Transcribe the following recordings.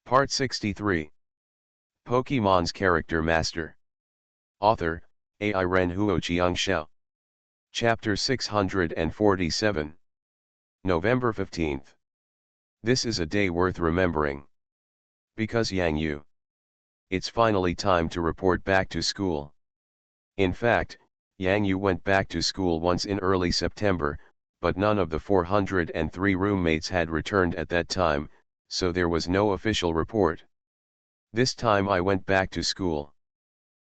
Part 63. Pokemon's Character Master. Author, Ai Ren Huoqiang Xiao. Chapter 647. November 15th. This is a day worth remembering. Because Yang Yu. It's finally time to report back to school. In fact, Yang Yu went back to school once in early September, but none of the 403 roommates had returned at that time, so there was no official report. This time I went back to school.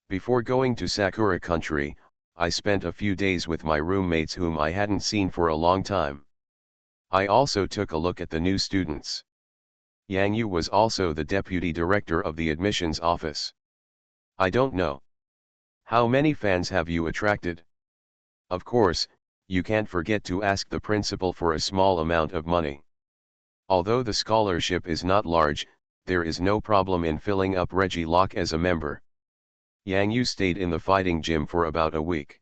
Before going to Sakura Country, I spent a few days with my roommates whom I hadn't seen for a long time. I also took a look at the new students. Yang Yu was also the deputy director of the admissions office. I don't know. How many fans have you attracted? Of course, you can't forget to ask the principal for a small amount of money. Although the scholarship is not large, there is no problem in filling up Reggie Locke as a member. Yang Yu stayed in the fighting gym for about a week.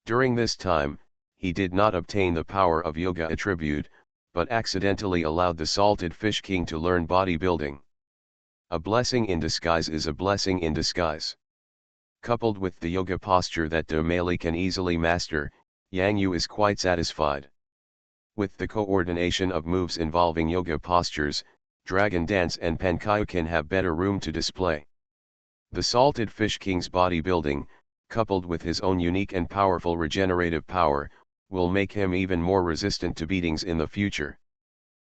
During this time, he did not obtain the power of yoga attribute, but accidentally allowed the Salted Fish King to learn bodybuilding. A blessing in disguise is a blessing in disguise. Coupled with the yoga posture that Male can easily master, Yang Yu is quite satisfied. With the coordination of moves involving yoga postures, Dragon Dance and Pankyu can have better room to display. The Salted Fish King's bodybuilding, coupled with his own unique and powerful regenerative power, will make him even more resistant to beatings in the future.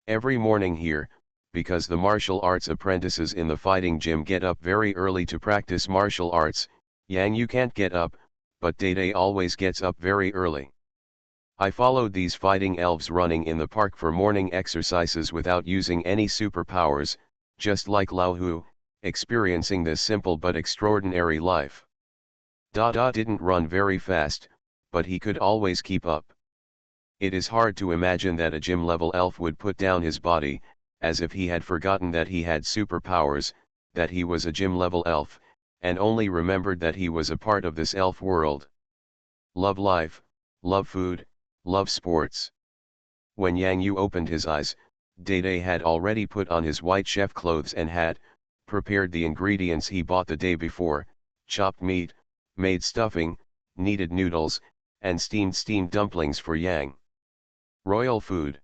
Every morning here, because the martial arts apprentices in the fighting gym get up very early to practice martial arts, Yang Yu can't get up, but Day always gets up very early. I followed these fighting elves running in the park for morning exercises without using any superpowers, just like Lao Hu, experiencing this simple but extraordinary life. Dada didn't run very fast, but he could always keep up. It is hard to imagine that a gym-level elf would put down his body, as if he had forgotten that he had superpowers, that he was a gym-level elf, and only remembered that he was a part of this elf world. Love life, love food, love sports. When Yang Yu opened his eyes, Day had already put on his white chef clothes and had prepared the ingredients he bought the day before: chopped meat, made stuffing, kneaded noodles, and steamed dumplings for Yang. Royal food.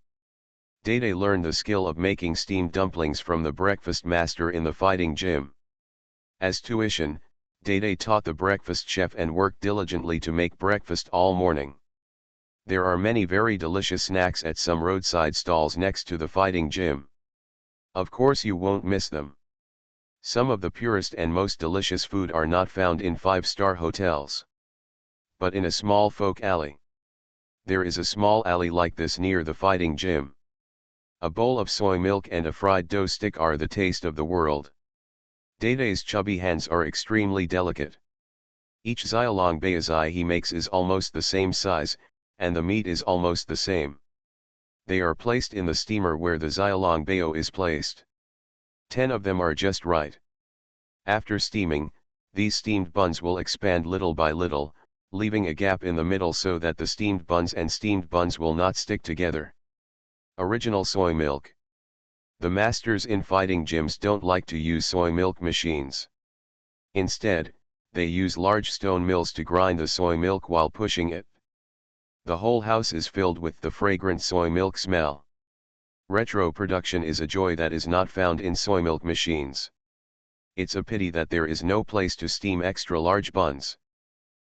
Day learned the skill of making steamed dumplings from the breakfast master in the fighting gym. As tuition, Day taught the breakfast chef and worked diligently to make breakfast all morning. There are many very delicious snacks at some roadside stalls next to the fighting gym. Of course you won't miss them. Some of the purest and most delicious food are not found in five-star hotels, but in a small folk alley. There is a small alley like this near the fighting gym. A bowl of soy milk and a fried dough stick are the taste of the world. Day's chubby hands are extremely delicate. Each xiaolong baozai he makes is almost the same size, and the meat is almost the same. They are placed in the steamer where the xiaolong bao is placed. 10 of them are just right. After steaming, these steamed buns will expand little by little, leaving a gap in the middle so that the steamed buns will not stick together. Original soy milk. The masters in fighting gyms don't like to use soy milk machines. Instead, they use large stone mills to grind the soy milk while pushing it. The whole house is filled with the fragrant soy milk smell. Retro production is a joy that is not found in soy milk machines. It's a pity that there is no place to steam extra large buns.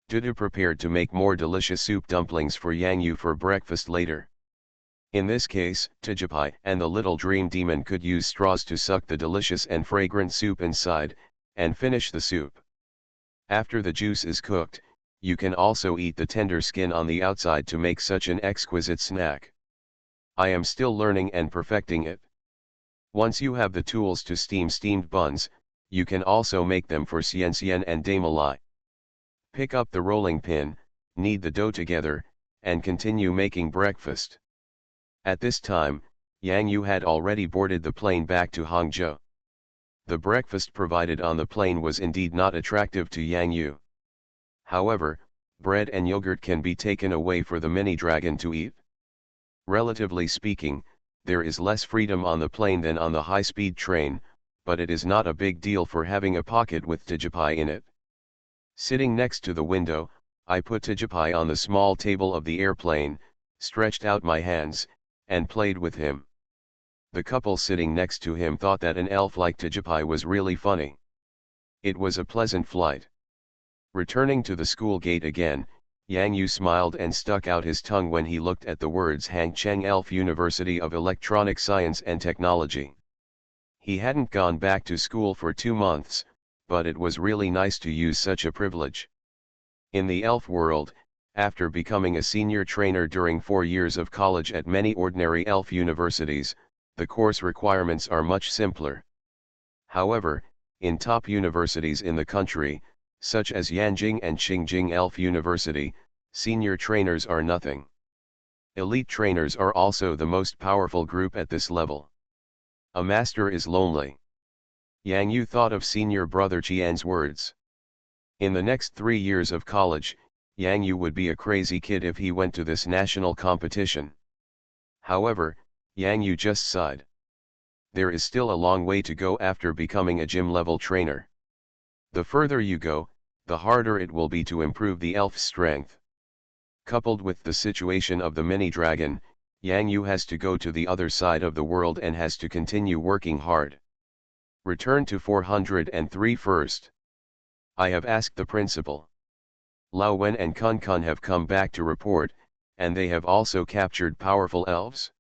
Dudu prepared to make more delicious soup dumplings for Yang Yu for breakfast later. In this case, Tijipai and the little dream demon could use straws to suck the delicious and fragrant soup inside, and finish the soup. After the juice is cooked, you can also eat the tender skin on the outside to make such an exquisite snack. I am still learning and perfecting it. Once you have the tools to steam steamed buns, you can also make them for Xian and Damalai. Pick up the rolling pin, knead the dough together, and continue making breakfast. At this time, Yang Yu had already boarded the plane back to Hangzhou. The breakfast provided on the plane was indeed not attractive to Yang Yu. However, bread and yogurt can be taken away for the mini dragon to eat. Relatively speaking, there is less freedom on the plane than on the high-speed train, but it is not a big deal for having a pocket with Tijipai in it. Sitting next to the window, I put Tijipai on the small table of the airplane, stretched out my hands, and played with him. The couple sitting next to him thought that an elf like Tijipai was really funny. It was a pleasant flight. Returning to the school gate again, Yang Yu smiled and stuck out his tongue when he looked at the words Hangcheng Elf University of Electronic Science and Technology. He hadn't gone back to school for 2 months, but it was really nice to use such a privilege. In the elf world, after becoming a senior trainer during 4 years of college at many ordinary elf universities, the course requirements are much simpler. However, in top universities in the country, such as Yanjing and Qingjing Elf University, senior trainers are nothing. Elite trainers are also the most powerful group at this level. A master is lonely. Yang Yu thought of senior brother Qian's words. In the next 3 years of college, Yang Yu would be a crazy kid if he went to this national competition. However, Yang Yu just sighed. There is still a long way to go after becoming a gym-level trainer. The further you go, the harder it will be to improve the elf's strength. Coupled with the situation of the mini-dragon, Yang Yu has to go to the other side of the world and has to continue working hard. Return to 403 first. I have asked the principal. Lao Wen and Kun Kun have come back to report, and they have also captured powerful elves.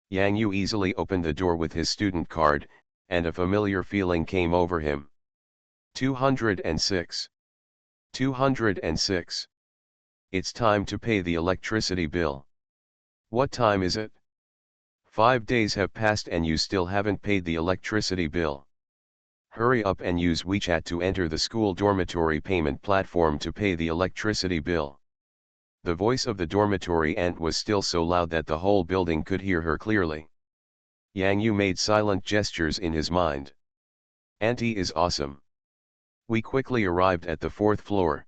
Yang Yu easily opened the door with his student card, and a familiar feeling came over him. 206. 206. It's time to pay the electricity bill. What time is it? 5 days have passed and you still haven't paid the electricity bill. Hurry up and use WeChat to enter the school dormitory payment platform to pay the electricity bill. The voice of the dormitory aunt was still so loud that the whole building could hear her clearly. Yang Yu made silent gestures in his mind. Auntie is awesome. We quickly arrived at the 4th floor.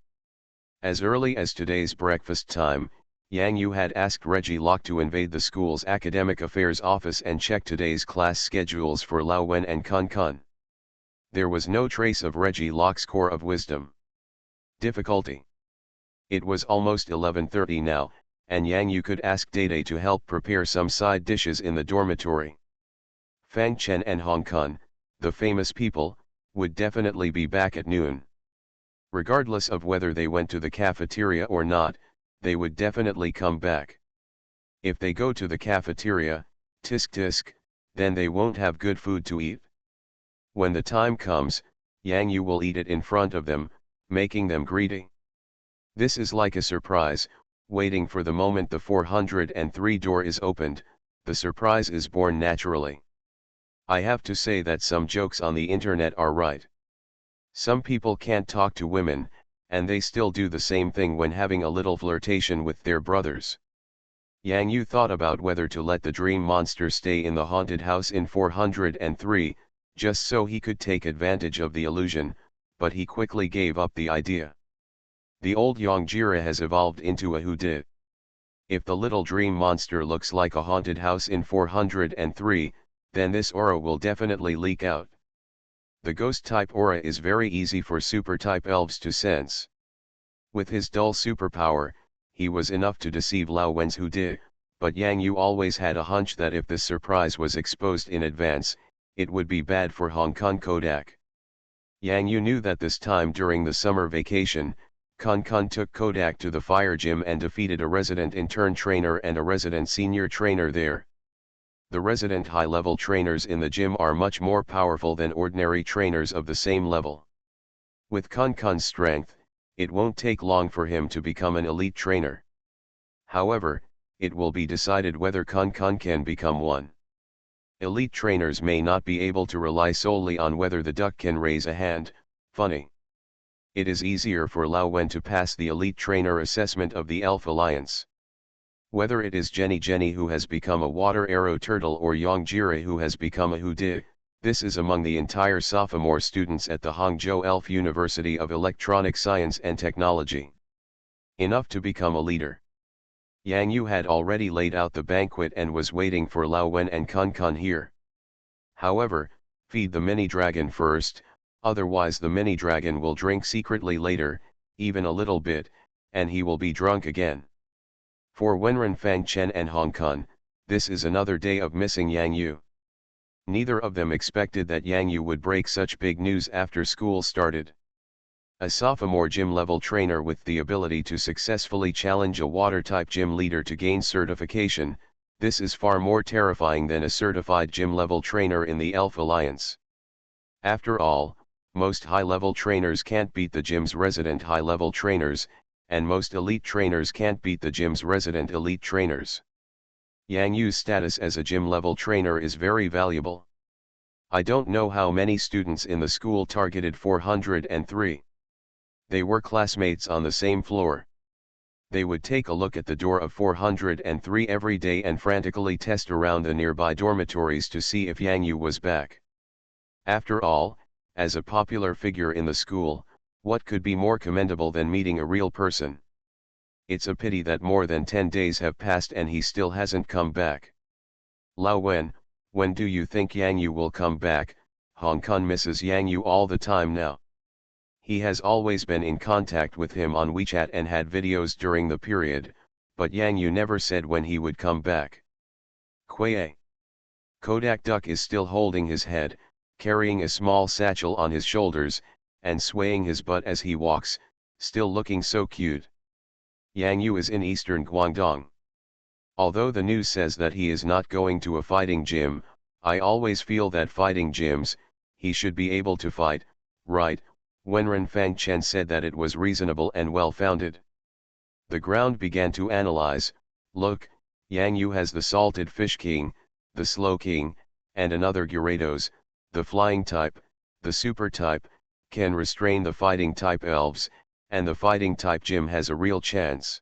As early as today's breakfast time, Yang Yu had asked Reggie Locke to invade the school's academic affairs office and check today's class schedules for Lao Wen and Kun Kun. There was no trace of Reggie Locke's core of wisdom. Difficulty. It was almost 11:30 now, and Yang Yu could ask Dede to help prepare some side dishes in the dormitory. Fang Chen and Hong Kun, the famous people, would definitely be back at noon. Regardless of whether they went to the cafeteria or not, they would definitely come back. If they go to the cafeteria, tisk tisk, then they won't have good food to eat. When the time comes, Yang Yu will eat it in front of them, making them greedy. This is like a surprise, waiting for the moment the 403 door is opened, the surprise is born naturally. I have to say that some jokes on the internet are right. Some people can't talk to women, and they still do the same thing when having a little flirtation with their brothers. Yang Yu thought about whether to let the dream monster stay in the haunted house in 403, just so he could take advantage of the illusion, but he quickly gave up the idea. The old Yongjira has evolved into a hoodoo. If the little dream monster looks like a haunted house in 403, then this aura will definitely leak out. The ghost-type aura is very easy for super-type elves to sense. With his dull superpower, he was enough to deceive Lao Wen's hoodoo, but Yang Yu always had a hunch that if this surprise was exposed in advance, it would be bad for Hong Kong Kodak. Yang Yu knew that this time during the summer vacation, Kun Kun took Kodak to the fire gym and defeated a resident intern trainer and a resident senior trainer there. The resident high-level trainers in the gym are much more powerful than ordinary trainers of the same level. With Kun Kun's strength, it won't take long for him to become an elite trainer. However, it will be decided whether Kun Kun can become one. Elite trainers may not be able to rely solely on whether the duck can raise a hand. Funny. It is easier for Lao Wen to pass the elite trainer assessment of the Elf Alliance. Whether it is Jenny Jenny who has become a water arrow turtle or Yongjira who has become a hoodoo, this is among the entire sophomore students at the Hangzhou Elf University of Electronic Science and Technology. Enough to become a leader. Yang Yu had already laid out the banquet and was waiting for Lao Wen and Kun Kun here. However, feed the mini-dragon first, otherwise the mini-dragon will drink secretly later, even a little bit, and he will be drunk again. For Wenren Fangchen and Hong Kong, this is another day of missing Yang Yu. Neither of them expected that Yang Yu would break such big news after school started. A sophomore gym-level trainer with the ability to successfully challenge a water-type gym leader to gain certification, this is far more terrifying than a certified gym-level trainer in the Elf Alliance. After all, most high-level trainers can't beat the gym's resident high-level trainers, and most elite trainers can't beat the gym's resident elite trainers. Yang Yu's status as a gym-level trainer is very valuable. I don't know how many students in the school targeted 403. They were classmates on the same floor. They would take a look at the door of 403 every day and frantically test around the nearby dormitories to see if Yang Yu was back. After all, as a popular figure in the school, what could be more commendable than meeting a real person? It's a pity that more than 10 days have passed and he still hasn't come back. Lao Wen, when do you think Yang Yu will come back? Hong Kong misses Yang Yu all the time now. He has always been in contact with him on WeChat and had videos during the period, but Yang Yu never said when he would come back. Kuei. Kodak Duck is still holding his head, carrying a small satchel on his shoulders, and swaying his butt as he walks, still looking so cute. Yang Yu is in eastern Guangdong. Although the news says that he is not going to a fighting gym, I always feel that fighting gyms, he should be able to fight, right? Wenren Fangchen said that it was reasonable and well-founded. The ground began to analyze. Look, Yang Yu has the Salted Fish King, the Slow King, and another Gyarados, the Flying type, the Super type, can restrain the Fighting type elves, and the Fighting type gym has a real chance.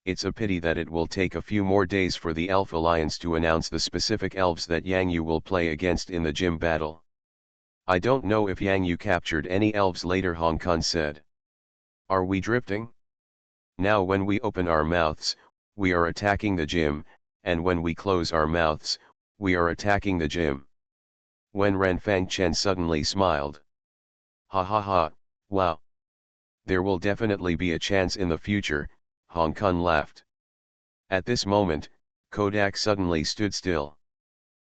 It's a pity that it will take a few more days for the Elf Alliance to announce the specific elves that Yang Yu will play against in the gym battle. I don't know if Yang Yu captured any elves later, Hong Kong said. Are we drifting? Now when we open our mouths, we are attacking the gym, and when we close our mouths, we are attacking the gym. Wenren Fangchen suddenly smiled. Ha ha ha, wow. There will definitely be a chance in the future, Hong Kong laughed. At this moment, Kodak suddenly stood still.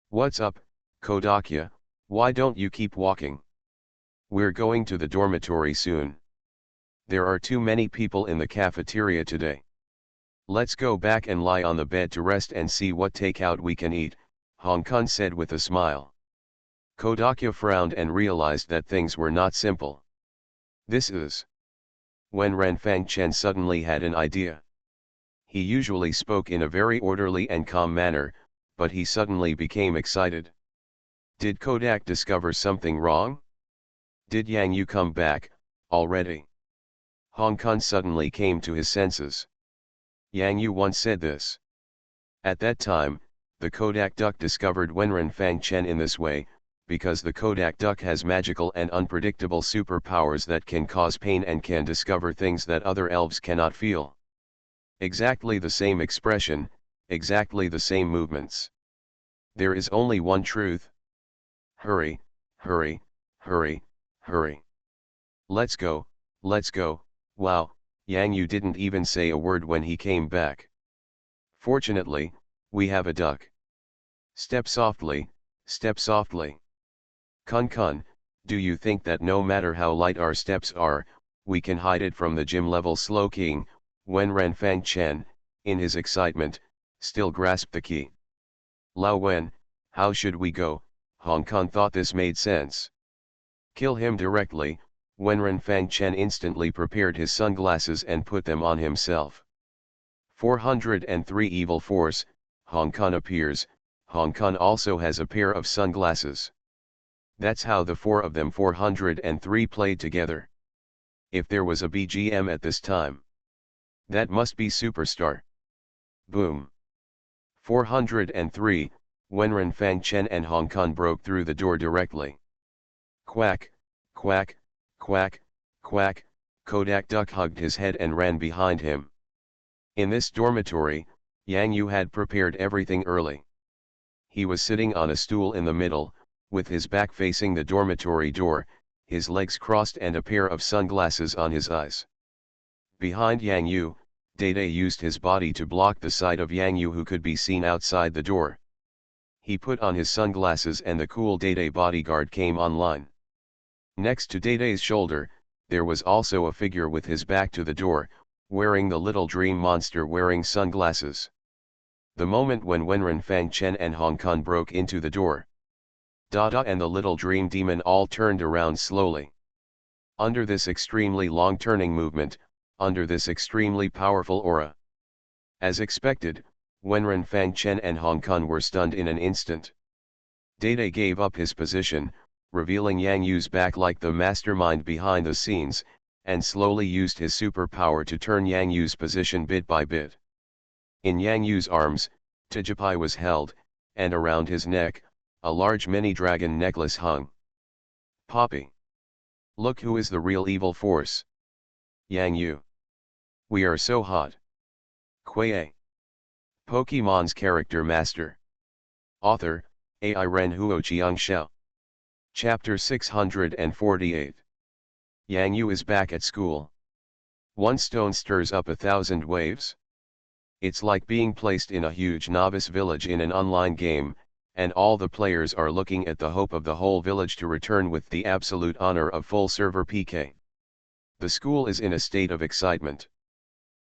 What's up, Kodakya? Why don't you keep walking? We're going to the dormitory soon. There are too many people in the cafeteria today. Let's go back and lie on the bed to rest and see what takeout we can eat, Hong Kong said with a smile. Kodakya frowned and realized that things were not simple. This is... Wenren Fangchen suddenly had an idea. He usually spoke in a very orderly and calm manner, but he suddenly became excited. Did Kodak discover something wrong? Did Yang Yu come back, already? Hong Kong suddenly came to his senses. Yang Yu once said this. At that time, the Kodak Duck discovered Wenren Fangchen in this way, because the Kodak Duck has magical and unpredictable superpowers that can cause pain and can discover things that other elves cannot feel. Exactly the same expression, exactly the same movements. There is only one truth. Hurry, hurry, hurry, hurry. Let's go, wow, Yang Yu didn't even say a word when he came back. Fortunately, we have a duck. Step softly, step softly. Kun Kun, do you think that no matter how light our steps are, we can hide it from the gym-level Slow King? Wenren Fangchen, in his excitement, still grasped the key. Lao Wen, how should we go? Hong Kong thought this made sense. Kill him directly. Wenren Fangchen instantly prepared his sunglasses and put them on himself. 403 Evil Force, Hong Kong appears. Hong Kong also has a pair of sunglasses. That's how the four of them 403 played together. If there was a BGM at this time, that must be Superstar. Boom. 403, Wenren Fangchen and Hong Kong broke through the door directly. Quack, quack, quack, quack, Kodak Duck hugged his head and ran behind him. In this dormitory, Yang Yu had prepared everything early. He was sitting on a stool in the middle, with his back facing the dormitory door, his legs crossed and a pair of sunglasses on his eyes. Behind Yang Yu, Dede used his body to block the sight of Yang Yu, who could be seen outside the door. He put on his sunglasses and the cool Dede bodyguard came online. Next to Dede's shoulder, there was also a figure with his back to the door, wearing the little dream monster wearing sunglasses. The moment when Wenren Fang Chen and Hong Kong broke into the door, Dada and the little dream demon all turned around slowly. Under this extremely long turning movement, under this extremely powerful aura. As expected, Wenren Fang Chen and Hong Kong were stunned in an instant. Dede gave up his position, revealing Yang Yu's back like the mastermind behind the scenes, and slowly used his superpower to turn Yang Yu's position bit by bit. In Yang Yu's arms, Tijipai was held, and around his neck, a large mini-dragon necklace hung. Poppy! Look who is the real evil force. Yang Yu. We are so hot. Kuei. Pokemon's Character Master. Author, AI Ren Huo Chiang Shao. Chapter 648. Yang Yu is back at school. One stone stirs up 1,000 waves. It's like being placed in a huge novice village in an online game, and all the players are looking at the hope of the whole village to return with the absolute honor of full server PK. The school is in a state of excitement.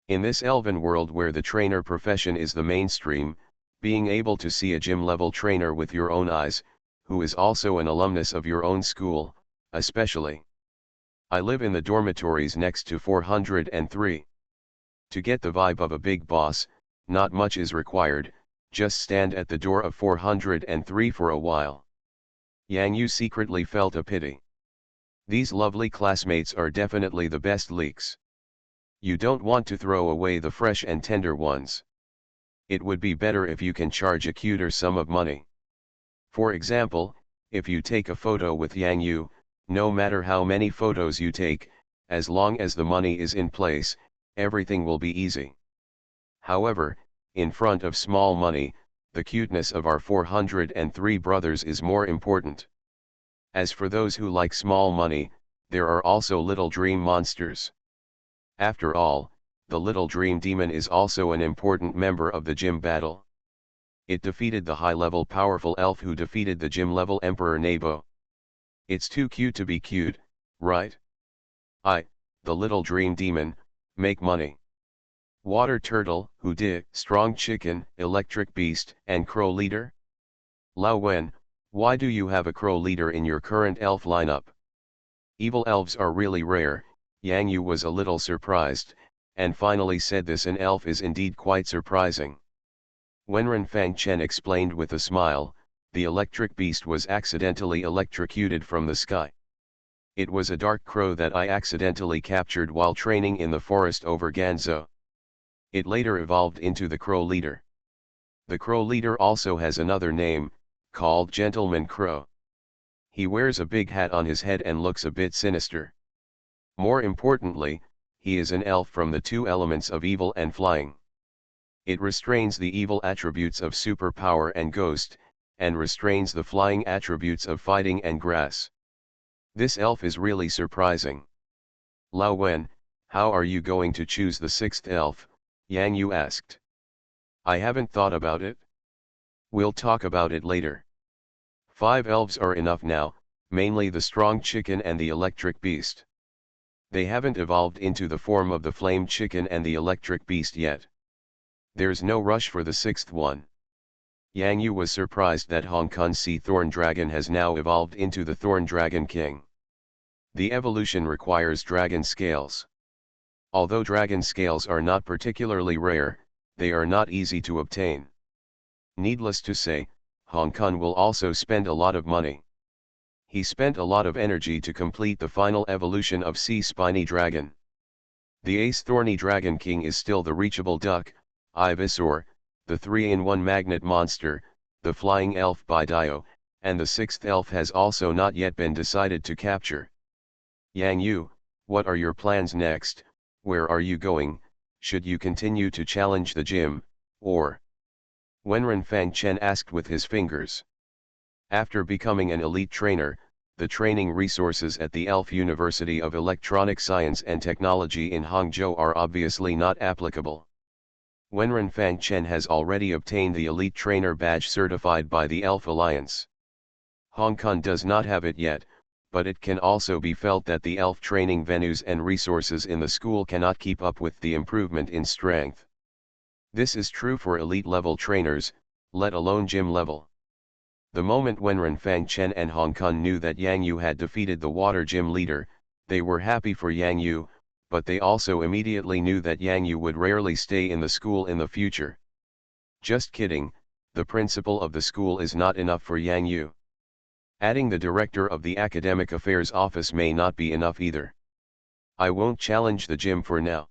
In this elven world where the trainer profession is the mainstream, being able to see a gym-level trainer with your own eyes, who is also an alumnus of your own school, especially. I live in the dormitories next to 403. To get the vibe of a big boss, not much is required, just stand at the door of 403 for a while. Yang Yu secretly felt a pity. These lovely classmates are definitely the best leaks. You don't want to throw away the fresh and tender ones. It would be better if you can charge a cuter sum of money. For example, if you take a photo with Yang Yu, no matter how many photos you take, as long as the money is in place, everything will be easy. However, in front of small money, the cuteness of our 403 brothers is more important. As for those who like small money, there are also little dream monsters. After all, the little dream demon is also an important member of the gym battle. It defeated the high-level powerful elf who defeated the gym-level Emperor Nebo. It's too cute to be cute, right? The little dream demon, make money. Water turtle, who did, strong chicken, electric beast, and crow leader? Lao Wen, why do you have a crow leader in your current elf lineup? Evil elves are really rare. Yang Yu was a little surprised, and finally said this: an elf is indeed quite surprising. Wenren Fang Chen explained with a smile, the electric beast was accidentally electrocuted from the sky. It was a dark crow that I accidentally captured while training in the forest over Ganzhou. It later evolved into the crow leader. The crow leader also has another name, called Gentleman Crow. He wears a big hat on his head and looks a bit sinister. More importantly, he is an elf from the two elements of evil and flying. It restrains the evil attributes of superpower and ghost, and restrains the flying attributes of fighting and grass. This elf is really surprising. Lao Wen, how are you going to choose the sixth elf? Yang Yu asked. I haven't thought about it. We'll talk about it later. 5 elves are enough now, mainly the strong chicken and the electric beast. They haven't evolved into the form of the flame chicken and the electric beast yet. There's no rush for the 6th one. Yang Yu was surprised that Hong Kong's Sea Thorn Dragon has now evolved into the Thorn Dragon King. The evolution requires dragon scales. Although dragon scales are not particularly rare, they are not easy to obtain. Needless to say, Hong Kong will also spend a lot of money. He spent a lot of energy to complete the final evolution of Sea Spiny Dragon. The Ace Thorny Dragon King is still the reachable duck, Ivysaur, the 3-in-1 magnet monster, the flying elf by Dio, and the 6th elf has also not yet been decided to capture. Yang Yu, what are your plans next? Where are you going? Should you continue to challenge the gym, or? Wenren Fang Chen asked with his fingers. After becoming an elite trainer, the training resources at the ELF University of Electronic Science and Technology in Hangzhou are obviously not applicable. Wenren Fangchen has already obtained the elite trainer badge certified by the ELF Alliance. Hong Kong does not have it yet, but it can also be felt that the ELF training venues and resources in the school cannot keep up with the improvement in strength. This is true for elite level trainers, let alone gym level. The moment Wenren Fangchen and Hong Kong knew that Yang Yu had defeated the water gym leader, they were happy for Yang Yu, but they also immediately knew that Yang Yu would rarely stay in the school in the future. Just kidding, the principal of the school is not enough for Yang Yu. Adding the director of the academic affairs office may not be enough either. I won't challenge the gym for now.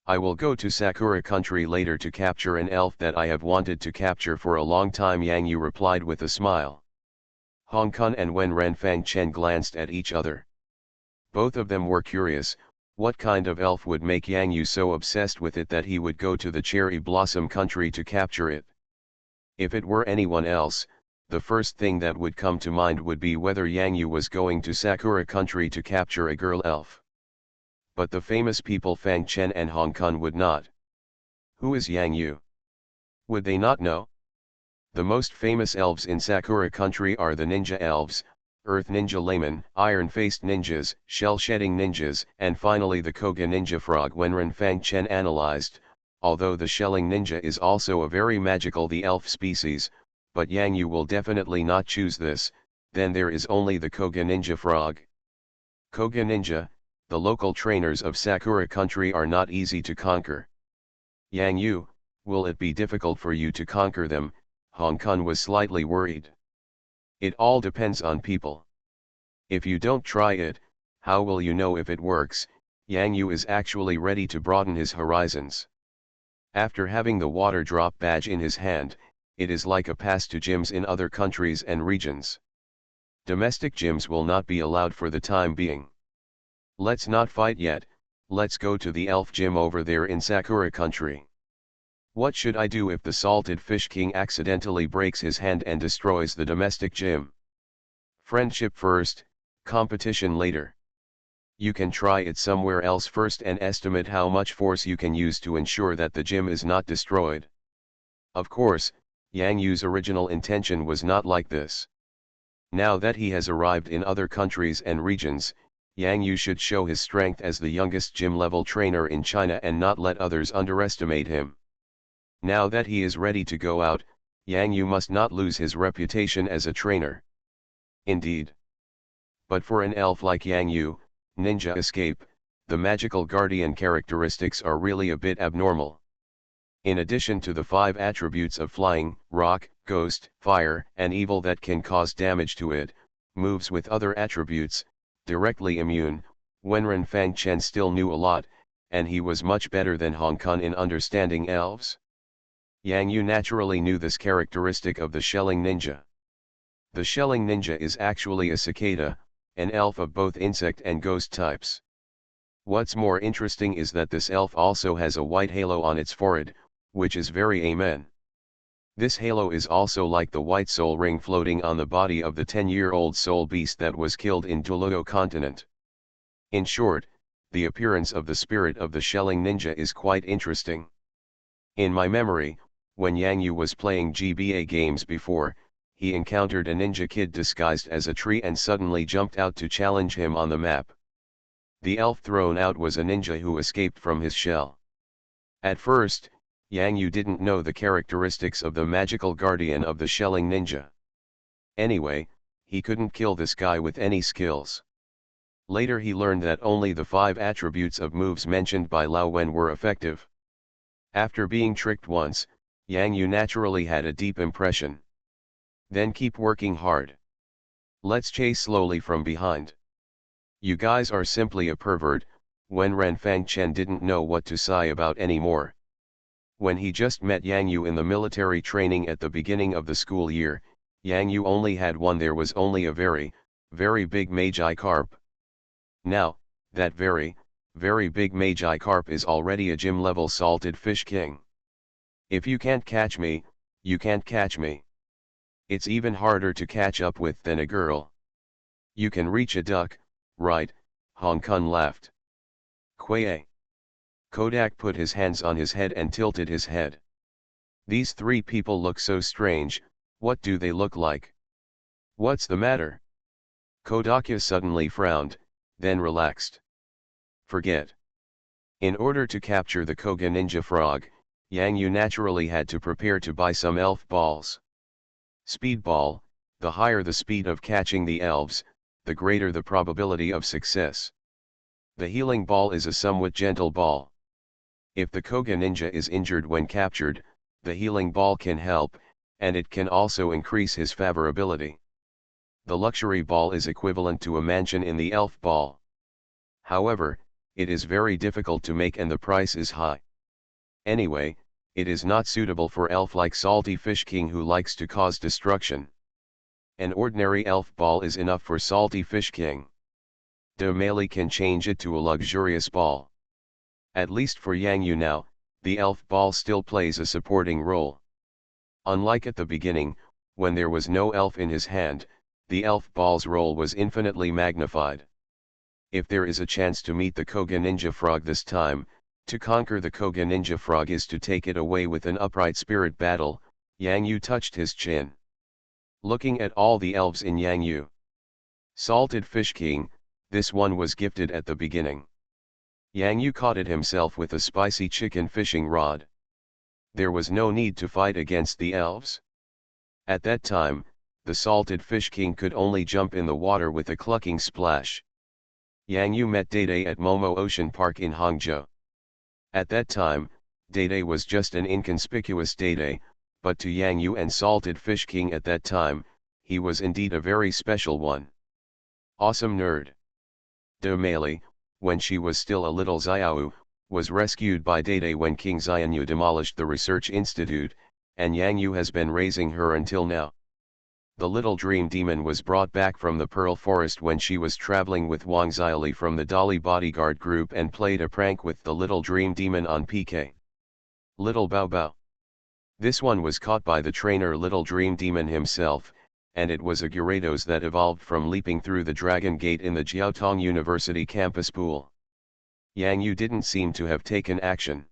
I will go to Sakura country later to capture an elf that I have wanted to capture for a long time, Yang Yu replied with a smile. Hong Kong and Wenren Fangchen glanced at each other. Both of them were curious, what kind of elf would make Yang Yu so obsessed with it that he would go to the cherry blossom country to capture it? If it were anyone else, the first thing that would come to mind would be whether Yang Yu was going to Sakura country to capture a girl elf. But the famous people Fangchen and Hong Kong would not. Who is Yang Yu? Would they not know? The most famous elves in Sakura country are the ninja elves, earth ninja laymen, iron-faced ninjas, shell-shedding ninjas, and finally the Koga ninja frog. Wenren Fangchen analyzed, although the shelling ninja is also a very magical the elf species, but Yang Yu will definitely not choose this, then there is only the Koga ninja frog. Koga ninja, the local trainers of Sakura country are not easy to conquer. Yang Yu, will it be difficult for you to conquer them? Hong Kong was slightly worried. It all depends on people. If you don't try it, how will you know if it works? Yang Yu is actually ready to broaden his horizons. After having the water drop badge in his hand, it is like a pass to gyms in other countries and regions. Domestic gyms will not be allowed for the time being. Let's not fight yet, let's go to the elf gym over there in Sakura country. What should I do if the salted fish king accidentally breaks his hand and destroys the domestic gym? Friendship first, competition later. You can try it somewhere else first and estimate how much force you can use to ensure that the gym is not destroyed. Of course, Yang Yu's original intention was not like this. Now that he has arrived in other countries and regions, Yang Yu should show his strength as the youngest gym-level trainer in China and not let others underestimate him. Now that he is ready to go out, Yang Yu must not lose his reputation as a trainer. Indeed. But for an elf like Yang Yu, ninja escape, the magical guardian characteristics are really a bit abnormal. In addition to the 5 attributes of flying, rock, ghost, fire, and evil that can cause damage to it, moves with other attributes, directly immune, Wenren Fangchen still knew a lot, and he was much better than Hong Kong in understanding elves. Yang Yu naturally knew this characteristic of the shelling ninja. The shelling ninja is actually a cicada, an elf of both insect and ghost types. What's more interesting is that this elf also has a white halo on its forehead, which is very amen. This halo is also like the white soul ring floating on the body of the 10-year-old soul beast that was killed in Tuluo continent. In short, the appearance of the spirit of the shelling ninja is quite interesting. In my memory, when Yang Yu was playing GBA games before, he encountered a ninja kid disguised as a tree and suddenly jumped out to challenge him on the map. The elf thrown out was a ninja who escaped from his shell. At first, Yang Yu didn't know the characteristics of the magical guardian of the shelling ninja. Anyway, he couldn't kill this guy with any skills. Later he learned that only the 5 attributes of moves mentioned by Lao Wen were effective. After being tricked once, Yang Yu naturally had a deep impression. Then keep working hard. Let's chase slowly from behind. You guys are simply a pervert. Wenren Fangchen didn't know what to sigh about anymore. When he just met Yang Yu in the military training at the beginning of the school year, Yang Yu only had one. There was only a very, very big Magi carp. Now, that very, very big Magi carp is already a gym-level salted fish king. If you can't catch me, you can't catch me. It's even harder to catch up with than a girl. You can reach a duck, right? Hong Kong laughed. Quay. Kodak put his hands on his head and tilted his head. These three people look so strange, what do they look like? What's the matter? Kodakya suddenly frowned, then relaxed. Forget. In order to capture the Koga ninja frog, Yang Yu naturally had to prepare to buy some elf balls. Speedball, the higher the speed of catching the elves, the greater the probability of success. The healing ball is a somewhat gentle ball. If the Koga ninja is injured when captured, the healing ball can help, and it can also increase his favorability. The luxury ball is equivalent to a mansion in the elf ball. However, it is very difficult to make and the price is high. Anyway, it is not suitable for elf like Salty Fish King who likes to cause destruction. An ordinary elf ball is enough for Salty Fish King. De Male can change it to a luxurious ball. At least for Yang Yu now, the elf ball still plays a supporting role. Unlike at the beginning, when there was no elf in his hand, the elf ball's role was infinitely magnified. If there is a chance to meet the Koga ninja frog this time, to conquer the Koga ninja frog is to take it away with an upright spirit battle. Yang Yu touched his chin. Looking at all the elves in Yang Yu. Salted Fish King, this one was gifted at the beginning. Yang Yu caught it himself with a spicy chicken fishing rod. There was no need to fight against the elves. At that time, the Salted Fish King could only jump in the water with a clucking splash. Yang Yu met Dede at Momo Ocean Park in Hangzhou. At that time, Dede was just an inconspicuous Dede, but to Yang Yu and Salted Fish King at that time, he was indeed a very special one. Awesome nerd. De Male, when she was still a little Xiao, was rescued by Dede when King Xianyu demolished the research institute, and Yang Yu has been raising her until now. The little dream demon was brought back from the Pearl Forest when she was traveling with Wang Xiaoli from the Dolly bodyguard group and played a prank with the little dream demon on PK. Little Bao Bao. This one was caught by the trainer Little Dream Demon himself, and it was a Gyarados that evolved from leaping through the Dragon Gate in the Jiaotong University campus pool. Yang Yu didn't seem to have taken action.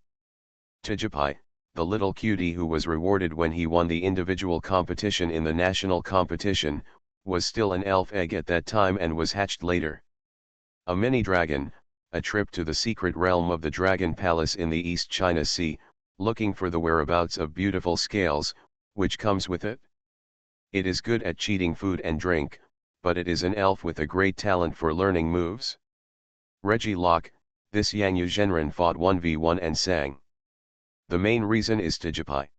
Tijipai, the little cutie who was rewarded when he won the individual competition in the national competition, was still an elf egg at that time and was hatched later. A mini dragon, a trip to the secret realm of the Dragon Palace in the East China Sea, looking for the whereabouts of beautiful scales, which comes with it. It is good at cheating food and drink, but it is an elf with a great talent for learning moves. Reggie Locke, this Yang Yu Zhenren fought 1v1 and sang. The main reason is Tijipai.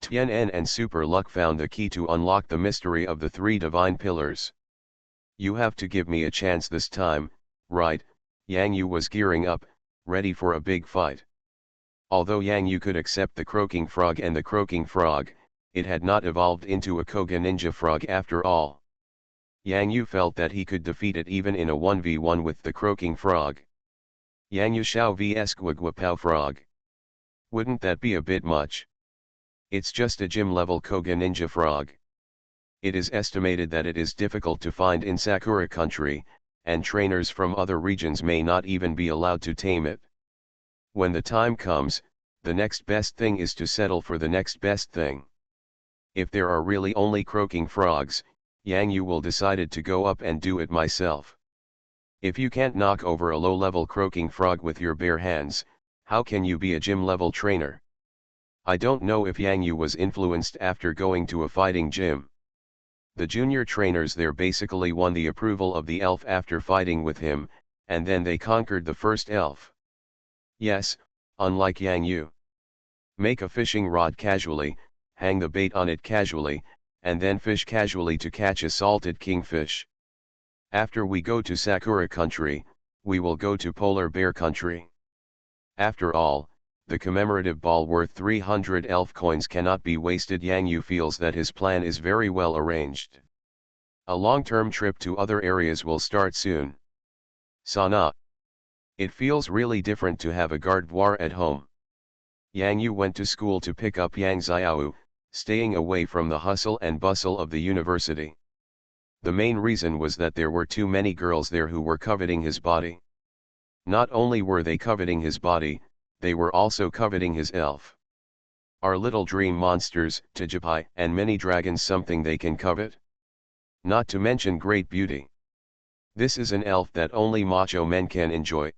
Tian'en and Super Luck found the key to unlock the mystery of the three divine pillars. You have to give me a chance this time, right? Yang Yu was gearing up, ready for a big fight. Although Yang Yu could accept the croaking frog and the croaking frog, it had not evolved into a Koga ninja frog after all. Yang Yu felt that he could defeat it even in a 1v1 with the croaking frog. Yang Yu Xiao vs Guaguapao frog. Wouldn't that be a bit much? It's just a gym-level Koga ninja frog. It is estimated that it is difficult to find in Sakura country, and trainers from other regions may not even be allowed to tame it. When the time comes, the next best thing is to settle for the next best thing. If there are really only croaking frogs, Yang Yu will decide to go up and do it myself. If you can't knock over a low-level croaking frog with your bare hands, how can you be a gym-level trainer? I don't know if Yang Yu was influenced after going to a fighting gym. The junior trainers there basically won the approval of the elf after fighting with him, and then they conquered the first elf. Yes, unlike Yang Yu. Make a fishing rod casually, hang the bait on it casually, and then fish casually to catch a salted kingfish. After we go to Sakura country, we will go to polar bear country. After all, the commemorative ball worth 300 elf coins cannot be wasted. Yang Yu feels that his plan is very well arranged. A long-term trip to other areas will start soon. Sana. It feels really different to have a gardevoir at home. Yang Yu went to school to pick up Yang Xiao, staying away from the hustle and bustle of the university. The main reason was that there were too many girls there who were coveting his body. Not only were they coveting his body, they were also coveting his elf. Are little dream monsters, Tijipai, and many dragons something they can covet? Not to mention great beauty. This is an elf that only macho men can enjoy.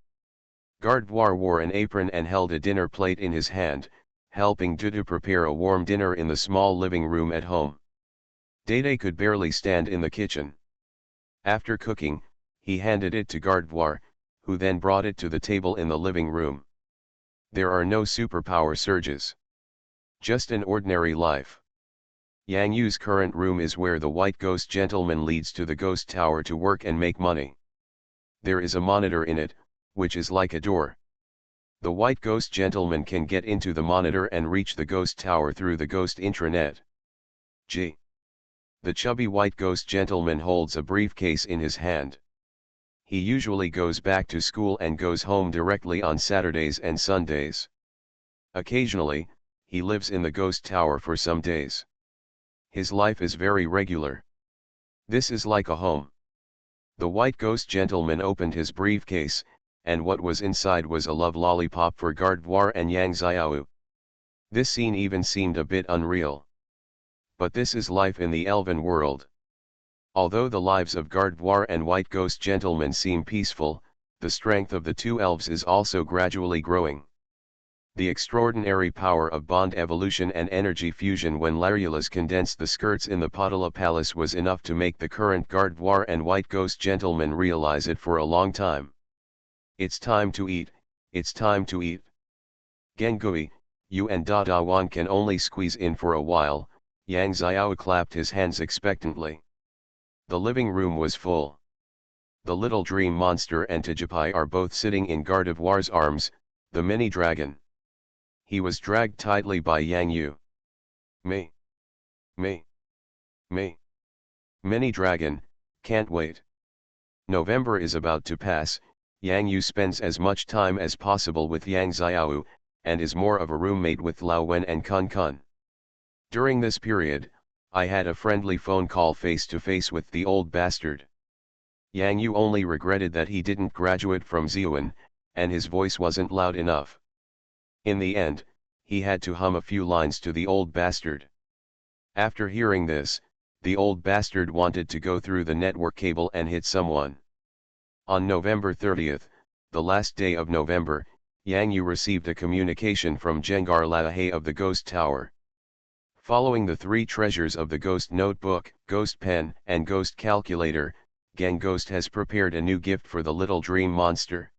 Gardevoir wore an apron and held a dinner plate in his hand, helping Dudu prepare a warm dinner in the small living room at home. Dede could barely stand in the kitchen. After cooking, he handed it to Gardevoir, who then brought it to the table in the living room. There are no superpower surges. Just an ordinary life. Yang Yu's current room is where the white ghost gentleman leads to the ghost tower to work and make money. There is a monitor in it, which is like a door. The white ghost gentleman can get into the monitor and reach the ghost tower through the ghost intranet. G. The chubby white ghost gentleman holds a briefcase in his hand. He usually goes back to school and goes home directly on Saturdays and Sundays. Occasionally, he lives in the ghost tower for some days. His life is very regular. This is like a home. The white ghost gentleman opened his briefcase, and what was inside was a love lollipop for Gardevoir and Yang Xiao. This scene even seemed a bit unreal. But this is life in the elven world. Although the lives of Gardevoir and White Ghost Gentleman seem peaceful, the strength of the two elves is also gradually growing. The extraordinary power of bond evolution and energy fusion when Larula's condensed the skirts in the Potala Palace was enough to make the current Gardevoir and White Ghost Gentleman realize it for a long time. It's time to eat, it's time to eat. Gengui, you and Dadawan can only squeeze in for a while. Yang Xiao clapped his hands expectantly. The living room was full. The little dream monster and Tijipai are both sitting in Gardevoir's arms, the mini dragon. He was dragged tightly by Yang Yu. Me. Me. Me. Mini dragon, can't wait. November is about to pass. Yang Yu spends as much time as possible with Yang Xiao, and is more of a roommate with Lao Wen and Kun Kun. During this period, I had a friendly phone call face to face with the old bastard. Yang Yu only regretted that he didn't graduate from Ziyuan, and his voice wasn't loud enough. In the end, he had to hum a few lines to the old bastard. After hearing this, the old bastard wanted to go through the network cable and hit someone. On November 30th, the last day of November, Yang Yu received a communication from Jengar Lahe of the Ghost Tower. Following the three treasures of the Ghost Notebook, Ghost Pen, and Ghost Calculator, Gang Ghost has prepared a new gift for the little dream monster.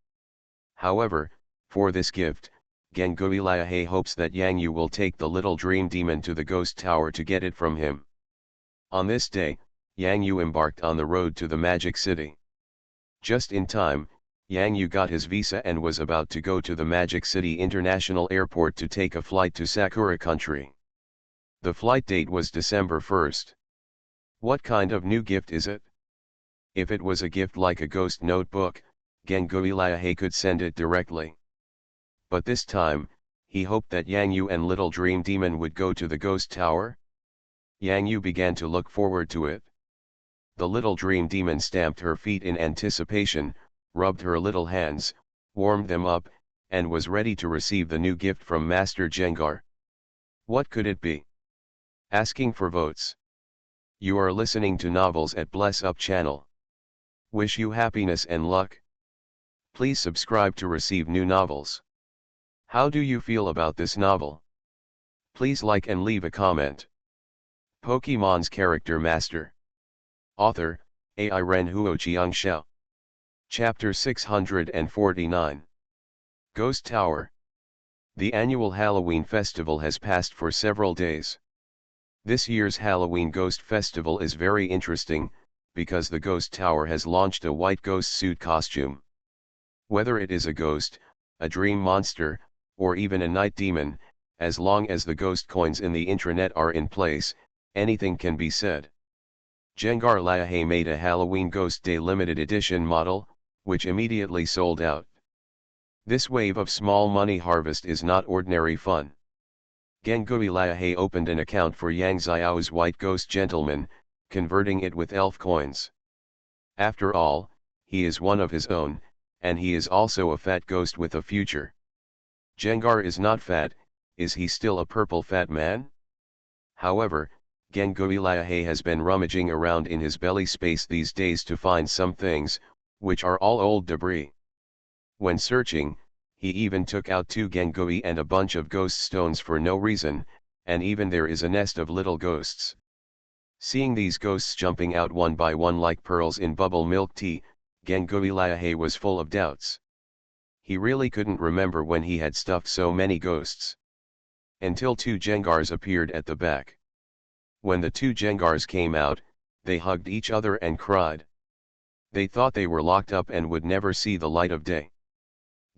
However, for this gift, Gengui Lahe hopes that Yang Yu will take the little dream demon to the Ghost Tower to get it from him. On this day, Yang Yu embarked on the road to the Magic City. Just in time, Yang Yu got his visa and was about to go to the Magic City International Airport to take a flight to Sakura Country. The flight date was December 1st. What kind of new gift is it? If it was a gift like a ghost notebook, Gengui Lahe could send it directly. But this time, he hoped that Yang Yu and Little Dream Demon would go to the Ghost Tower. Yang Yu began to look forward to it. The Little Dream Demon stamped her feet in anticipation, rubbed her little hands, warmed them up, and was ready to receive the new gift from Master Jengar. What could it be? Asking for votes. You are listening to Novels at Bless Up channel. Wish you happiness and luck. Please subscribe to receive new novels. How do you feel about this novel? Please like and leave a comment. Pokemon's Character Master. Author, Ai Ren Huoqiang Xiao. Chapter 649. Ghost Tower. The annual Halloween festival has passed for several days. This year's Halloween Ghost Festival is very interesting, because the Ghost Tower has launched a white ghost suit costume. Whether it is a ghost, a dream monster, or even a night demon, as long as the ghost coins in the intranet are in place, anything can be said. Jengar Lahe made a Halloween Ghost Day limited edition model, which immediately sold out. This wave of small money harvest is not ordinary fun. Gengui Liahe opened an account for Yang Xiao's white ghost gentleman, converting it with elf coins. After all, he is one of his own, and he is also a fat ghost with a future. Gengar is not fat, is he still a purple fat man? However, Gengui Liahe has been rummaging around in his belly space these days to find some things, which are all old debris. When searching, he even took out 2 Gengui and a bunch of ghost stones for no reason, and even there is a nest of little ghosts. Seeing these ghosts jumping out one by one like pearls in bubble milk tea, Gengui Liahe was full of doubts. He really couldn't remember when he had stuffed so many ghosts. Until 2 Jengars appeared at the back. When the 2 Jengars came out, they hugged each other and cried. They thought they were locked up and would never see the light of day.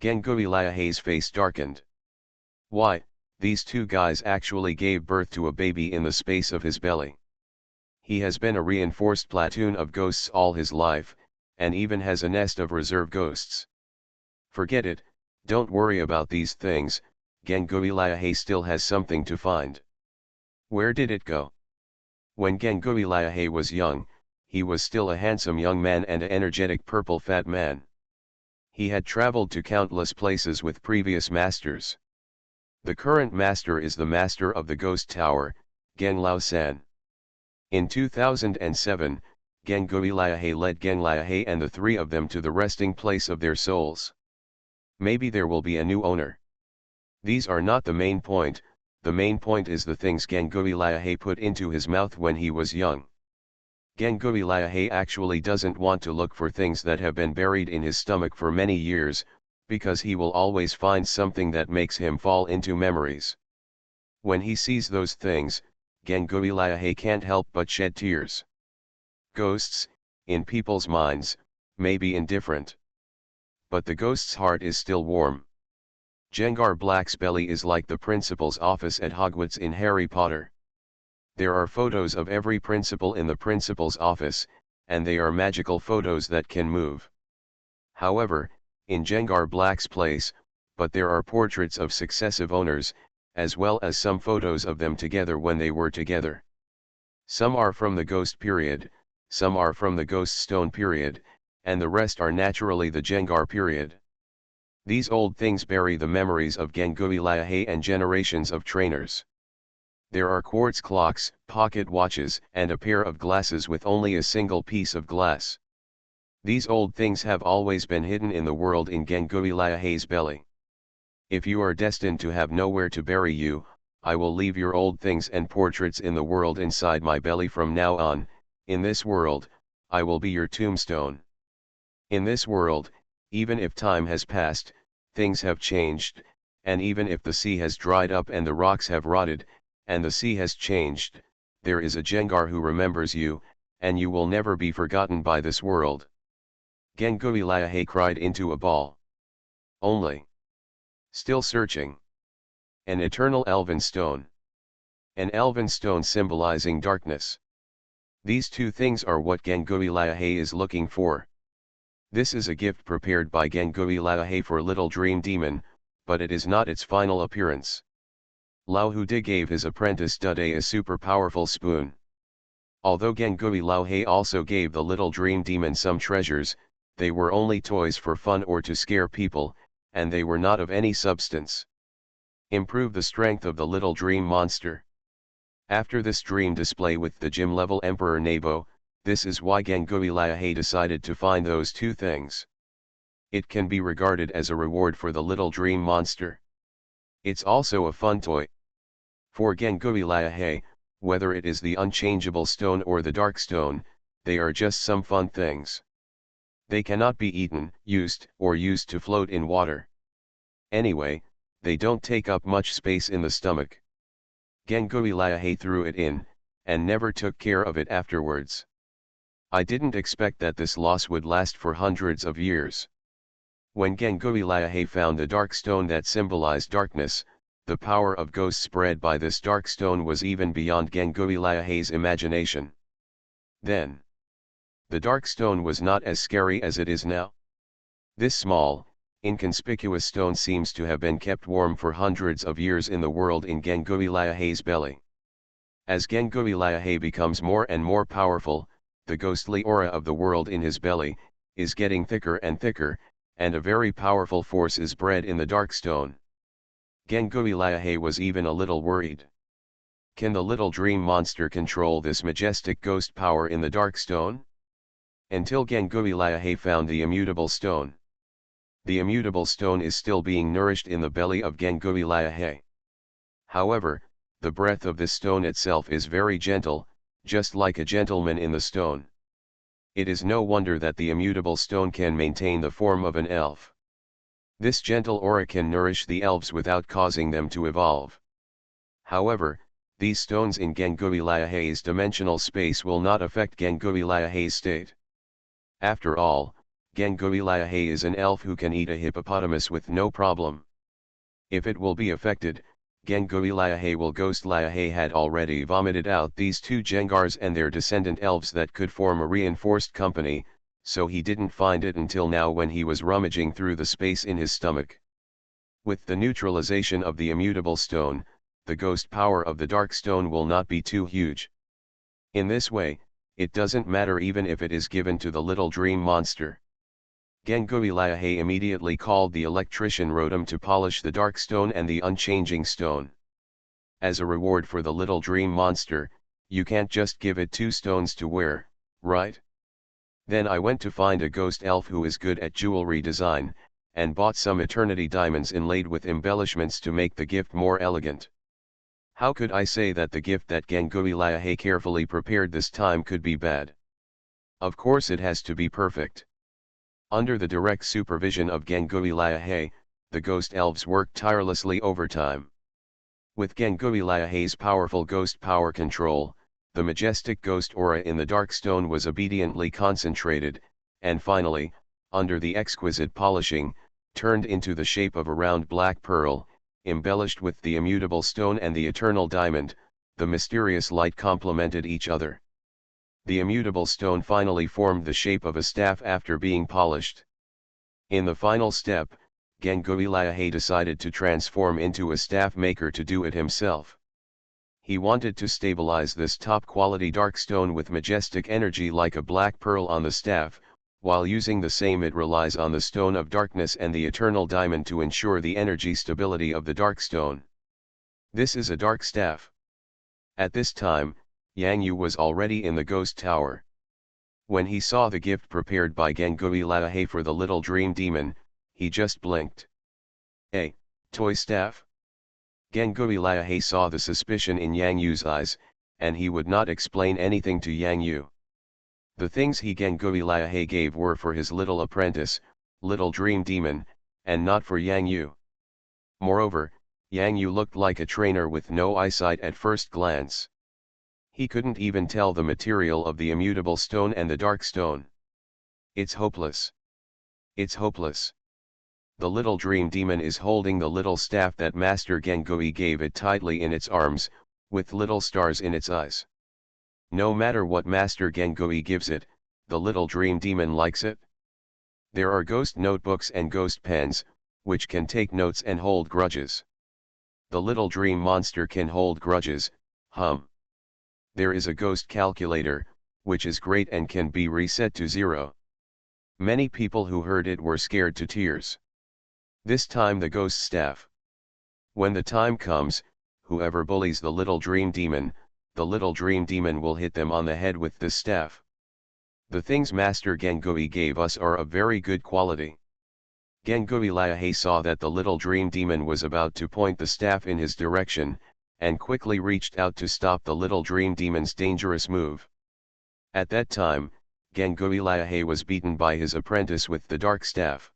Gengui Liahe's face darkened. Why, these 2 guys actually gave birth to a baby in the space of his belly. He has been a reinforced platoon of ghosts all his life, and even has a nest of reserve ghosts. Forget it, don't worry about these things, Gengui Liahe still has something to find. Where did it go? When Gengui Liahe was young, he was still a handsome young man and an energetic purple fat man. He had traveled to countless places with previous masters. The current master is the master of the Ghost Tower, Geng Lao-san. In 2007, Gengui Liahe led Geng Liahe and the 3 of them to the resting place of their souls. Maybe there will be a new owner. These are not the main point. The main point is the things Gengui Liahe put into his mouth when he was young. Gengui Liahe actually doesn't want to look for things that have been buried in his stomach for many years, because he will always find something that makes him fall into memories. When he sees those things, Gengui Liahe can't help but shed tears. Ghosts, in people's minds, may be indifferent. But the ghost's heart is still warm. Gengar Black's belly is like the principal's office at Hogwarts in Harry Potter. There are photos of every principal in the principal's office, and they are magical photos that can move. However, in Gengar Black's place, but there are portraits of successive owners, as well as some photos of them together when they were together. Some are from the Ghost period, some are from the Ghost Stone period, and the rest are naturally the Gengar period. These old things bury the memories of Gengui Liahe and generations of trainers. There are quartz clocks, pocket watches, and a pair of glasses with only a single piece of glass. These old things have always been hidden in the world in Gengui Liahe's belly. If you are destined to have nowhere to bury you, I will leave your old things and portraits in the world inside my belly from now on. In this world, I will be your tombstone. In this world, even if time has passed, things have changed, and even if the sea has dried up and the rocks have rotted, and the sea has changed, there is a Gengar who remembers you, and you will never be forgotten by this world. Gengui Liahe cried into a ball. Only. Still searching. An eternal elven stone. An elven stone symbolizing darkness. These 2 things are what Gengui Liahe is looking for. This is a gift prepared by Gengui Liahe for Little Dream Demon, but it is not its final appearance. Lao Hude gave his apprentice Dude a super powerful spoon. Although Gengui Liahe also gave the Little Dream Demon some treasures, they were only toys for fun or to scare people, and they were not of any substance. Improve the strength of the Little Dream monster. After this dream display with the gym-level Emperor Nabo, this is why Gengui Liahe decided to find those 2 things. It can be regarded as a reward for the Little Dream monster. It's also a fun toy. For Gengui Liahe, whether it is the unchangeable stone or the dark stone, they are just some fun things. They cannot be eaten, used to float in water. Anyway, they don't take up much space in the stomach. Gengui Liahe threw it in, and never took care of it afterwards. I didn't expect that this loss would last for hundreds of years. When Gengui Liahe found the dark stone that symbolized darkness, the power of ghosts spread by this dark stone was even beyond Gengui Liahe's imagination. Then, the dark stone was not as scary as it is now. This small, Inconspicuous stone seems to have been kept warm for hundreds of years in the world in Gengui Liahe's belly. As Gengui Liahe becomes more and more powerful, the ghostly aura of the world in his belly is getting thicker and thicker, and a very powerful force is bred in the dark stone. Gengui Liahe was even a little worried. Can the little dream monster control this majestic ghost power in the dark stone? Until Gengui Liahe found the immutable stone. The immutable stone is still being nourished in the belly of Gengui Liahe. However, the breath of this stone itself is very gentle, just like a gentleman in the stone. It is no wonder that the immutable stone can maintain the form of an elf. This gentle aura can nourish the elves without causing them to evolve. However, these stones in Gengui Liahe's dimensional space will not affect Gengui Liahe's state. After all, Gengui Liahe is an elf who can eat a hippopotamus with no problem. If it will be affected, Gengui Liahe will Ghost Liahe had already vomited out these two Jengars and their descendant elves that could form a reinforced company, so he didn't find it until now when he was rummaging through the space in his stomach. With the neutralization of the immutable stone, the ghost power of the dark stone will not be too huge. In this way, it doesn't matter even if it is given to the little dream monster. Gengui Liahe immediately called the electrician Rotem to polish the dark stone and the unchanging stone. As a reward for the little dream monster, you can't just give it 2 stones to wear, right? Then I went to find a ghost elf who is good at jewelry design, and bought some eternity diamonds inlaid with embellishments to make the gift more elegant. How could I say that the gift that Gengui Liahe carefully prepared this time could be bad? Of course it has to be perfect. Under the direct supervision of Gengui Liahe, the ghost elves worked tirelessly overtime. With Gengui Liahe's powerful ghost power control, the majestic ghost aura in the dark stone was obediently concentrated, and finally, under the exquisite polishing, turned into the shape of a round black pearl, embellished with the immutable stone and the eternal diamond. The mysterious light complemented each other. The immutable stone finally formed the shape of a staff after being polished. In the final step, Gengui Liahe decided to transform into a staff maker to do it himself. He wanted to stabilize this top-quality dark stone with majestic energy like a black pearl on the staff, while using the same it relies on the stone of darkness and the eternal diamond to ensure the energy stability of the dark stone. This is a dark staff. At this time, Yang Yu was already in the ghost tower. When he saw the gift prepared by Gengui Liahe for the little dream demon, he just blinked. A toy staff? Gengui Liahe saw the suspicion in Yang Yu's eyes, and he would not explain anything to Yang Yu. The things Gengui Liahe gave were for his little apprentice, little dream demon, and not for Yang Yu. Moreover, Yang Yu looked like a trainer with no eyesight at first glance. He couldn't even tell the material of the immutable stone and the dark stone. It's hopeless. It's hopeless. The little dream demon is holding the little staff that Master Gengui gave it tightly in its arms, with little stars in its eyes. No matter what Master Gengui gives it, the little dream demon likes it. There are ghost notebooks and ghost pens, which can take notes and hold grudges. The little dream monster can hold grudges, There is a ghost calculator, which is great and can be reset to 0. Many people who heard it were scared to tears. This time the ghost staff. When the time comes, whoever bullies the little dream demon will hit them on the head with this staff. The things Master Gengui gave us are of very good quality. Gengui Liahe saw that the little dream demon was about to point the staff in his direction, and quickly reached out to stop the little dream demon's dangerous move. At that time, Gengui Liahe was beaten by his apprentice with the dark staff.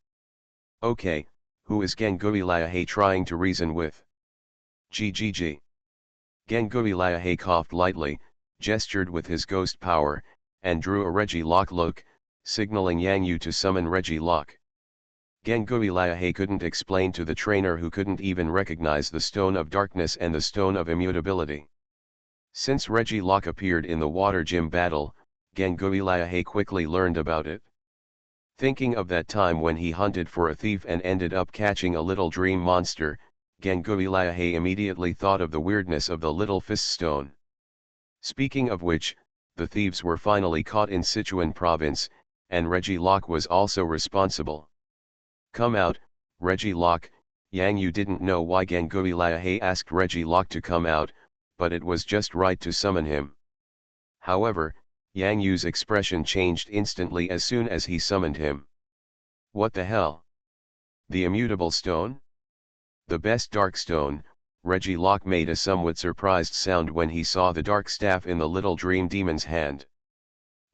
Okay, who is Gengui Liahe trying to reason with? GGG. Gengui Liahe coughed lightly, gestured with his ghost power, and drew a Regi Lock look, signaling Yang Yu to summon Regi Lock. Gengui Liahe couldn't explain to the trainer who couldn't even recognize the Stone of Darkness and the Stone of Immutability. Since Regi Lock appeared in the water gym battle, Gengui Liahe quickly learned about it. Thinking of that time when he hunted for a thief and ended up catching a little dream monster, Ganguilaya immediately thought of the weirdness of the little fist stone. Speaking of which, the thieves were finally caught in Sichuan province, and Reggie Locke was also responsible. Come out, Reggie Locke. Yang Yu didn't know why Ganguilaya asked Reggie Locke to come out, but it was just right to summon him. However, Yang Yu's expression changed instantly as soon as he summoned him. What the hell? The immutable stone? The best dark stone. Reggie Locke made a somewhat surprised sound when he saw the dark staff in the little dream demon's hand.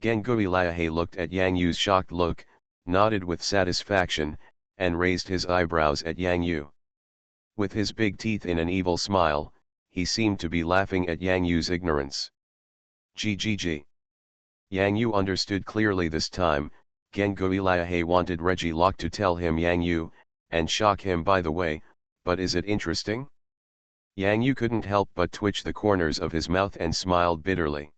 Ganguilaya looked at Yang Yu's shocked look, nodded with satisfaction, and raised his eyebrows at Yang Yu. With his big teeth in an evil smile, he seemed to be laughing at Yang Yu's ignorance. GGG. Yang Yu understood clearly this time. Ganguilaya wanted Reggie Locke to tell him Yang Yu, and shock him by the way, but is it interesting? Yang Yu couldn't help but twitch the corners of his mouth and smiled bitterly.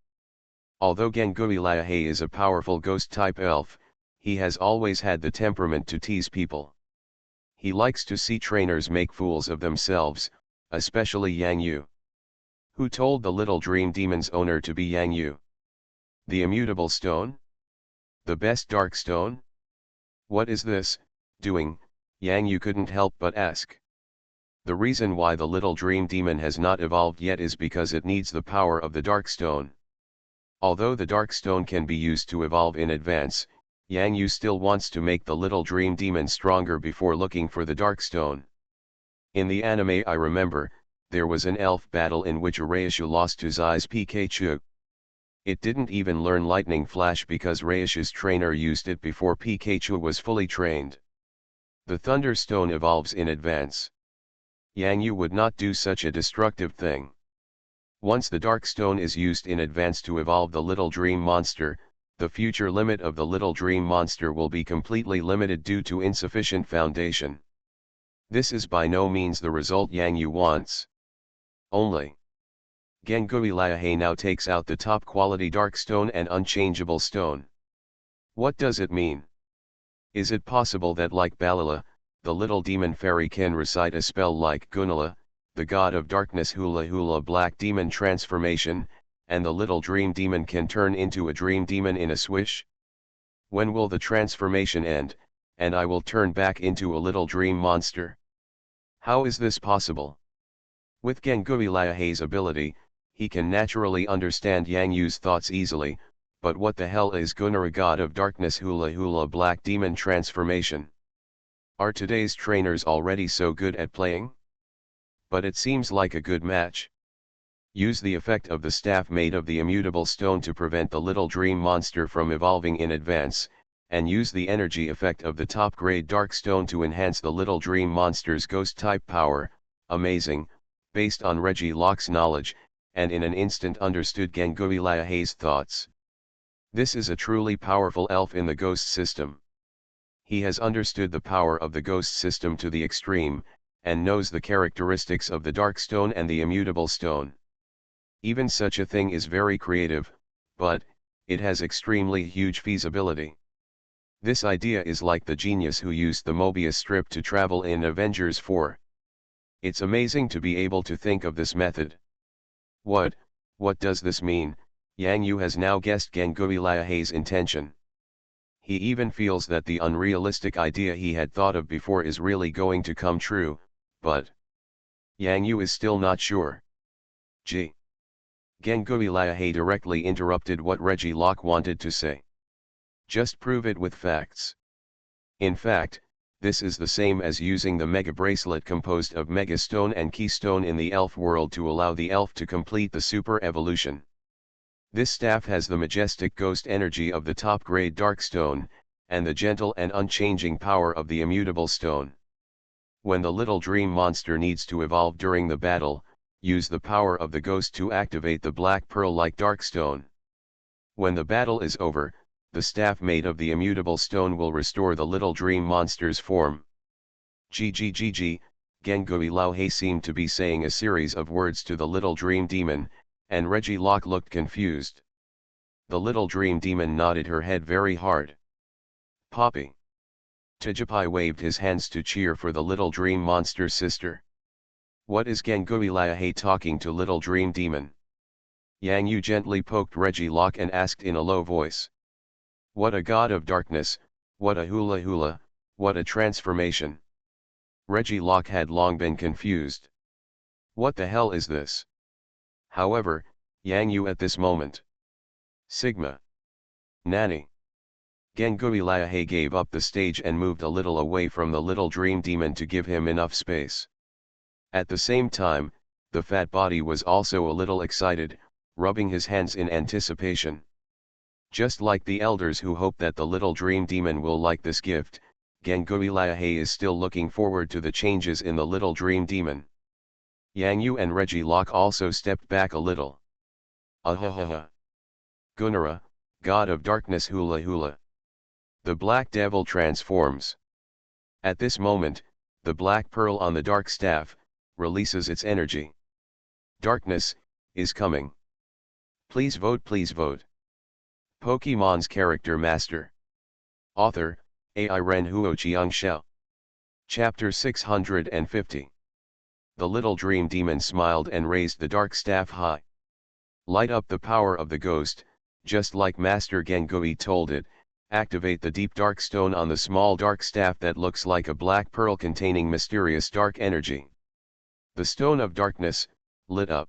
Although Ganguilaya is a powerful ghost-type elf, he has always had the temperament to tease people. He likes to see trainers make fools of themselves, especially Yang Yu. Who told the little dream demon's owner to be Yang Yu? The immutable stone? The best dark stone? What is this doing? Yang Yu couldn't help but ask. The reason why the little dream demon has not evolved yet is because it needs the power of the dark stone. Although the dark stone can be used to evolve in advance, Yang Yu still wants to make the little dream demon stronger before looking for the dark stone. In the anime I remember, there was an elf battle in which Reishu lost to Zai's Pikachu. It didn't even learn Lightning Flash because Reishu's trainer used it before Pikachu was fully trained. The Thunder Stone evolves in advance. Yang Yu would not do such a destructive thing. Once the Dark Stone is used in advance to evolve the Little Dream Monster, the future limit of the Little Dream Monster will be completely limited due to insufficient foundation. This is by no means the result Yang Yu wants. Only. Ganguilaya now takes out the top quality Dark Stone and Unchangeable Stone. What does it mean? Is it possible that like Balala, the little demon fairy can recite a spell like Gunala, the god of darkness Hula Hula Black Demon transformation, and the little dream demon can turn into a dream demon in a swish? When will the transformation end, and I will turn back into a little dream monster? How is this possible? With Ganguilaya's ability, he can naturally understand Yang Yu's thoughts easily, but what the hell is Gunara god of darkness Hula Hula Black Demon transformation? Are today's trainers already so good at playing? But it seems like a good match. Use the effect of the staff made of the immutable stone to prevent the little dream monster from evolving in advance, and use the energy effect of the top grade dark stone to enhance the little dream monster's ghost type power. Amazing, based on Reggie Locke's knowledge, and in an instant understood Ganguilaya's thoughts. This is a truly powerful elf in the ghost system. He has understood the power of the ghost system to the extreme, and knows the characteristics of the dark stone and the immutable stone. Even such a thing is very creative, but it has extremely huge feasibility. This idea is like the genius who used the Mobius strip to travel in Avengers 4. It's amazing to be able to think of this method. What does this mean? Yang Yu has now guessed Ganguilaya's intention. He even feels that the unrealistic idea he had thought of before is really going to come true, but Yang Yu is still not sure. Ganguilaya directly interrupted what Reggie Locke wanted to say. Just prove it with facts. In fact, this is the same as using the Mega Bracelet composed of Mega Stone and Keystone in the elf world to allow the elf to complete the super evolution. This staff has the majestic ghost energy of the top grade dark stone, and the gentle and unchanging power of the immutable stone. When the little dream monster needs to evolve during the battle, use the power of the ghost to activate the black pearl-like dark stone. When the battle is over, the staff made of the immutable stone will restore the little dream monster's form. Ggggg, Ganguilaya seemed to be saying a series of words to the little dream demon, and Reggie Locke looked confused. The little dream demon nodded her head very hard. Poppy. Tijipai waved his hands to cheer for the little dream monster sister. What is Gangui Liahe talking to little dream demon? Yang Yu gently poked Reggie Locke and asked in a low voice. What a god of darkness, what a hula hula, what a transformation. Reggie Locke had long been confused. What the hell is this? However, Yang Yu at this moment. Sigma. Nani. Gangui Liahe gave up the stage and moved a little away from the little dream demon to give him enough space. At the same time, the fat body was also a little excited, rubbing his hands in anticipation. Just like the elders who hope that the little dream demon will like this gift, Gangui Liahe is still looking forward to the changes in the little dream demon. Yang Yu and Reggie Locke also stepped back a little. Ahahaha. Gunara, god of darkness hula hula. The black devil transforms. At this moment, the black pearl on the dark staff releases its energy. Darkness is coming. Please vote, please vote. Pokemon's Character Master. Author, AI Ren Huoqiang Xiao. Chapter 650. The little dream demon smiled and raised the dark staff high. Light up the power of the ghost, just like Master Gangui told it. Activate the deep dark stone on the small dark staff that looks like a black pearl containing mysterious dark energy. The stone of darkness, lit up.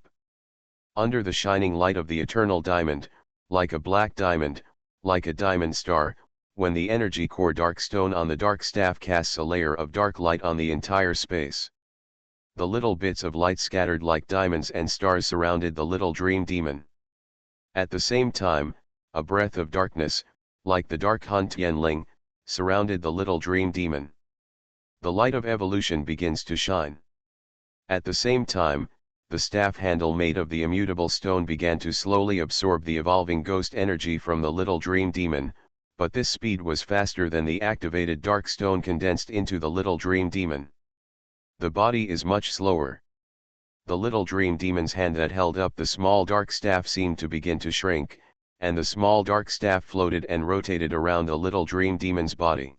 Under the shining light of the eternal diamond, like a black diamond, like a diamond star, when the energy core dark stone on the dark staff casts a layer of dark light on the entire space. The little bits of light scattered like diamonds and stars surrounded the little dream demon. At the same time, a breath of darkness, like the dark Han Tianling, surrounded the little dream demon. The light of evolution begins to shine. At the same time, the staff handle made of the immutable stone began to slowly absorb the evolving ghost energy from the little dream demon, but this speed was faster than the activated dark stone condensed into the little dream demon. The body is much slower. The little dream demon's hand that held up the small dark staff seemed to begin to shrink, and the small dark staff floated and rotated around the little dream demon's body.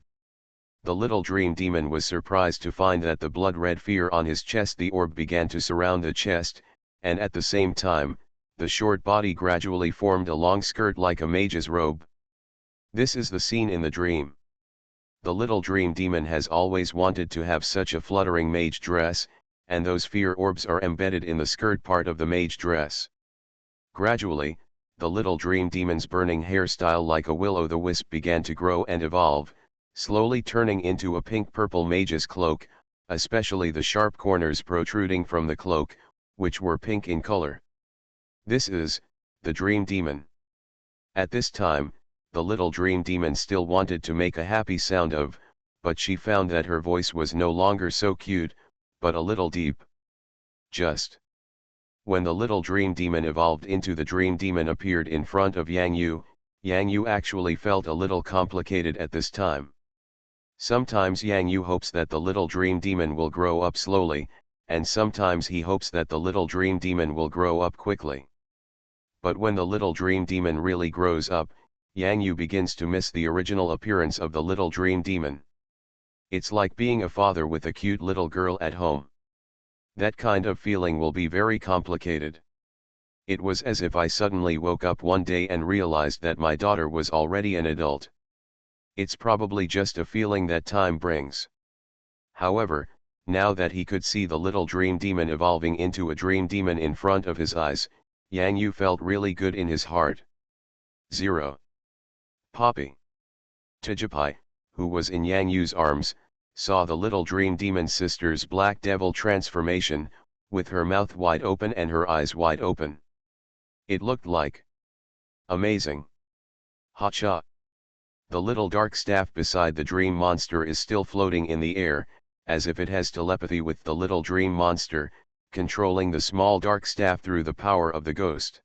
The little dream demon was surprised to find that the blood-red fear on his chest, the orb began to surround the chest, and at the same time, the short body gradually formed a long skirt like a mage's robe. This is the scene in the dream. The little dream demon has always wanted to have such a fluttering mage dress, and those fear orbs are embedded in the skirt part of the mage dress. Gradually, the little dream demon's burning hairstyle like a will-o'-the-wisp began to grow and evolve, slowly turning into a pink-purple mage's cloak, especially the sharp corners protruding from the cloak, which were pink in color. This is the dream demon. At this time, the little dream demon still wanted to make a happy sound of, but she found that her voice was no longer so cute, but a little deep. Just when the little dream demon evolved into the dream demon appeared in front of Yang Yu actually felt a little complicated at this time. Sometimes Yang Yu hopes that the little dream demon will grow up slowly, and sometimes he hopes that the little dream demon will grow up quickly. But when the little dream demon really grows up, Yang Yu begins to miss the original appearance of the little dream demon. It's like being a father with a cute little girl at home. That kind of feeling will be very complicated. It was as if I suddenly woke up one day and realized that my daughter was already an adult. It's probably just a feeling that time brings. However, now that he could see the little dream demon evolving into a dream demon in front of his eyes, Yang Yu felt really good in his heart. 0. Poppy. Tijipai, who was in Yang Yu's arms, saw the little dream demon sister's black devil transformation, with her mouth wide open and her eyes wide open. It looked like amazing. Hacha. The little dark staff beside the dream monster is still floating in the air, as if it has telepathy with the little dream monster, controlling the small dark staff through the power of the ghost.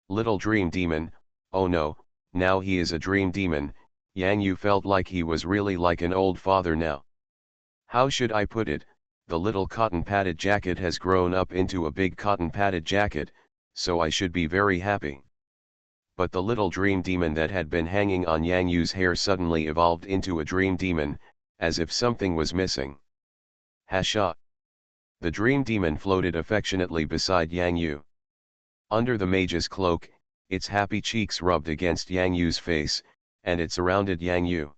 Little dream demon, oh no, now he is a dream demon. Yang Yu felt like he was really like an old father now. How should I put it, the little cotton padded jacket has grown up into a big cotton padded jacket, so I should be very happy. but the little dream demon that had been hanging on Yang Yu's hair suddenly evolved into a dream demon, as if something was missing. Hasha! The dream demon floated affectionately beside Yang Yu. Under the mage's cloak, its happy cheeks rubbed against Yang Yu's face, and it surrounded Yang Yu.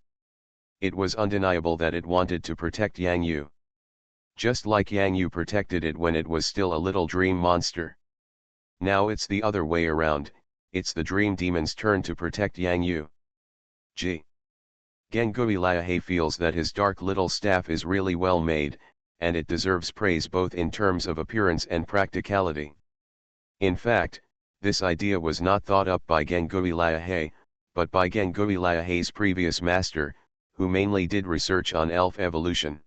It was undeniable that it wanted to protect Yang Yu. Just like Yang Yu protected it when it was still a little dream monster. Now it's the other way around, it's the dream demon's turn to protect Yang Yu. G. Gengui Liahe feels that his dark little staff is really well made, and it deserves praise both in terms of appearance and practicality. In fact, this idea was not thought up by Gengui Liahe, but by Gengui Liahe's previous master, who mainly did research on elf evolution.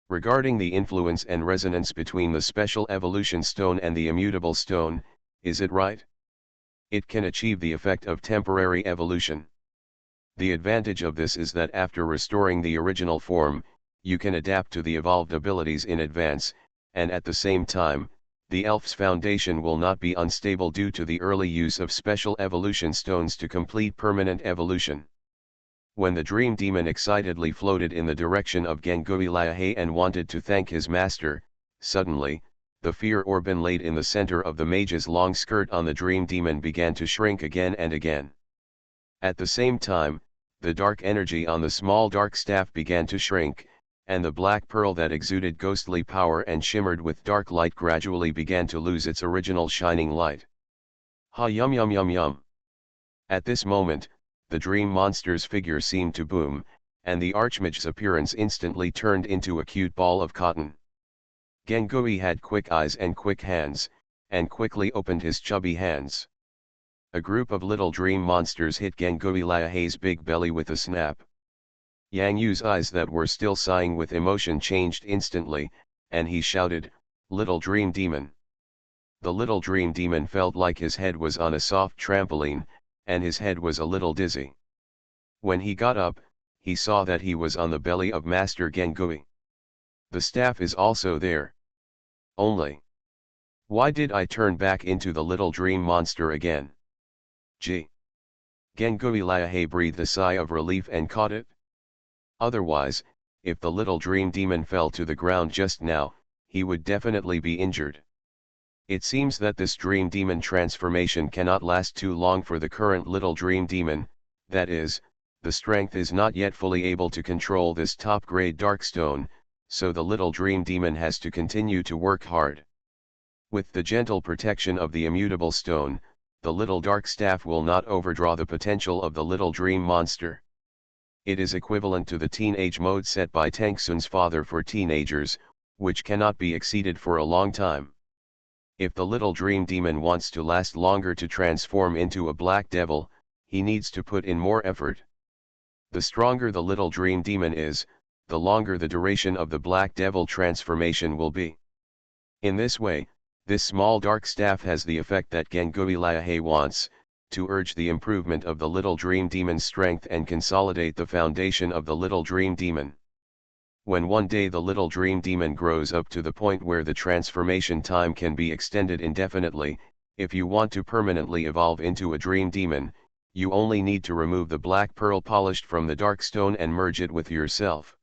Regarding the influence and resonance between the special evolution stone and the immutable stone, is it right? It can achieve the effect of temporary evolution. The advantage of this is that after restoring the original form, you can adapt to the evolved abilities in advance, and at the same time, the elf's foundation will not be unstable due to the early use of special evolution stones to complete permanent evolution. When the dream demon excitedly floated in the direction of Gengui Liahe and wanted to thank his master, suddenly, the fear orb laid in the center of the mage's long skirt on the dream demon began to shrink again and again. At the same time, the dark energy on the small dark staff began to shrink, and the black pearl that exuded ghostly power and shimmered with dark light gradually began to lose its original shining light. Ha yum yum yum yum. At this moment, the dream monster's figure seemed to boom, and the archmage's appearance instantly turned into a cute ball of cotton. Gengui had quick eyes and quick hands, and quickly opened his chubby hands. A group of little dream monsters hit Gengui Liahe's big belly with a snap. Yang Yu's eyes that were still sighing with emotion changed instantly, and he shouted, "Little dream demon!" The little dream demon felt like his head was on a soft trampoline, and his head was a little dizzy. When he got up, he saw that he was on the belly of Master Gengui. The staff is also there. Only. Why did I turn back into the little dream monster again? Gee. Gengui Liahe breathed a sigh of relief and caught it. Otherwise, if the little dream demon fell to the ground just now, he would definitely be injured. It seems that this dream demon transformation cannot last too long for the current little dream demon, that is, the strength is not yet fully able to control this top-grade darkstone, so the little dream demon has to continue to work hard. With the gentle protection of the immutable stone, the little dark staff will not overdraw the potential of the little dream monster. It is equivalent to the teenage mode set by Tangsun's father for teenagers, which cannot be exceeded for a long time. If the little dream demon wants to last longer to transform into a black devil, he needs to put in more effort. The stronger the little dream demon is, the longer the duration of the black devil transformation will be. In this way, this small dark staff has the effect that Gengui Liahe wants, to urge the improvement of the little dream demon's strength and consolidate the foundation of the little dream demon. When one day the little dream demon grows up to the point where the transformation time can be extended indefinitely, if you want to permanently evolve into a dream demon, you only need to remove the black pearl polished from the dark stone and merge it with yourself.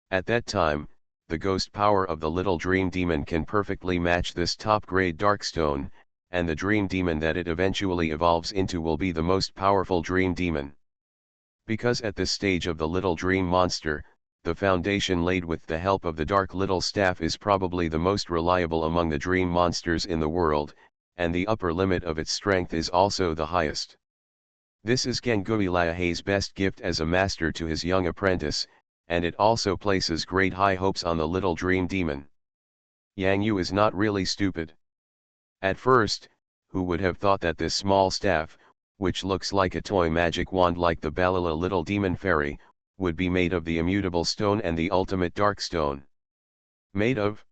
At that time, the ghost power of the little dream demon can perfectly match this top-grade dark stone, and the dream demon that it eventually evolves into will be the most powerful dream demon. Because at this stage of the little dream monster, the foundation laid with the help of the dark little staff is probably the most reliable among the dream monsters in the world, and the upper limit of its strength is also the highest. This is Gengui Liahe's best gift as a master to his young apprentice, and it also places great high hopes on the little dream demon. Yang Yu is not really stupid. At first, who would have thought that this small staff, which looks like a toy magic wand like the Balala little demon fairy, would be made of the immutable stone and the ultimate dark stone. Made of?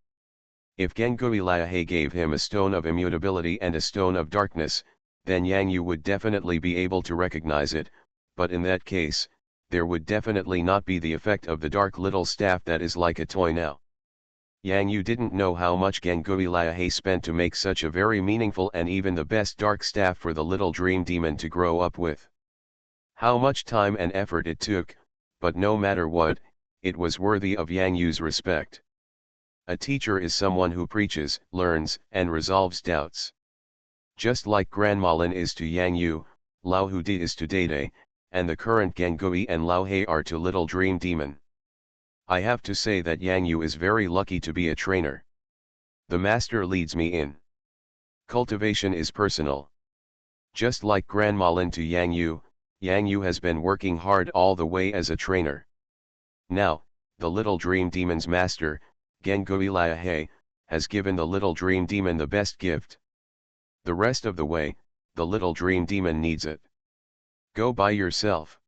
If Gengui Liahe gave him a stone of immutability and a stone of darkness, then Yang Yu would definitely be able to recognize it, but in that case, there would definitely not be the effect of the dark little staff that is like a toy now. Yang Yu didn't know how much Gengui Liahe spent to make such a very meaningful and even the best dark staff for the little dream demon to grow up with. How much time and effort it took, but no matter what, it was worthy of Yang Yu's respect. A teacher is someone who preaches, learns, and resolves doubts. Just like Grandma Lin is to Yang Yu, Lao Hu Di is to Dede, and the current Gengui and Lao He are to Little Dream Demon. I have to say that Yang Yu is very lucky to be a trainer. The master leads me in. Cultivation is personal. Just like Grandma Lin to Yang Yu has been working hard all the way as a trainer. Now, the Little Dream Demon's master, Gengui Liahe, has given the Little Dream Demon the best gift. The rest of the way, the Little Dream Demon needs it. Go by yourself.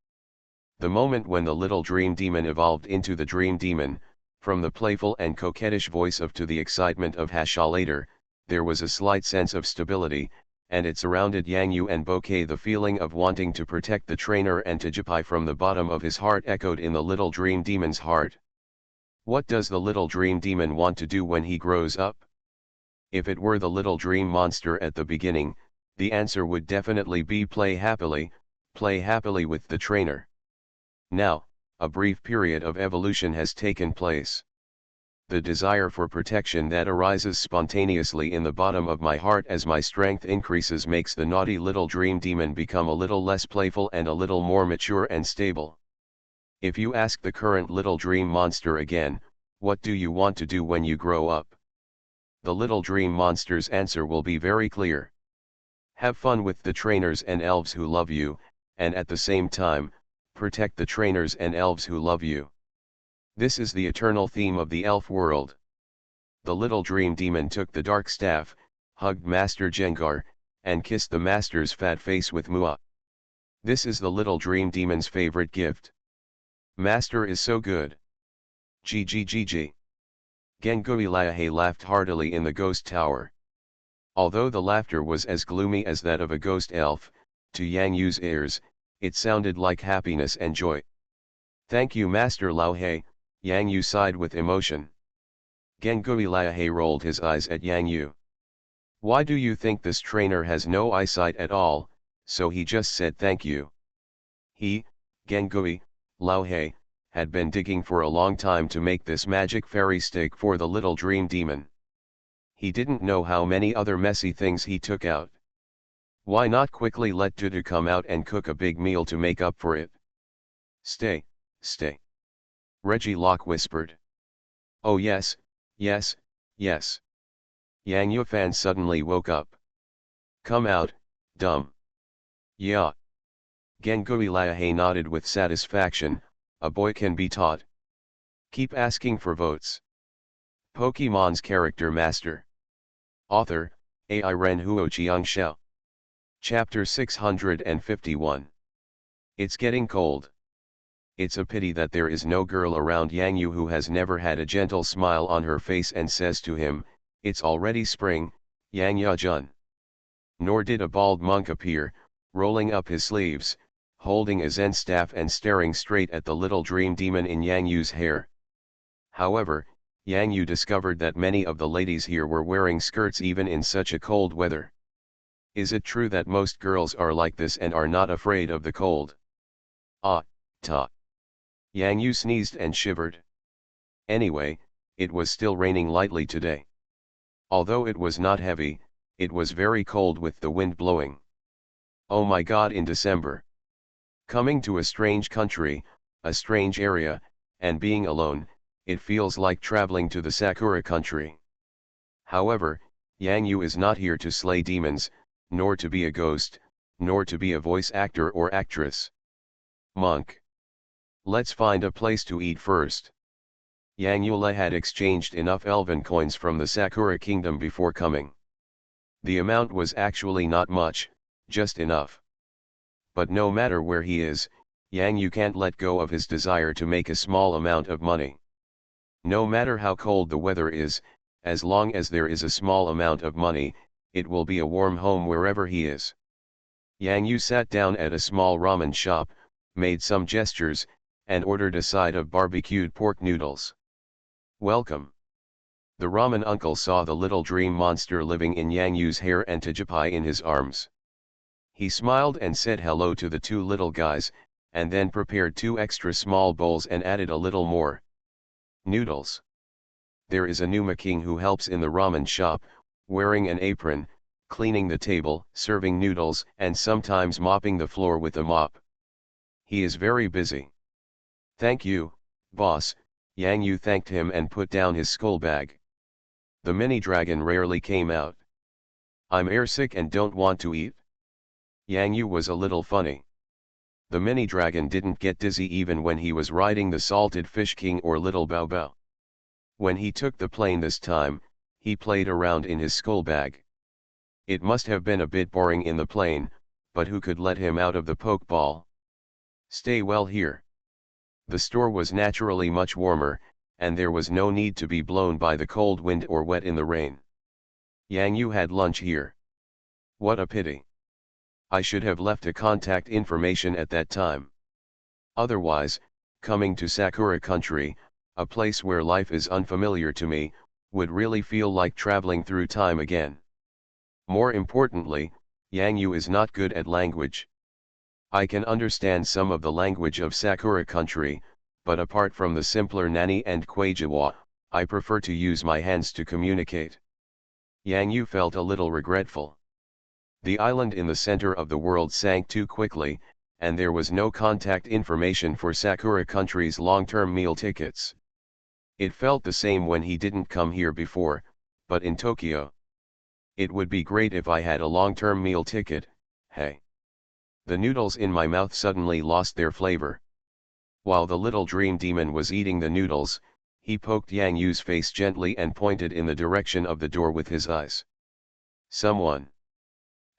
The moment when the Little Dream Demon evolved into the Dream Demon, from the playful and coquettish voice of to the excitement of Hasha later, there was a slight sense of stability, and it surrounded Yang Yu and Bouquet. The feeling of wanting to protect the trainer and to jipai from the bottom of his heart echoed in the Little Dream Demon's heart. What does the Little Dream Demon want to do when he grows up? If it were the Little Dream Monster at the beginning, the answer would definitely be play happily with the trainer. Now, a brief period of evolution has taken place. The desire for protection that arises spontaneously in the bottom of my heart as my strength increases makes the naughty Little Dream Demon become a little less playful and a little more mature and stable. If you ask the current Little Dream Monster again, what do you want to do when you grow up? The Little Dream Monster's answer will be very clear. Have fun with the trainers and elves who love you, and at the same time, protect the trainers and elves who love you. This is the eternal theme of the elf world. The Little Dream Demon took the dark staff, hugged Master Jengar, and kissed the master's fat face with Mua. This is the Little Dream Demon's favorite gift. Master is so good. GGGG. Gengui Liahe laughed heartily in the ghost tower. Although the laughter was as gloomy as that of a ghost elf, to Yang Yu's ears, it sounded like happiness and joy. Thank you, Master Liahe, Yang Yu sighed with emotion. Gengui Liahe rolled his eyes at Yang Yu. Why do you think this trainer has no eyesight at all, so he just said thank you? He, Gengui Liahe, had been digging for a long time to make this magic fairy stick for the Little Dream Demon. He didn't know how many other messy things he took out. Why not quickly let Dudu come out and cook a big meal to make up for it? Stay. Reggie Locke whispered. Oh yes. Yang Yu Fan suddenly woke up. Come out, dumb. Yeah. Gengui Liahe nodded with satisfaction. A boy can be taught. Keep asking for votes. Pokemon's Character Master. Author, Ai Ren Huo Chiang Xiao. Chapter 651. It's getting cold. It's a pity that there is no girl around Yang Yu who has never had a gentle smile on her face and says to him, it's already spring, Yang Ya-jun. Nor did a bald monk appear, rolling up his sleeves, holding a Zen staff and staring straight at the Little Dream Demon in Yang Yu's hair. However, Yang Yu discovered that many of the ladies here were wearing skirts even in such a cold weather. Is it true that most girls are like this and are not afraid of the cold? Ah, ta. Yang Yu sneezed and shivered. Anyway, it was still raining lightly today. Although it was not heavy, it was very cold with the wind blowing. Oh my God, in December. Coming to a strange country, a strange area, and being alone, it feels like traveling to the Sakura country. However, Yang Yu is not here to slay demons, nor to be a ghost, nor to be a voice actor or actress. Monk. Let's find a place to eat first. Yang Yule had exchanged enough elven coins from the Sakura kingdom before coming. The amount was actually not much, just enough. But no matter where he is, Yang Yu can't let go of his desire to make a small amount of money. No matter how cold the weather is, as long as there is a small amount of money, it will be a warm home wherever he is. Yang Yu sat down at a small ramen shop, made some gestures, and ordered a side of barbecued pork noodles. Welcome. The ramen uncle saw the little dream monster living in Yang Yu's hair and Tijipai in his arms. He smiled and said hello to the two little guys, and then prepared two extra small bowls and added a little more. Noodles. There is a new making who helps in the ramen shop, wearing an apron, cleaning the table, serving noodles, and sometimes mopping the floor with a mop. He is very busy. Thank you, boss. Yang Yu thanked him and put down his skull bag. The mini dragon rarely came out. I'm airsick and don't want to eat. Yang Yu was a little funny. The mini dragon didn't get dizzy even when he was riding the salted fish king or little Bao Bao. When he took the plane this time, he played around in his skull bag. It must have been a bit boring in the plane, but who could let him out of the pokeball? Stay well here. The store was naturally much warmer, and there was no need to be blown by the cold wind or wet in the rain. Yang Yu had lunch here. What a pity. I should have left a contact information at that time. Otherwise, coming to Sakura country, a place where life is unfamiliar to me, would really feel like traveling through time again. More importantly, Yang Yu is not good at language. I can understand some of the language of Sakura country, but apart from the simpler Nani and Kwejiwa, I prefer to use my hands to communicate. Yang Yu felt a little regretful. The island in the center of the world sank too quickly, and there was no contact information for Sakura country's long-term meal tickets. It felt the same when he didn't come here before, but in Tokyo. It would be great if I had a long-term meal ticket, hey. The noodles in my mouth suddenly lost their flavor. While the little dream demon was eating the noodles, he poked Yang Yu's face gently and pointed in the direction of the door with his eyes. Someone.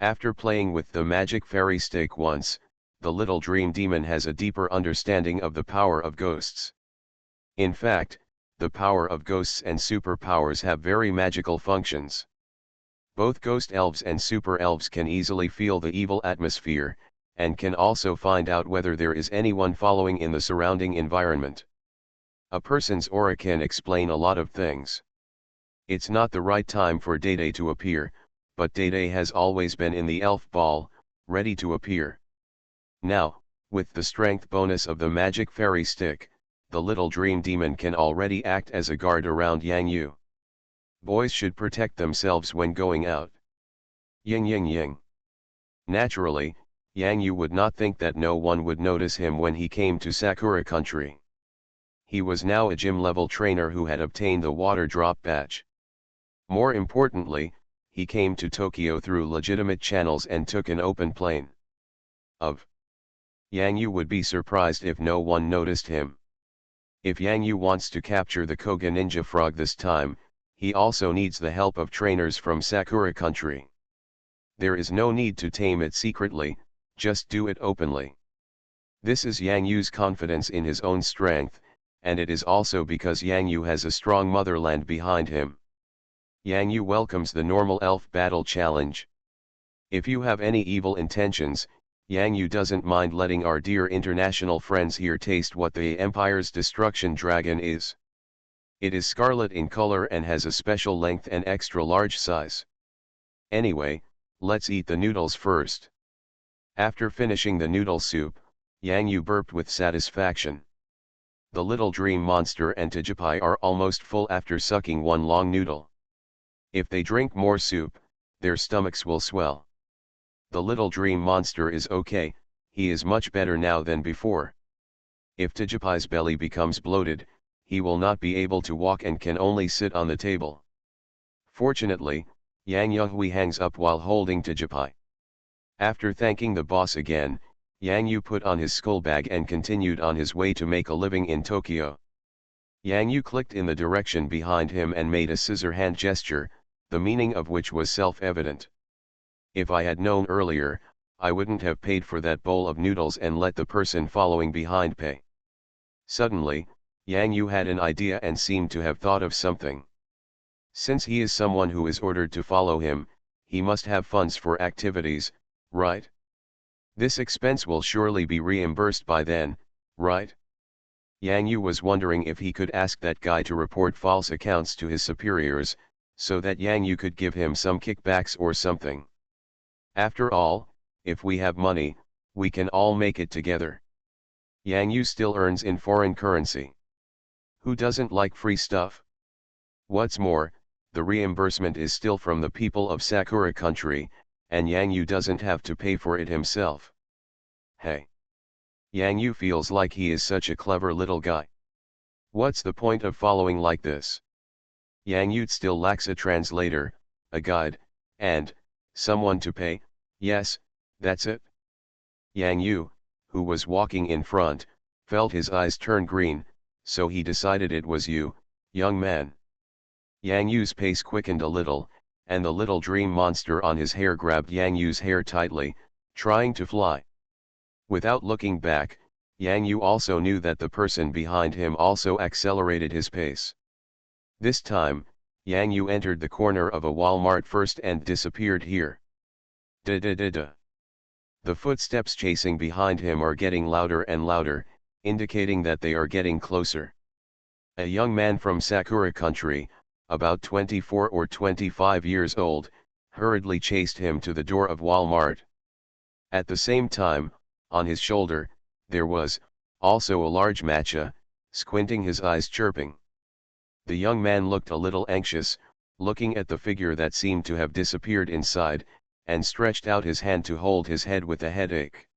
After playing with the magic fairy stick once, the little dream demon has a deeper understanding of the power of ghosts. In fact, the power of ghosts and superpowers have very magical functions. Both ghost elves and super elves can easily feel the evil atmosphere, and can also find out whether there is anyone following in the surrounding environment. A person's aura can explain a lot of things. It's not the right time for Dede to appear, but Dede has always been in the elf ball, ready to appear. Now, with the strength bonus of the magic fairy stick, the little dream demon can already act as a guard around Yang Yu. Boys should protect themselves when going out. Ying ying ying. Naturally, Yang Yu would not think that no one would notice him when he came to Sakura country. He was now a gym-level trainer who had obtained the water drop badge. More importantly, he came to Tokyo through legitimate channels and took an open plane. Yang Yu would be surprised if no one noticed him. If Yang Yu wants to capture the Koga ninja frog this time, he also needs the help of trainers from Sakura country. There is no need to tame it secretly, just do it openly. This is Yang Yu's confidence in his own strength, and it is also because Yang Yu has a strong motherland behind him. Yang Yu welcomes the normal elf battle challenge. If you have any evil intentions, Yang Yu doesn't mind letting our dear international friends here taste what the Empire's destruction dragon is. It is scarlet in color and has a special length and extra large size. Anyway, let's eat the noodles first. After finishing the noodle soup, Yang Yu burped with satisfaction. The little dream monster and Tijipai are almost full after sucking one long noodle. If they drink more soup, their stomachs will swell. The little dream monster is okay, he is much better now than before. If Tijipai's belly becomes bloated, he will not be able to walk and can only sit on the table. Fortunately, Yang Yuhui hangs up while holding Tijipai. After thanking the boss again, Yang Yu put on his skull bag and continued on his way to make a living in Tokyo. Yang Yu clicked in the direction behind him and made a scissor hand gesture, the meaning of which was self-evident. If I had known earlier, I wouldn't have paid for that bowl of noodles and let the person following behind pay. Suddenly, Yang Yu had an idea and seemed to have thought of something. Since he is someone who is ordered to follow him, he must have funds for activities, right? This expense will surely be reimbursed by then, right? Yang Yu was wondering if he could ask that guy to report false accounts to his superiors, so that Yang Yu could give him some kickbacks or something. After all, if we have money, we can all make it together. Yang Yu still earns in foreign currency. Who doesn't like free stuff? What's more, the reimbursement is still from the people of Sakura country, and Yang Yu doesn't have to pay for it himself. Hey! Yang Yu feels like he is such a clever little guy. What's the point of following like this? Yang Yu still lacks a translator, a guide, and someone to pay. Yes, that's it. Yang Yu, who was walking in front, felt his eyes turn green, so he decided it was you, young man. Yang Yu's pace quickened a little, and the little dream monster on his hair grabbed Yang Yu's hair tightly, trying to fly. Without looking back, Yang Yu also knew that the person behind him also accelerated his pace. This time, Yang Yu entered the corner of a Walmart first and disappeared here. Da-da-da-da. The footsteps chasing behind him are getting louder and louder, indicating that they are getting closer. A young man from Sakura country, about 24 or 25 years old, hurriedly chased him to the door of Walmart. At the same time, on his shoulder, there was, also a large matcha, squinting his eyes chirping. The young man looked a little anxious, looking at the figure that seemed to have disappeared inside, and stretched out his hand to hold his head with a headache.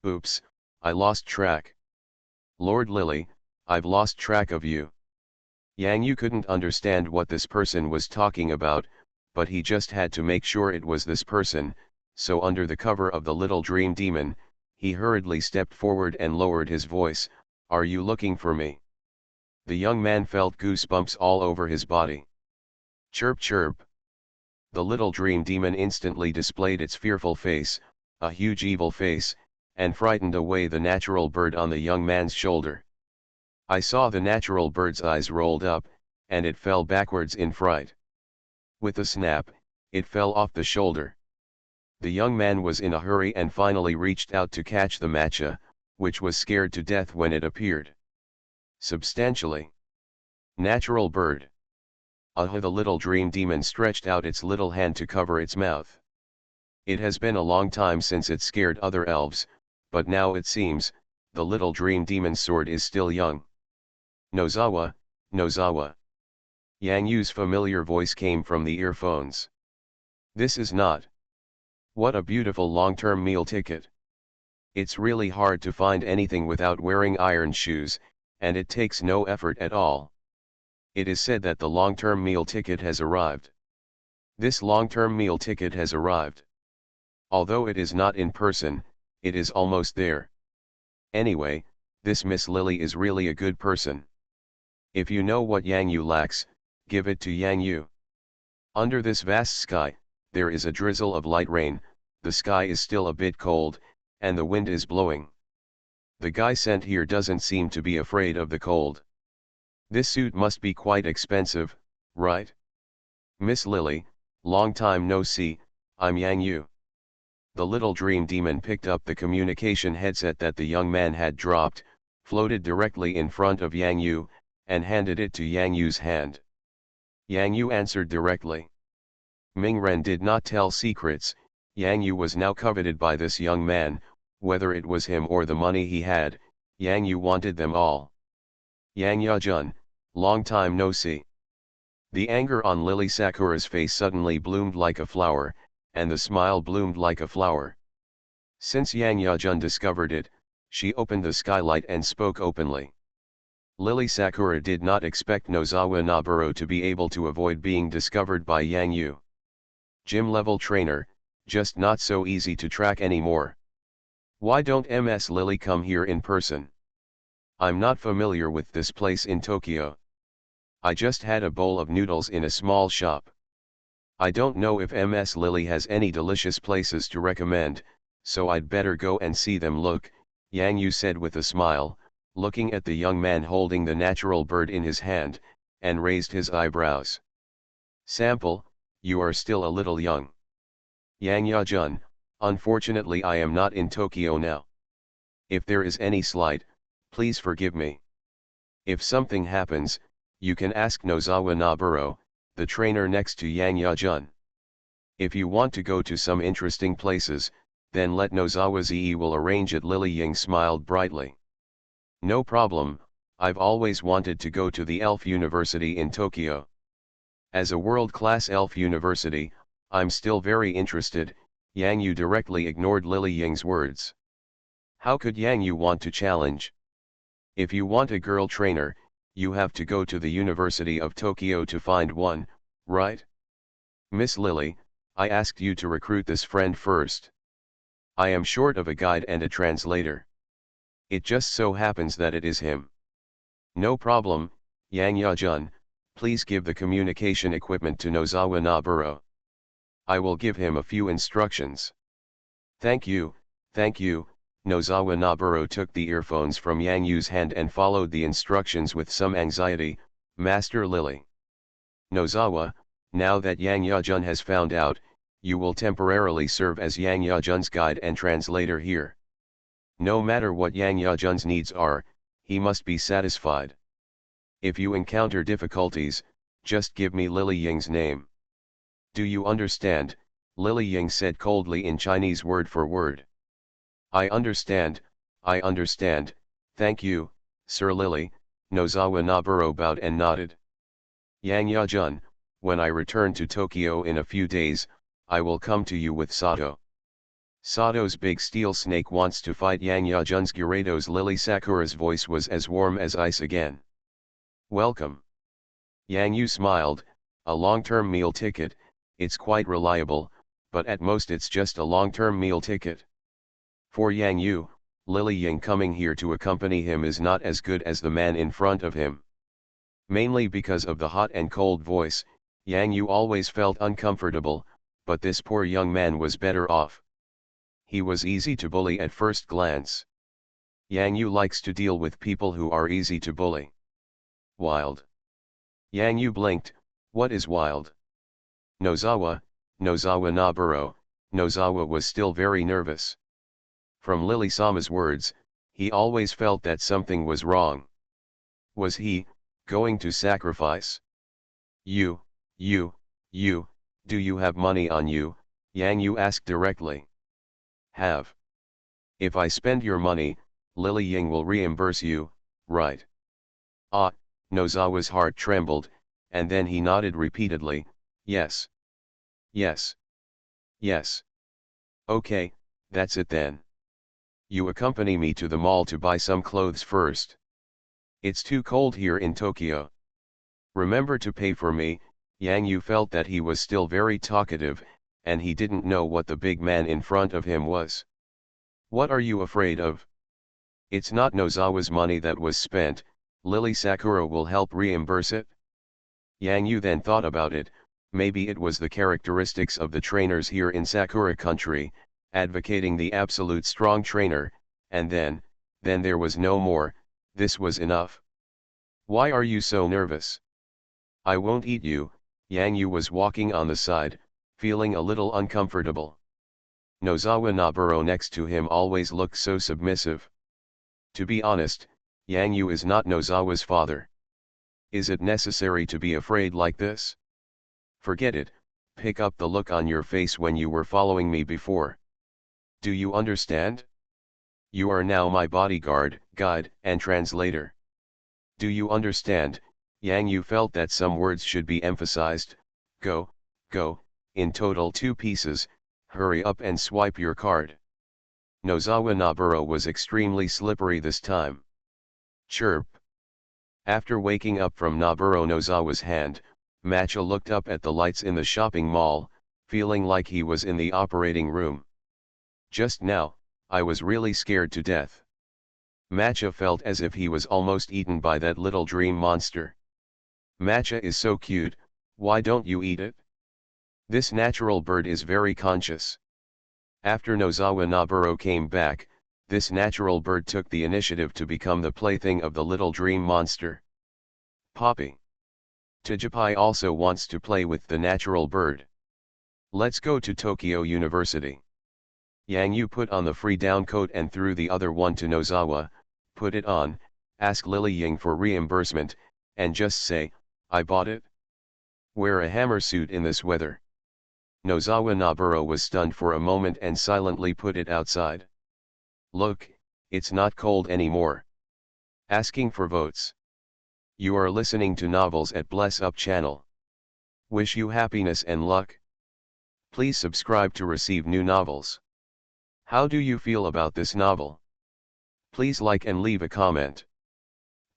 Oops, I lost track. Lord Lily, I've lost track of you. Yang Yu couldn't understand what this person was talking about, but he just had to make sure it was this person, so under the cover of the little dream demon, he hurriedly stepped forward and lowered his voice, "Are you looking for me?" The young man felt goosebumps all over his body. Chirp chirp. The little dream demon instantly displayed its fearful face, a huge evil face, and frightened away the natural bird on the young man's shoulder. I saw the natural bird's eyes rolled up, and it fell backwards in fright. With a snap, it fell off the shoulder. The young man was in a hurry and finally reached out to catch the matcha, which was scared to death when it appeared. Substantially. Natural bird. The little dream demon stretched out its little hand to cover its mouth. It has been a long time since it scared other elves, but now it seems, the little dream demon's sword is still young. Nozawa, Nozawa. Yang Yu's familiar voice came from the earphones. This is not. What a beautiful long-term meal ticket. It's really hard to find anything without wearing iron shoes, and it takes no effort at all. It is said that the long-term meal ticket has arrived. This long-term meal ticket has arrived. Although it is not in person, it is almost there. Anyway, this Miss Lily is really a good person. If you know what Yang Yu lacks, give it to Yang Yu. Under this vast sky, there is a drizzle of light rain, the sky is still a bit cold, and the wind is blowing. The guy sent here doesn't seem to be afraid of the cold. This suit must be quite expensive, right? Miss Lily, long time no see, I'm Yang Yu. The little dream demon picked up the communication headset that the young man had dropped, floated directly in front of Yang Yu, and handed it to Yang Yu's hand. Yang Yu answered directly. Ming Ren did not tell secrets. Yang Yu was now coveted by this young man, whether it was him or the money he had, Yang Yu wanted them all. Yang Ya-jun, long time no see. The anger on Lily Sakura's face suddenly bloomed like a flower, and the smile bloomed like a flower. Since Yang Ya-jun discovered it, she opened the skylight and spoke openly. Lily Sakura did not expect Nozawa Naburo to be able to avoid being discovered by Yang Yu. Gym-level trainer, just not so easy to track anymore. Why don't Ms. Lily come here in person? I'm not familiar with this place in Tokyo. I just had a bowl of noodles in a small shop. I don't know if Ms. Lily has any delicious places to recommend, so I'd better go and see them. Look, Yang Yu said with a smile, looking at the young man holding the natural bird in his hand, and raised his eyebrows. Sample, you are still a little young. Yang Ya-jun, unfortunately I am not in Tokyo now. If there is any slight, please forgive me. If something happens, you can ask Nozawa Naburo, the trainer next to Yang Yajun. If you want to go to some interesting places, then let Nozawa Ze will arrange it. Lily Ying smiled brightly. No problem, I've always wanted to go to the Elf University in Tokyo. As a world-class elf university, I'm still very interested. Yang Yu directly ignored Lily Ying's words. How could Yang Yu want to challenge? If you want a girl trainer, you have to go to the University of Tokyo to find one, right? Miss Lily, I asked you to recruit this friend first. I am short of a guide and a translator. It just so happens that it is him. No problem, Yang Yajun, please give the communication equipment to Nozawa Naburo. I will give him a few instructions. Thank you, Nozawa Naburo took the earphones from Yang Yu's hand and followed the instructions with some anxiety. Master Lily. Nozawa, now that Yang Yajun has found out, you will temporarily serve as Yang Yajun's guide and translator here. No matter what Yang Yajun's needs are, he must be satisfied. If you encounter difficulties, just give me Lily Ying's name. Do you understand? Lily Ying said coldly in Chinese word for word. I understand, thank you, Sir Lily, Nozawa Naburo bowed and nodded. Yang Yajun, when I return to Tokyo in a few days, I will come to you with Sato. Sato's big steel snake wants to fight Yang Yajun's Gyarados. Lily Sakura's voice was as warm as ice again. Welcome. Yang Yu smiled, a long-term meal ticket, it's quite reliable, but at most it's just a long-term meal ticket. For Yang Yu, Lily Ying coming here to accompany him is not as good as the man in front of him. Mainly because of the hot and cold voice, Yang Yu always felt uncomfortable, but this poor young man was better off. He was easy to bully at first glance. Yang Yu likes to deal with people who are easy to bully. Wild. Yang Yu blinked. What is wild? Nozawa Naburo. Nozawa was still very nervous. From Lily-sama's words, he always felt that something was wrong. Was he going to sacrifice? You, do you have money on you? Yang Yu asked directly. Have. If I spend your money, Lily Ying will reimburse you, right? Ah, Nozawa's heart trembled, and then he nodded repeatedly, yes. Yes. Yes. Okay, that's it then. You accompany me to the mall to buy some clothes first. It's too cold here in Tokyo. Remember to pay for me. Yang Yu felt that he was still very talkative, and he didn't know what the big man in front of him was. What are you afraid of? It's not Nozawa's money that was spent, Lily Sakura will help reimburse it. Yang Yu then thought about it, maybe it was the characteristics of the trainers here in Sakura country, advocating the absolute strong trainer, and then there was no more, this was enough. Why are you so nervous? I won't eat you. Yang Yu was walking on the side, feeling a little uncomfortable. Nozawa Naburo next to him always looked so submissive. To be honest, Yang Yu is not Nozawa's father. Is it necessary to be afraid like this? Forget it, pick up the look on your face when you were following me before. Do you understand? You are now my bodyguard, guide, and translator. Do you understand? Yang Yu felt that some words should be emphasized. Go, in total 2 pieces, hurry up and swipe your card. Nozawa Naburo was extremely slippery this time. Chirp. After waking up from Naburo Nozawa's hand, Matcha looked up at the lights in the shopping mall, feeling like he was in the operating room. Just now, I was really scared to death. Matcha felt as if he was almost eaten by that little dream monster. Matcha is so cute, why don't you eat it? This natural bird is very conscious. After Nozawa Naburo came back, this natural bird took the initiative to become the plaything of the little dream monster. Poppy. Tajapai also wants to play with the natural bird. Let's go to Tokyo University. Yang Yu put on the free down coat and threw the other one to Nozawa, put it on, Ask Lily Ying for reimbursement, and just say, I bought it. Wear a hammer suit in this weather. Nozawa Naburo was stunned for a moment and silently put it outside. Look, it's not cold anymore. Asking for votes. You are listening to Novels at Bless Up channel. Wish you happiness and luck. Please subscribe to receive new novels. How do you feel about this novel? Please like and leave a comment.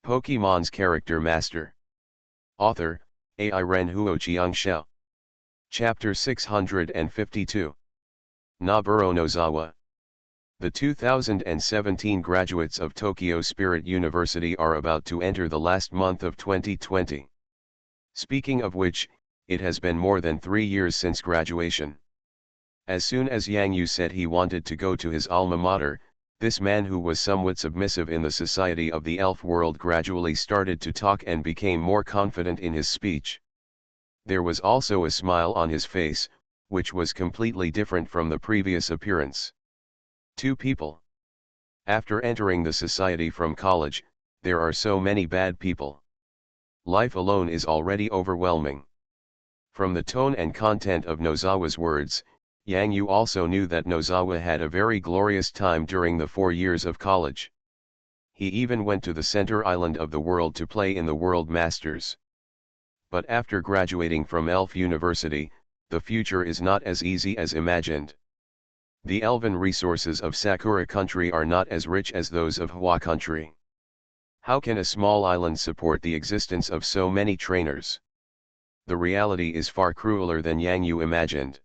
Pokemon's Character Master. Author, Ai Ren Huo Shao. Chapter 652. Naburo Nozawa. The 2017 graduates of Tokyo Spirit University are about to enter the last month of 2020. Speaking of which, it has been more than 3 years since graduation. As soon as Yang Yu said he wanted to go to his alma mater, this man who was somewhat submissive in the society of the elf world gradually started to talk and became more confident in his speech. There was also a smile on his face, which was completely different from the previous appearance. Two people. After entering the society from college, there are so many bad people. Life alone is already overwhelming. From the tone and content of Nozawa's words, Yang Yu also knew that Nozawa had a very glorious time during the 4 years of college. He even went to the center island of the world to play in the World Masters. But after graduating from Elf University, the future is not as easy as imagined. The elven resources of Sakura country are not as rich as those of Hua country. How can a small island support the existence of so many trainers? The reality is far crueler than Yang Yu imagined.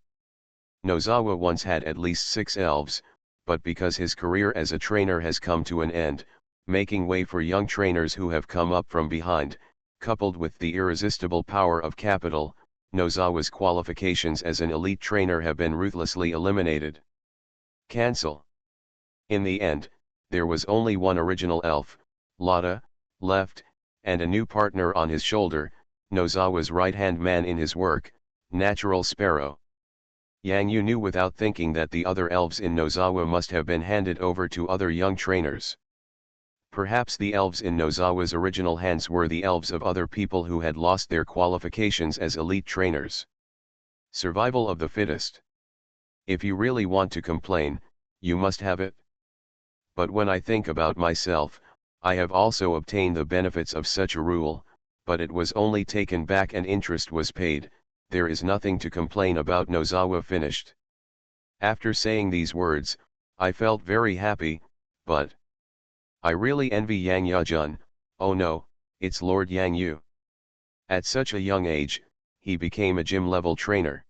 Nozawa once had at least 6 elves, but because his career as a trainer has come to an end, making way for young trainers who have come up from behind, coupled with the irresistible power of capital, Nozawa's qualifications as an elite trainer have been ruthlessly eliminated. Cancel. In the end, there was only one original elf, Lotta, left, and a new partner on his shoulder, Nozawa's right-hand man in his work, Natural Sparrow. Yang Yu knew without thinking that the other elves in Nozawa must have been handed over to other young trainers. Perhaps the elves in Nozawa's original hands were the elves of other people who had lost their qualifications as elite trainers. Survival of the fittest. If you really want to complain, you must have it. But when I think about myself, I have also obtained the benefits of such a rule, but it was only taken back and interest was paid. There is nothing to complain about. Nozawa finished. After saying these words, I felt very happy, but I really envy Yang Ya-jun. Oh no, it's Lord Yang Yu. At such a young age, he became a gym-level trainer.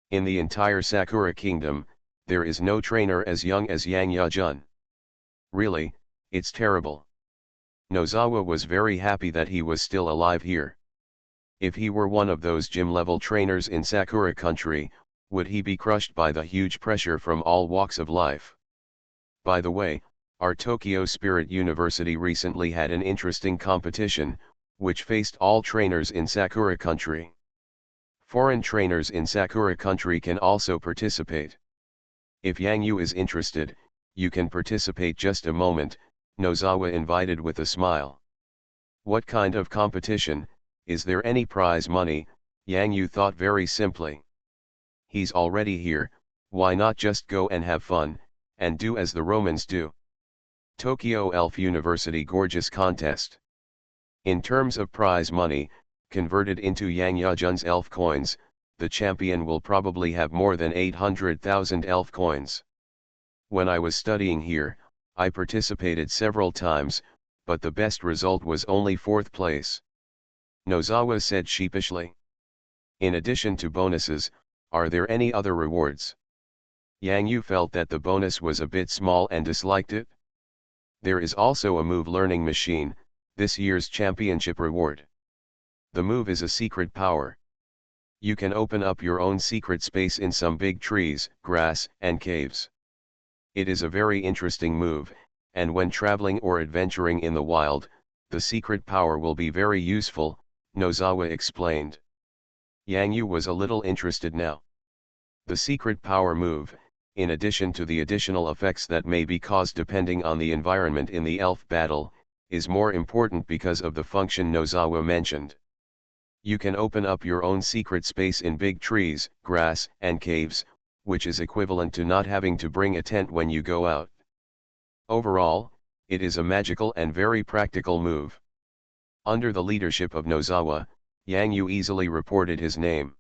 In the entire Sakura Kingdom, there is no trainer as young as Yang Ya-jun. Really, it's terrible. Nozawa was very happy that he was still alive here. If he were one of those gym-level trainers in Sakura country, would he be crushed by the huge pressure from all walks of life? By the way, our Tokyo Spirit University recently had an interesting competition, which faced all trainers in Sakura country. Foreign trainers in Sakura country can also participate. If Yang Yu is interested, you can participate. Just a moment, Nozawa invited with a smile. What kind of competition? Is there any prize money? Yang Yu thought very simply. He's already here, why not just go and have fun, and do as the Romans do? Tokyo Elf University Gorgeous Contest. In terms of prize money, converted into Yang Ya-jun's elf coins, the champion will probably have more than 800,000 elf coins. When I was studying here, I participated several times, but the best result was only 4th place. Nozawa said sheepishly. In addition to bonuses, are there any other rewards? Yang Yu felt that the bonus was a bit small and disliked it. There is also a move learning machine, this year's championship reward. The move is a secret power. You can open up your own secret space in some big trees, grass, and caves. It is a very interesting move, and when traveling or adventuring in the wild, the secret power will be very useful, Nozawa explained. Yang Yu was a little interested now. The secret power move, in addition to the additional effects that may be caused depending on the environment in the elf battle, is more important because of the function Nozawa mentioned. You can open up your own secret space in big trees, grass, and caves, which is equivalent to not having to bring a tent when you go out. Overall, it is a magical and very practical move. Under the leadership of Nozawa, Yang Yu easily reported his name.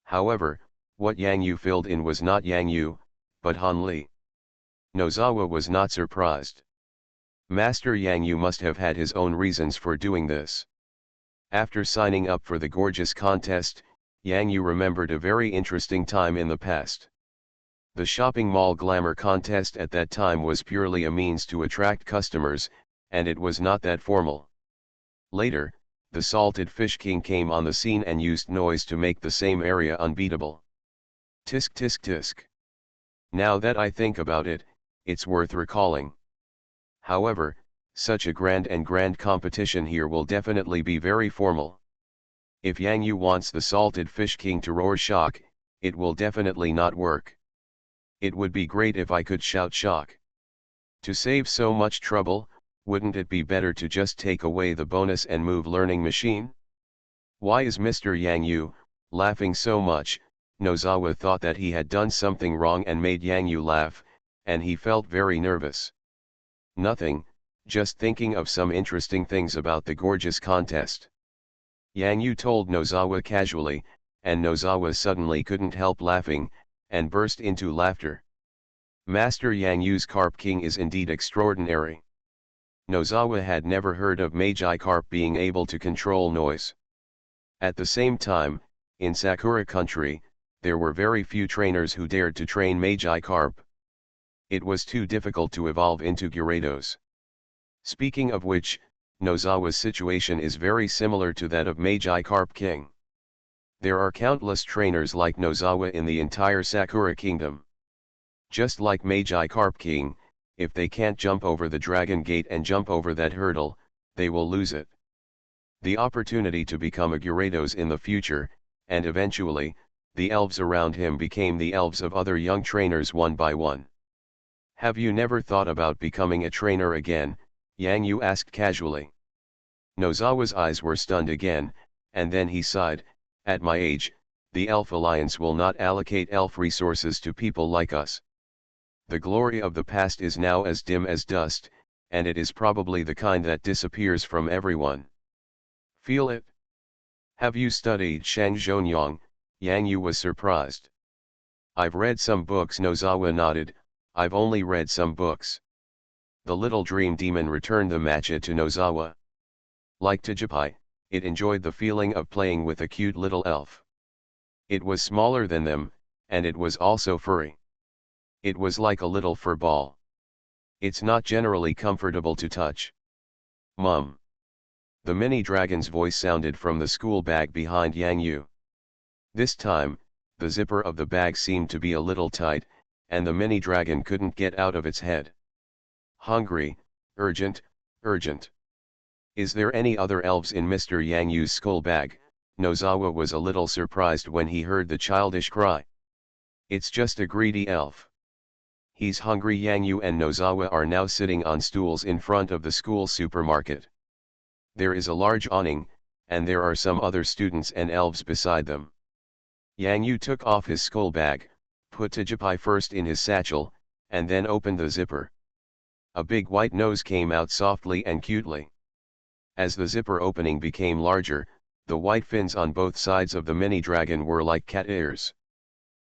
However, what Yang Yu filled in was not Yang Yu, but Han Li. Nozawa was not surprised. Master Yang Yu must have had his own reasons for doing this. After signing up for the gorgeous contest, Yang Yu remembered a very interesting time in the past. The shopping mall glamour contest at that time was purely a means to attract customers, and it was not that formal. Later, the Salted Fish King came on the scene and used noise to make the same area unbeatable. Tisk tisk tisk. Now that I think about it, it's worth recalling. However, such a grand competition here will definitely be very formal. If Yang Yu wants the Salted Fish King to roar shock, it will definitely not work. It would be great if I could shout shock. To save so much trouble, wouldn't it be better to just take away the bonus and move learning machine? Why is Mr. Yang Yu laughing so much? Nozawa thought that he had done something wrong and made Yang Yu laugh, and he felt very nervous. Nothing, just thinking of some interesting things about the gorgeous contest. Yang Yu told Nozawa casually, and Nozawa suddenly couldn't help laughing, and burst into laughter. Master Yang Yu's Carp King is indeed extraordinary. Nozawa had never heard of Magi Carp being able to control noise. At the same time, in Sakura country, there were very few trainers who dared to train Magi Carp. It was too difficult to evolve into Gyarados. Speaking of which, Nozawa's situation is very similar to that of Magi Carp King. There are countless trainers like Nozawa in the entire Sakura Kingdom. Just like Magi Carp King, if they can't jump over the Dragon Gate and jump over that hurdle, they will lose it. The opportunity to become a Gyarados in the future, and eventually, the elves around him became the elves of other young trainers one by one. Have you never thought about becoming a trainer again? Yang Yu asked casually. Nozawa's eyes were stunned again, and then he sighed. At my age, the Elf Alliance will not allocate elf resources to people like us. The glory of the past is now as dim as dust, and it is probably the kind that disappears from everyone. Feel it? Have you studied Shang Zhonyang? Yang Yu was surprised. I've read some books. Nozawa nodded. I've only read some books. The little dream demon returned the matcha to Nozawa. Like Tajipai, it enjoyed the feeling of playing with a cute little elf. It was smaller than them, and it was also furry. It was like a little fur ball. It's not generally comfortable to touch. Mum. The mini dragon's voice sounded from the school bag behind Yang Yu. This time, the zipper of the bag seemed to be a little tight, and the mini dragon couldn't get out of its head. Hungry, urgent, urgent. Is there any other elves in Mr. Yang Yu's school bag? Nozawa was a little surprised when he heard the childish cry. It's just a greedy elf. He's hungry. Yang Yu and Nozawa are now sitting on stools in front of the school supermarket. There is a large awning, and there are some other students and elves beside them. Yang Yu took off his school bag, put Tajipai first in his satchel, and then opened the zipper. A big white nose came out softly and cutely. As the zipper opening became larger, the white fins on both sides of the mini dragon were like cat ears.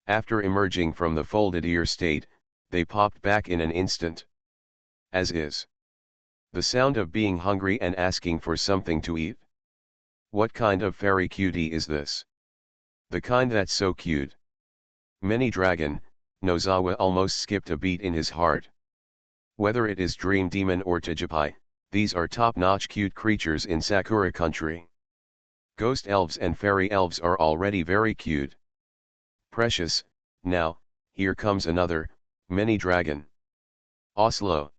After emerging from the folded ear state, they popped back in an instant. As is. The sound of being hungry and asking for something to eat. What kind of fairy cutie is this? The kind that's so cute. Mini dragon, Nozawa almost skipped a beat in his heart. Whether it is Dream Demon or Tajipai, these are top-notch cute creatures in Sakura country. Ghost elves and fairy elves are already very cute. Precious. Now, here comes another, mini dragon. Oslo.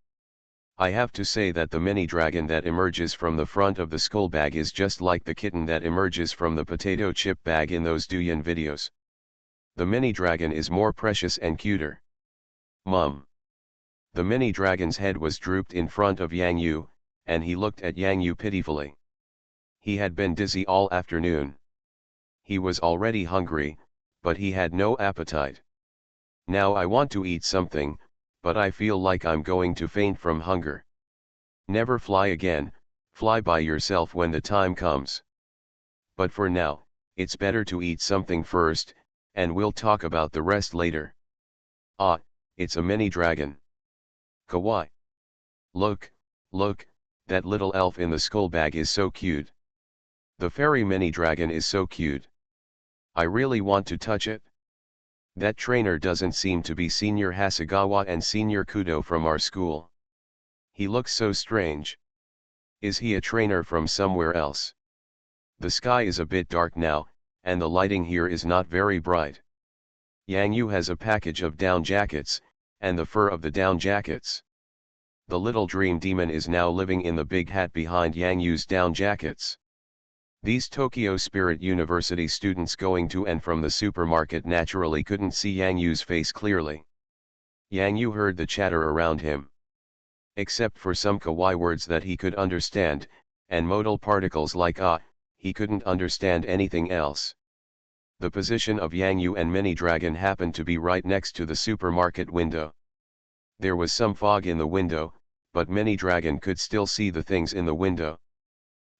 I have to say that the mini dragon that emerges from the front of the skull bag is just like the kitten that emerges from the potato chip bag in those Douyin videos. The mini dragon is more precious and cuter. Mum. The mini dragon's head was drooped in front of Yang Yu, and he looked at Yang Yu pitifully. He had been dizzy all afternoon. He was already hungry, but he had no appetite. Now I want to eat something, but I feel like I'm going to faint from hunger. Never fly again, fly by yourself when the time comes. But for now, it's better to eat something first, and we'll talk about the rest later. Ah, it's a mini dragon. Kawaii. Look, look, that little elf in the skull bag is so cute. The fairy mini dragon is so cute. I really want to touch it. That trainer doesn't seem to be Senior Hasegawa and Senior Kudo from our school. He looks so strange. Is he a trainer from somewhere else? The sky is a bit dark now, and the lighting here is not very bright. Yang Yu has a package of down jackets, and the fur of the down jackets. The little dream demon is now living in the big hat behind Yang Yu's down jackets. These Tokyo Spirit University students going to and from the supermarket naturally couldn't see Yang Yu's face clearly. Yang Yu heard the chatter around him. Except for some kawaii words that he could understand, and modal particles like ah, he couldn't understand anything else. The position of Yang Yu and Mini Dragon happened to be right next to the supermarket window. There was some fog in the window, but Mini Dragon could still see the things in the window.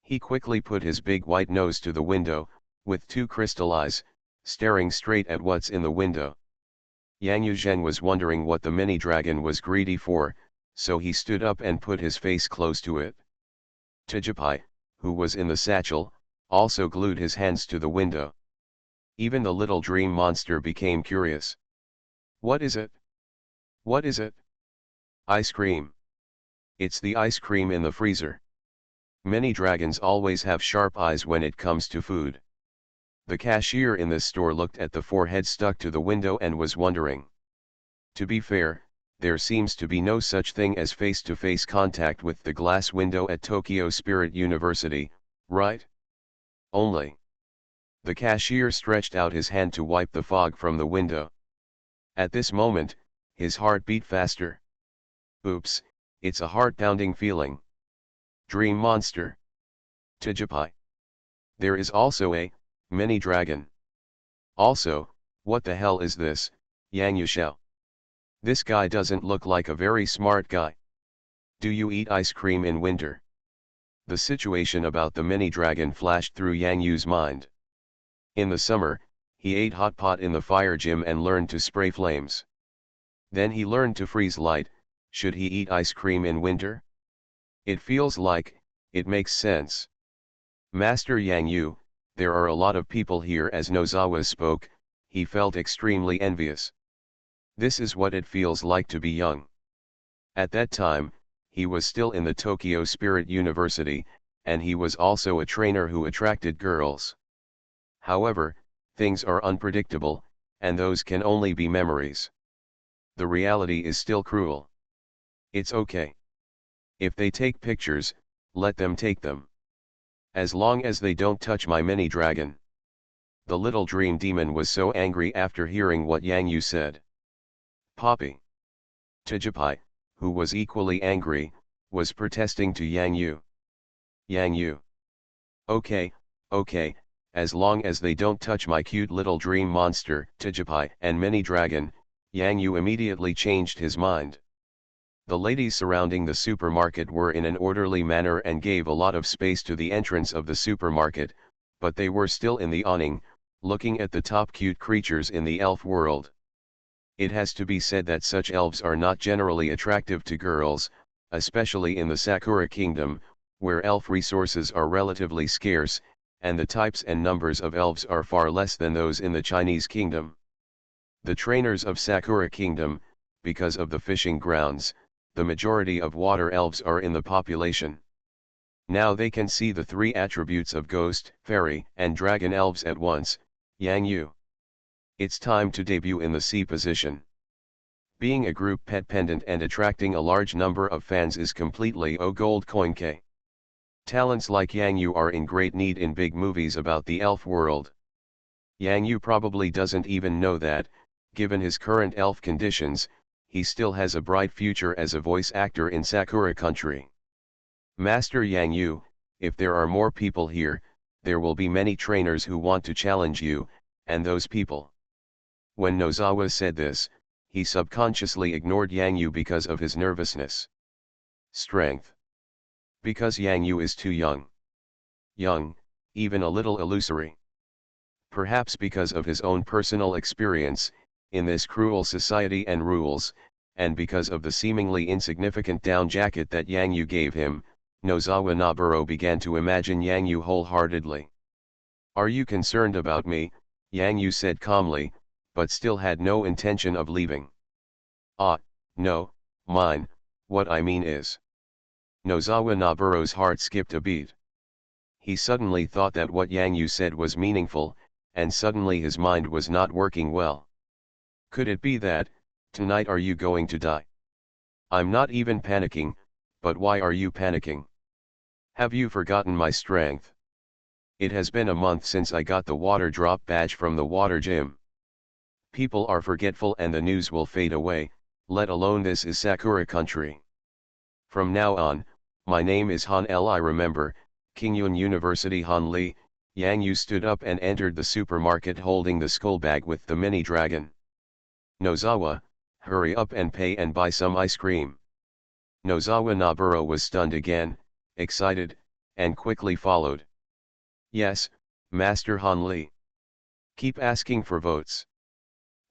He quickly put his big white nose to the window, with two crystal eyes, staring straight at what's in the window. Yang Yuzhen was wondering what the mini dragon was greedy for, so he stood up and put his face close to it. Tijipai, who was in the satchel, also glued his hands to the window. Even the little dream monster became curious. What is it? What is it? Ice cream. It's the ice cream in the freezer. Many dragons always have sharp eyes when it comes to food. The cashier in this store looked at the forehead stuck to the window and was wondering. To be fair, there seems to be no such thing as face-to-face contact with the glass window at Tokyo Spirit University, right? Only. The cashier stretched out his hand to wipe the fog from the window. At this moment, his heart beat faster. Oops, it's a heart-pounding feeling. Dream monster. Tijipai. There is also a mini dragon. Also, what the hell is this, Yang Yushao? This guy doesn't look like a very smart guy. Do you eat ice cream in winter? The situation about the mini dragon flashed through Yang Yu's mind. In the summer, he ate hot pot in the fire gym and learned to spray flames. Then he learned to freeze light. Should he eat ice cream in winter? It feels like it makes sense. Master Yang Yu, there are a lot of people here. As Nozawa spoke, he felt extremely envious. This is what it feels like to be young. At that time, he was still in the Tokyo Spirit University, and he was also a trainer who attracted girls. However, things are unpredictable, and those can only be memories. The reality is still cruel. It's okay. If they take pictures, let them take them. As long as they don't touch my mini dragon. The little dream demon was so angry after hearing what Yang Yu said. Poppy. Tijipai, who was equally angry, was protesting to Yang Yu. Yang Yu. Okay, okay, as long as they don't touch my cute little dream monster, Tijipai and mini dragon. Yang Yu immediately changed his mind. The ladies surrounding the supermarket were in an orderly manner and gave a lot of space to the entrance of the supermarket, but they were still in the awning, looking at the top cute creatures in the elf world. It has to be said that such elves are not generally attractive to girls, especially in the Sakura Kingdom, where elf resources are relatively scarce, and the types and numbers of elves are far less than those in the Chinese kingdom. The trainers of Sakura Kingdom, because of the fishing grounds, the majority of water elves are in the population. Now they can see the three attributes of ghost, fairy, and dragon elves at once. Yang Yu. It's time to debut in the C position. Being a group pet pendant and attracting a large number of fans is completely a gold coin K. Talents like Yang Yu are in great need in big movies about the elf world. Yang Yu probably doesn't even know that, given his current elf conditions, he still has a bright future as a voice actor in Sakura Country. Master Yang Yu, if there are more people here, there will be many trainers who want to challenge you, and those people. When Nozawa said this, he subconsciously ignored Yang Yu because of his nervousness. Strength. Because Yang Yu is too young. Young, even a little illusory. Perhaps because of his own personal experience, in this cruel society and rules, and because of the seemingly insignificant down jacket that Yang Yu gave him, Nozawa Naburo began to imagine Yang Yu wholeheartedly. "Are you concerned about me?" Yang Yu said calmly, but still had no intention of leaving. "Ah, no, mine, what I mean is." Nozawa Naburo's heart skipped a beat. He suddenly thought that what Yang Yu said was meaningful, and suddenly his mind was not working well. Could it be that, tonight are you going to die? I'm not even panicking, but why are you panicking? Have you forgotten my strength? It has been a month since I got the water drop badge from the water gym. People are forgetful and the news will fade away, let alone this is Sakura country. From now on, my name is Han L. I remember, Kingyun University Han Li. Yang Yu stood up and entered the supermarket holding the skull bag with the mini dragon. Nozawa, hurry up and pay and buy some ice cream. Nozawa Naburo was stunned again, excited, and quickly followed. Yes, Master Han Li. Keep asking for votes.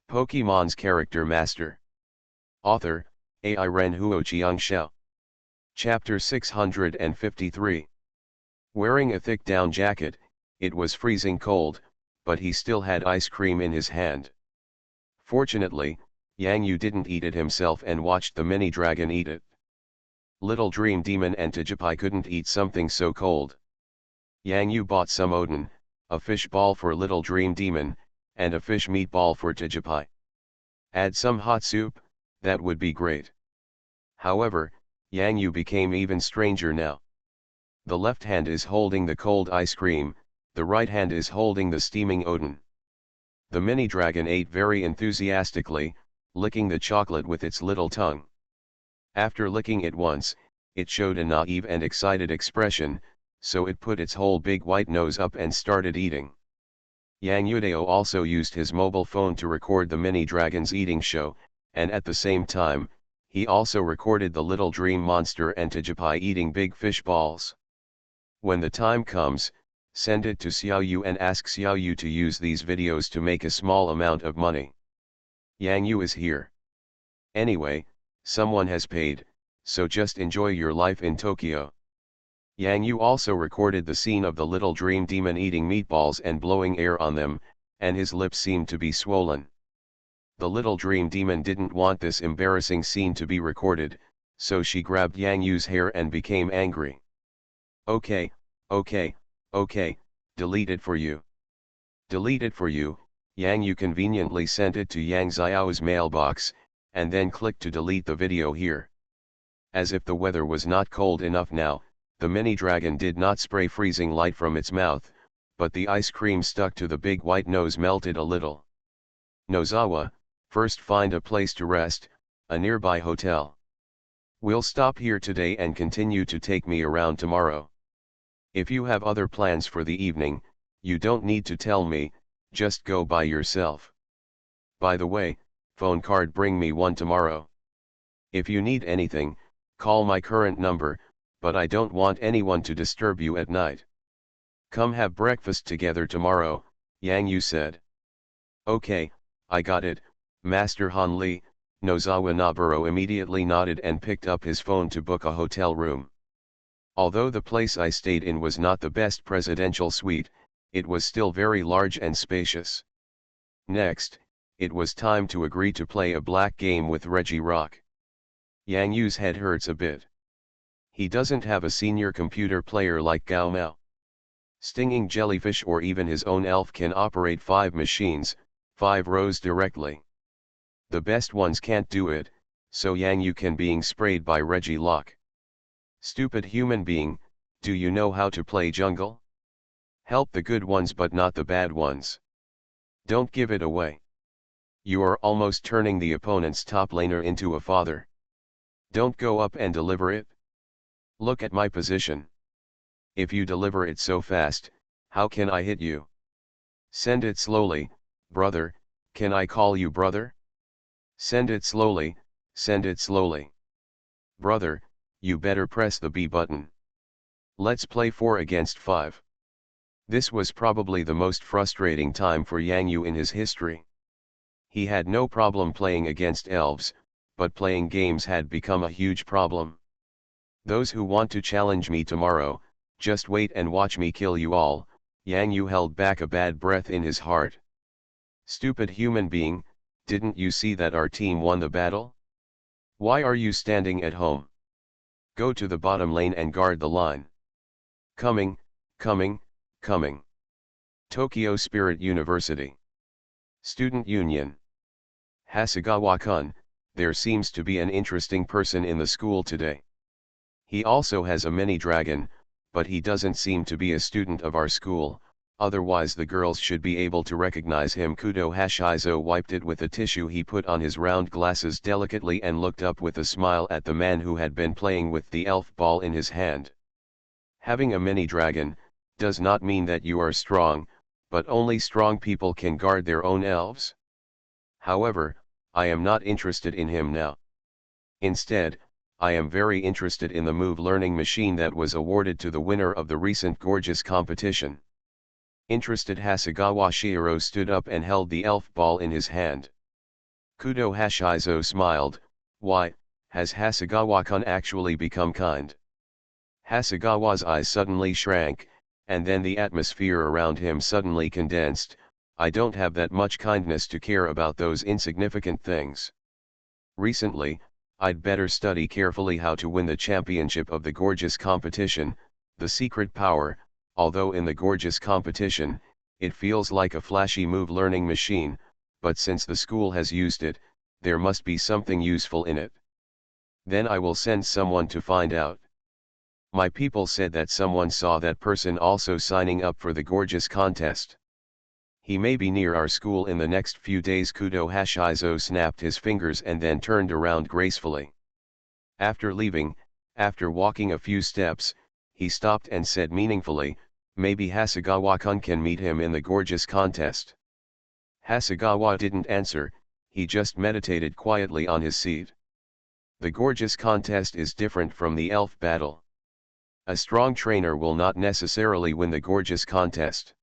Pokemon's Character Master. Author, AI Ren Huo Xiangxiao. Chapter 653. Wearing a thick down jacket, it was freezing cold, but he still had ice cream in his hand. Fortunately, Yang Yu didn't eat it himself and watched the mini dragon eat it. Little Dream Demon and Tijipai couldn't eat something so cold. Yang Yu bought some oden, a fish ball for Little Dream Demon, and a fish meatball for Tijipai. Add some hot soup, that would be great. However, Yang Yu became even stranger now. The left hand is holding the cold ice cream, the right hand is holding the steaming oden. The mini dragon ate very enthusiastically, licking the chocolate with its little tongue. After licking it once, it showed a naive and excited expression, so it put its whole big white nose up and started eating. Yang Yudao also used his mobile phone to record the mini dragon's eating show, and at the same time, he also recorded the little dream monster and Tijipai eating big fish balls. When the time comes, send it to Xiao Yu and ask Xiao Yu to use these videos to make a small amount of money. Yang Yu is here. Anyway, someone has paid, so just enjoy your life in Tokyo. Yang Yu also recorded the scene of the little dream demon eating meatballs and blowing air on them, and his lips seemed to be swollen. The little dream demon didn't want this embarrassing scene to be recorded, so she grabbed Yang Yu's hair and became angry. Okay, delete it for you. Delete it for you. Yang Yu conveniently sent it to Yang Xiao's mailbox, and then clicked to delete the video here. As if the weather was not cold enough now, the mini dragon did not spray freezing light from its mouth, but the ice cream stuck to the big white nose melted a little. Nozawa, first find a place to rest, a nearby hotel. We'll stop here today and continue to take me around tomorrow. If you have other plans for the evening, you don't need to tell me, just go by yourself. By the way, phone card bring me one tomorrow. If you need anything, call my current number, but I don't want anyone to disturb you at night. Come have breakfast together tomorrow, Yang Yu said. Okay, I got it, Master Han Li. Nozawa Naburo immediately nodded and picked up his phone to book a hotel room. Although the place I stayed in was not the best presidential suite, it was still very large and spacious. Next, it was time to agree to play a black game with Reggie Rock. Yang Yu's head hurts a bit. He doesn't have a senior computer player like Gao Mao. Stinging Jellyfish or even his own elf can operate 5 machines, 5 rows directly. The best ones can't do it, so Yang Yu can being sprayed by Reggie Locke. Stupid human being, do you know how to play jungle? Help the good ones but not the bad ones. Don't give it away. You are almost turning the opponent's top laner into a father. Don't go up and deliver it. Look at my position. If you deliver it so fast, how can I hit you? Send it slowly, brother, can I call you brother? Send it slowly, send it slowly. Brother, you better press the B button. Let's play 4 against 5. This was probably the most frustrating time for Yang Yu in his history. He had no problem playing against elves, but playing games had become a huge problem. Those who want to challenge me tomorrow, just wait and watch me kill you all. Yang Yu held back a bad breath in his heart. Stupid human being, didn't you see that our team won the battle? Why are you standing at home? Go to the bottom lane and guard the line. Coming, coming, coming. Tokyo Spirit University. Student Union. Hasegawa-kun, there seems to be an interesting person in the school today. He also has a mini dragon, but he doesn't seem to be a student of our school, otherwise the girls should be able to recognize him. Kudo Hashizo wiped it with a tissue he put on his round glasses delicately and looked up with a smile at the man who had been playing with the elf ball in his hand. Having a mini dragon does not mean that you are strong, but only strong people can guard their own elves. However, I am not interested in him now. Instead, I am very interested in the move learning machine that was awarded to the winner of the recent gorgeous competition. Interested, Hasegawa Shioro stood up and held the elf ball in his hand. Kudo Hashizo smiled. Why, has Hasegawa-kun actually become kind? Hasegawa's eyes suddenly shrank, and then the atmosphere around him suddenly condensed. I don't have that much kindness to care about those insignificant things. Recently, I'd better study carefully how to win the championship of the gorgeous competition, the secret power. Although in the gorgeous competition, it feels like a flashy move learning machine, but since the school has used it, there must be something useful in it. Then I will send someone to find out. My people said that someone saw that person also signing up for the gorgeous contest. He may be near our school in the next few days. Kudo Hashizo snapped his fingers and then turned around gracefully. After leaving, after walking a few steps, he stopped and said meaningfully, maybe Hasegawa-kun can meet him in the gorgeous contest. Hasegawa didn't answer, he just meditated quietly on his seat. The gorgeous contest is different from the elf battle. A strong trainer will not necessarily win the gorgeous contest.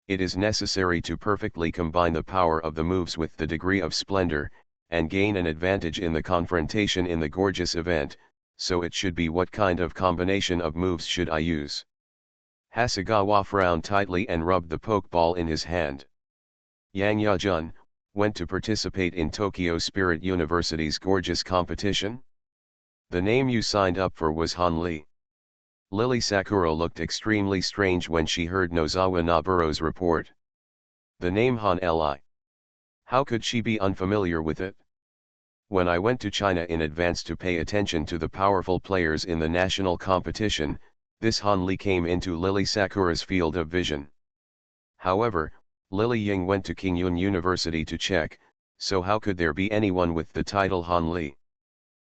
It is necessary to perfectly combine the power of the moves with the degree of splendor, and gain an advantage in the confrontation in the gorgeous event. So it should be, what kind of combination of moves should I use? Hasegawa frowned tightly and rubbed the pokeball in his hand. Yang Ya-jun, went to participate in Tokyo Spirit University's gorgeous competition? The name you signed up for was Han Li. Lily Sakura looked extremely strange when she heard Nozawa Noburo's report. The name Han Li. How could she be unfamiliar with it? When I went to China in advance to pay attention to the powerful players in the national competition, this Han Li came into Lily Sakura's field of vision. However, Lily Ying went to Kingyun University to check, so how could there be anyone with the title Han Li?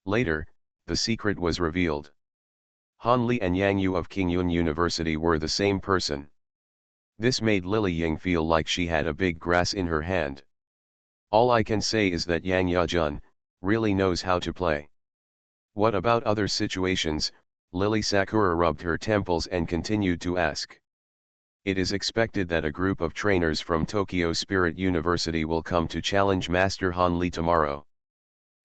Later, the secret was revealed. Han Li and Yang Yu of Kingyun University were the same person. This made Lily Ying feel like she had a big grass in her hand. All I can say is that Yang Ya-jun really knows how to play. What about other situations? Lily Sakura rubbed her temples and continued to ask. It is expected that a group of trainers from Tokyo Spirit University will come to challenge Master Han Li tomorrow.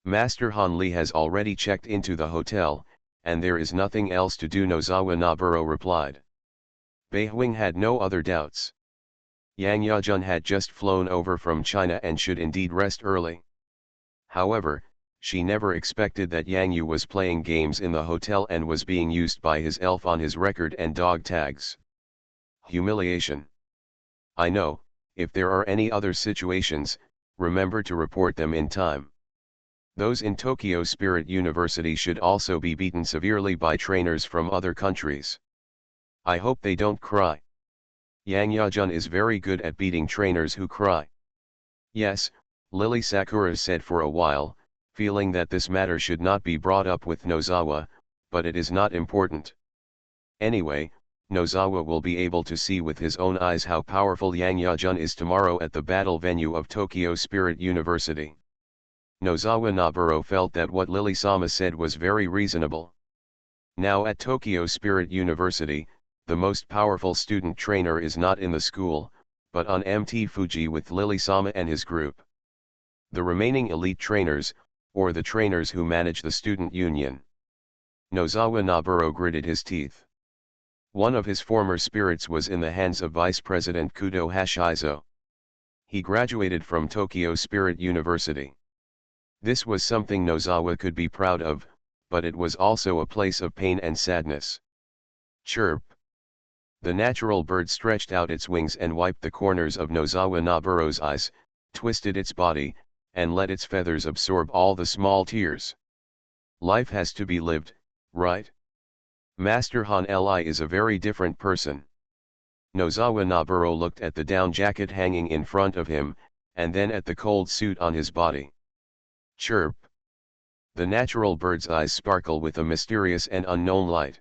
Master Han Li has already checked into the hotel, and there is nothing else to do, Nozawa Noburo replied. Beihuing had no other doubts. Yang Ya-jun had just flown over from China and should indeed rest early. However, she never expected that Yang Yu was playing games in the hotel and was being used by his elf on his record and dog tags. Humiliation. I know, if there are any other situations, remember to report them in time. Those in Tokyo Spirit University should also be beaten severely by trainers from other countries. I hope they don't cry. Yang Ya-jun is very good at beating trainers who cry. Yes, Lily Sakura said for a while, feeling that this matter should not be brought up with Nozawa, but it is not important. Anyway, Nozawa will be able to see with his own eyes how powerful Yang Yajun is tomorrow at the battle venue of Tokyo Spirit University. Nozawa Naburo felt that what Lily-sama said was very reasonable. Now at Tokyo Spirit University, the most powerful student trainer is not in the school, but on MT Fuji with Lily-sama and his group. The remaining elite trainers, or the trainers who manage the student union. Nozawa Naburo gritted his teeth. One of his former spirits was in the hands of Vice President Kudo Hashizo. He graduated from Tokyo Spirit University. This was something Nozawa could be proud of, but it was also a place of pain and sadness. Chirp. The natural bird stretched out its wings and wiped the corners of Nozawa Naburo's eyes, twisted its body, and let its feathers absorb all the small tears. Life has to be lived, right? Master Han Li is a very different person. Nozawa Naburo looked at the down jacket hanging in front of him, and then at the cold suit on his body. Chirp. The natural bird's eyes sparkle with a mysterious and unknown light.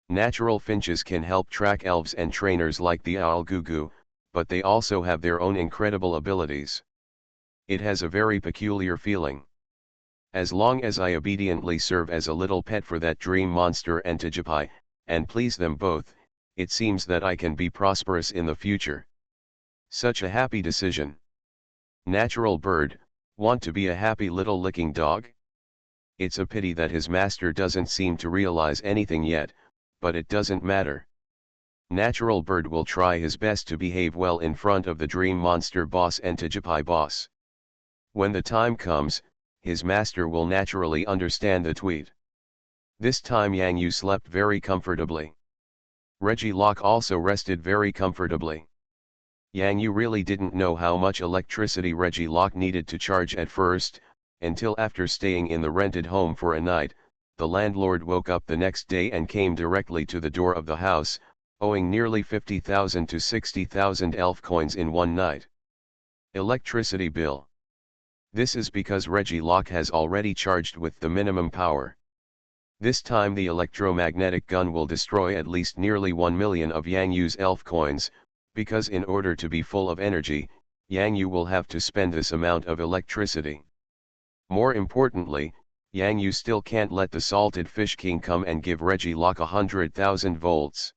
Natural finches can help track elves and trainers like the owl Gugu, but they also have their own incredible abilities. It has a very peculiar feeling. As long as I obediently serve as a little pet for that dream monster and Tajapai, and please them both, it seems that I can be prosperous in the future. Such a happy decision. Natural bird, want to be a happy little licking dog? It's a pity that his master doesn't seem to realize anything yet, but it doesn't matter. Natural bird will try his best to behave well in front of the dream monster boss and Tajapai boss. When the time comes, his master will naturally understand the tweet. This time Yang Yu slept very comfortably. Reggie Locke also rested very comfortably. Yang Yu really didn't know how much electricity Reggie Locke needed to charge at first, until after staying in the rented home for a night, the landlord woke up the next day and came directly to the door of the house, owing nearly 50,000 to 60,000 elf coins in one night. Electricity bill. This is because Reggie Locke has already charged with the minimum power. This time the electromagnetic gun will destroy at least nearly 1 million of Yang Yu's elf coins, because in order to be full of energy, Yang Yu will have to spend this amount of electricity. More importantly, Yang Yu still can't let the salted fish king come and give Reggie Locke 100,000 volts.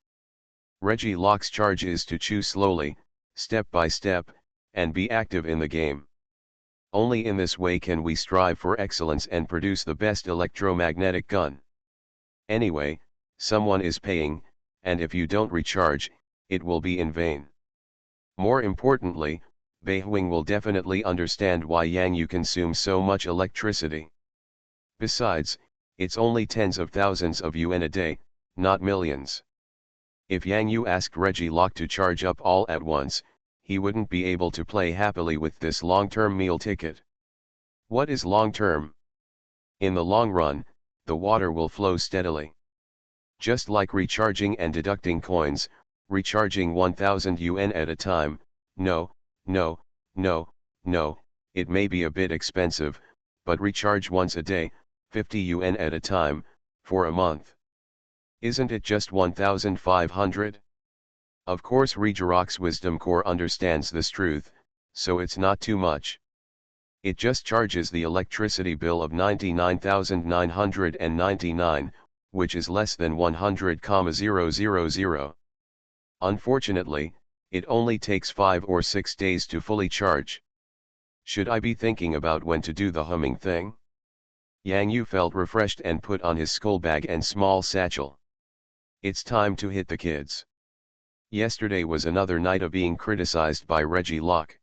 Reggie Locke's charge is to chew slowly, step by step, and be active in the game. Only in this way can we strive for excellence and produce the best electromagnetic gun. Anyway, someone is paying, and if you don't recharge, it will be in vain. More importantly, Beihuing will definitely understand why Yang Yu consumes so much electricity. Besides, it's only tens of thousands of yuan a day, not millions. If Yang Yu asked Reggie Locke to charge up all at once, he wouldn't be able to play happily with this long-term meal ticket. What is long-term? In the long run, the water will flow steadily. Just like recharging and deducting coins, recharging 1000 yuan at a time, no, it may be a bit expensive, but recharge once a day, 50 yuan at a time, for a month. Isn't it just 1500? Of course Regirock's Wisdom Core understands this truth, so it's not too much. It just charges the electricity bill of 99,999, which is less than 100,000. Unfortunately, it only takes 5 or 6 days to fully charge. Should I be thinking about when to do the humming thing? Yang Yu felt refreshed and put on his school bag and small satchel. It's time to hit the kids. Yesterday was another night of being criticized by Reggie Locke.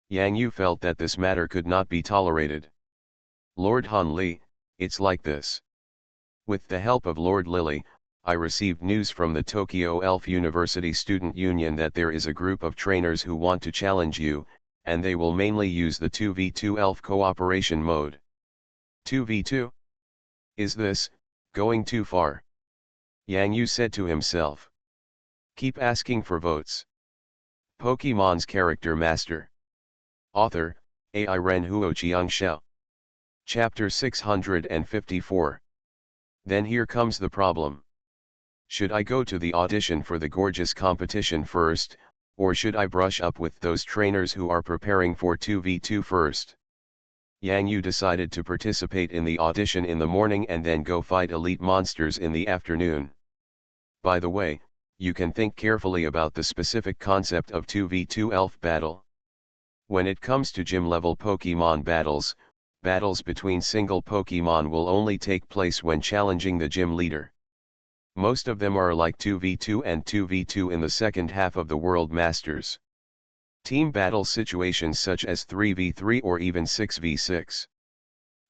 Yang Yu felt that this matter could not be tolerated. Lord Han Li, it's like this. With the help of Lord Lily, I received news from the Tokyo Elf University Student Union that there is a group of trainers who want to challenge you, and they will mainly use the 2v2 elf cooperation mode. 2v2? Is this going too far? Yang Yu said to himself. Keep asking for votes. Pokemon's Character Master. Author, AI Ren Huo Chiang Shao. Chapter 654. Then here comes the problem. Should I go to the audition for the gorgeous competition first, or should I brush up with those trainers who are preparing for 2v2 first? Yang Yu decided to participate in the audition in the morning and then go fight elite monsters in the afternoon. By the way, you can think carefully about the specific concept of 2v2 elf battle. When it comes to gym-level Pokemon battles, battles between single Pokemon will only take place when challenging the gym leader. Most of them are like 2v2 and 2v2 in the second half of the World Masters. Team battle situations such as 3v3 or even 6v6.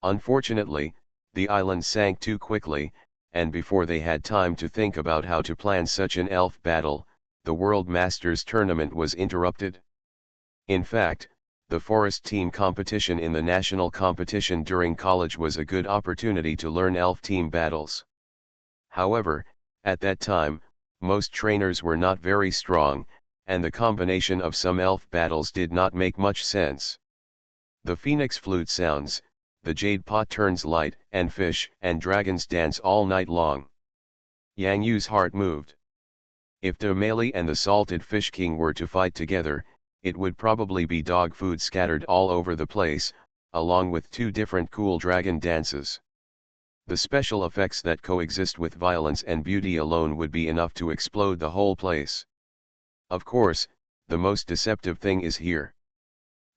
Unfortunately, the island sank too quickly, and before they had time to think about how to plan such an elf battle, the World Masters tournament was interrupted. In fact, the forest team competition in the national competition during college was a good opportunity to learn elf team battles. However, at that time, most trainers were not very strong, and the combination of some elf battles did not make much sense. The phoenix flute sounds, the jade pot turns light, and fish and dragons dance all night long. Yang Yu's heart moved. If the Melee and the Salted Fish King were to fight together, it would probably be dog food scattered all over the place, along with two different cool dragon dances. The special effects that coexist with violence and beauty alone would be enough to explode the whole place. Of course, the most deceptive thing is here.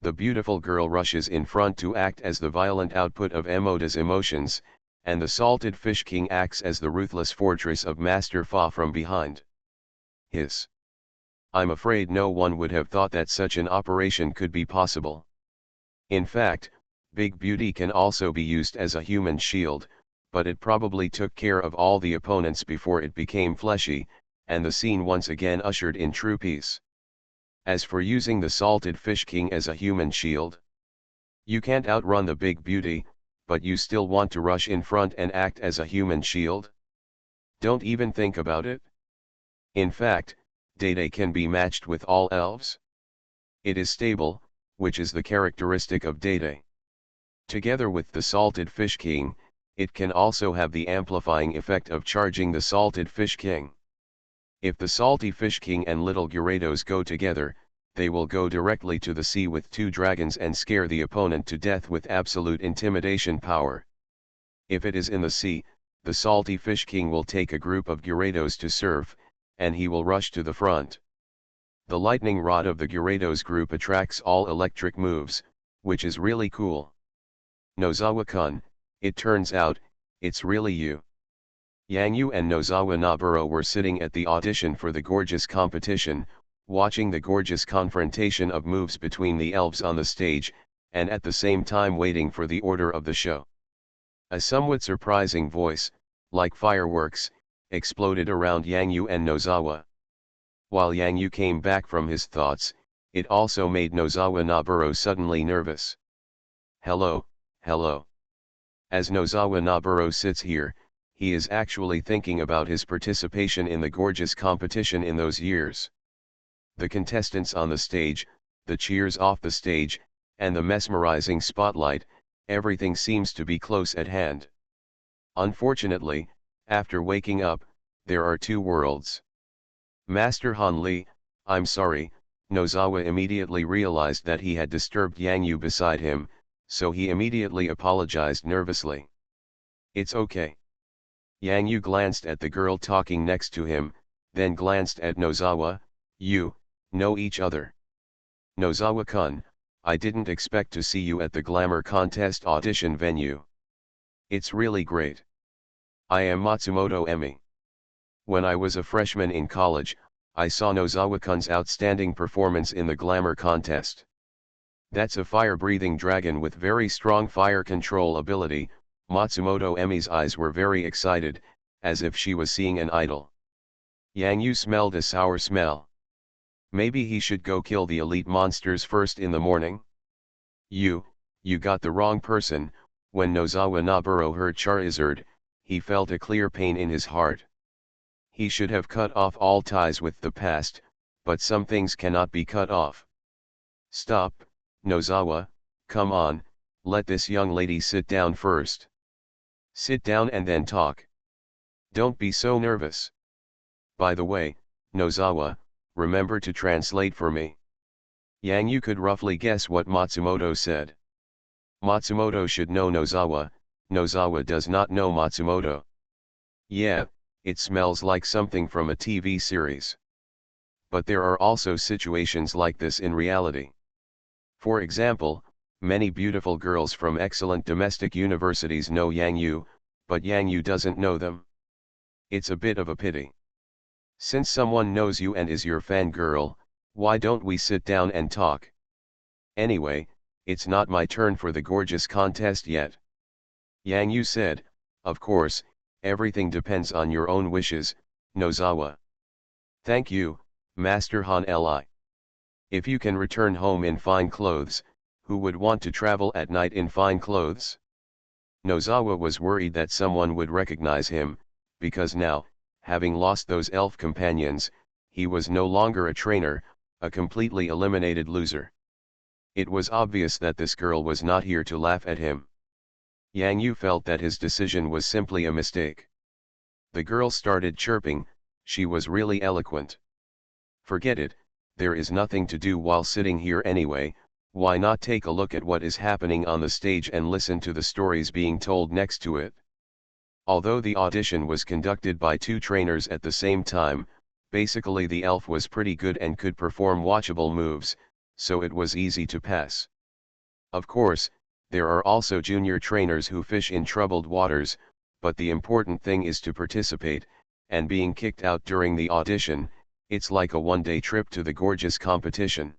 The beautiful girl rushes in front to act as the violent output of Emota's emotions, and the Salted Fish King acts as the ruthless fortress of Master Fa from behind. Hiss. I'm afraid no one would have thought that such an operation could be possible. In fact, Big Beauty can also be used as a human shield, but it probably took care of all the opponents before it became fleshy, and the scene once again ushered in true peace. As for using the Salted Fish King as a human shield, you can't outrun the Big Beauty, but you still want to rush in front and act as a human shield? Don't even think about it. In fact, Dede can be matched with all elves. It is stable, which is the characteristic of Dede. Together with the Salted Fish King, it can also have the amplifying effect of charging the Salted Fish King. If the Salty Fish King and Little Gyarados go together, they will go directly to the sea with two dragons and scare the opponent to death with absolute intimidation power. If it is in the sea, the Salty Fish King will take a group of Gyarados to surf, and he will rush to the front. The lightning rod of the Gyarados group attracts all electric moves, which is really cool. Nozawa-kun, it turns out, it's really you. Yang Yu and Nozawa Naburo were sitting at the audition for the gorgeous competition, watching the gorgeous confrontation of moves between the elves on the stage, and at the same time waiting for the order of the show. A somewhat surprising voice, like fireworks, exploded around Yang Yu and Nozawa. While Yang Yu came back from his thoughts, it also made Nozawa Naburo suddenly nervous. Hello, hello. As Nozawa Naburo sits here, he is actually thinking about his participation in the gorgeous competition in those years. The contestants on the stage, the cheers off the stage, and the mesmerizing spotlight, everything seems to be close at hand. Unfortunately, after waking up, there are two worlds. Master Han Li, I'm sorry. Nozawa immediately realized that he had disturbed Yang Yu beside him, so he immediately apologized nervously. It's okay. Yang Yu glanced at the girl talking next to him, then glanced at Nozawa. You know each other. Nozawa-kun, I didn't expect to see you at the glamour contest audition venue. It's really great. I am Matsumoto Emi. When I was a freshman in college, I saw Nozawa-kun's outstanding performance in the glamour contest. That's a fire-breathing dragon with very strong fire control ability. Matsumoto Emi's eyes were very excited, as if she was seeing an idol. Yang Yu smelled a sour smell. Maybe he should go kill the elite monsters first in the morning? You got the wrong person. When Nozawa Naburo heard Charizard, he felt a clear pain in his heart. He should have cut off all ties with the past, but some things cannot be cut off. Stop, Nozawa, come on, let this young lady sit down first. Sit down and then talk. Don't be so nervous. By the way, Nozawa, remember to translate for me. Yang Yu could roughly guess what Matsumoto said. Matsumoto should know Nozawa, Nozawa does not know Matsumoto. Yeah, it smells like something from a TV series. But there are also situations like this in reality. For example, many beautiful girls from excellent domestic universities know Yang Yu, but Yang Yu doesn't know them. It's a bit of a pity. Since someone knows you and is your fangirl, why don't we sit down and talk? Anyway, it's not my turn for the gorgeous contest yet. Yang Yu said, of course, everything depends on your own wishes, Nozawa. Thank you, Master Han Li. If you can return home in fine clothes, who would want to travel at night in fine clothes? Nozawa was worried that someone would recognize him, because now, having lost those elf companions, he was no longer a trainer, a completely eliminated loser. It was obvious that this girl was not here to laugh at him. Yang Yu felt that his decision was simply a mistake. The girl started chirping, she was really eloquent. Forget it, there is nothing to do while sitting here anyway, why not take a look at what is happening on the stage and listen to the stories being told next to it. Although the audition was conducted by two trainers at the same time, basically the elf was pretty good and could perform watchable moves, so it was easy to pass. Of course, there are also junior trainers who fish in troubled waters, but the important thing is to participate, and being kicked out during the audition, it's like a one-day trip to the gorgeous competition.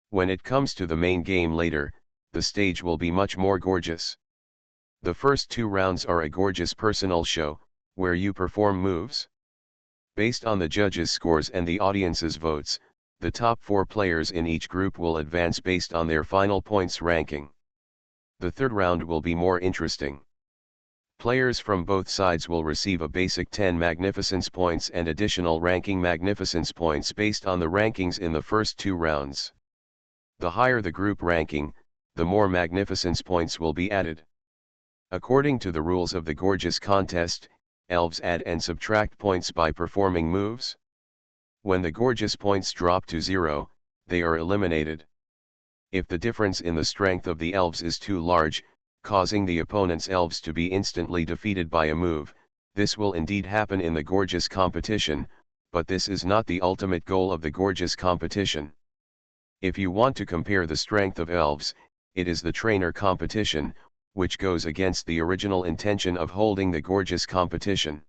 When it comes to the main game later, the stage will be much more gorgeous. The first two rounds are a gorgeous personal show, where you perform moves. Based on the judges' scores and the audience's votes, the top 4 players in each group will advance based on their final points ranking. The third round will be more interesting. Players from both sides will receive a basic 10 magnificence points and additional ranking magnificence points based on the rankings in the first 2 rounds. The higher the group ranking, the more magnificence points will be added. According to the rules of the gorgeous contest, elves add and subtract points by performing moves. When the gorgeous points drop to 0, they are eliminated. If the difference in the strength of the elves is too large, causing the opponent's elves to be instantly defeated by a move, this will indeed happen in the gorgeous competition, but this is not the ultimate goal of the gorgeous competition. If you want to compare the strength of elves, it is the trainer competition, which goes against the original intention of holding the gorgeous competition.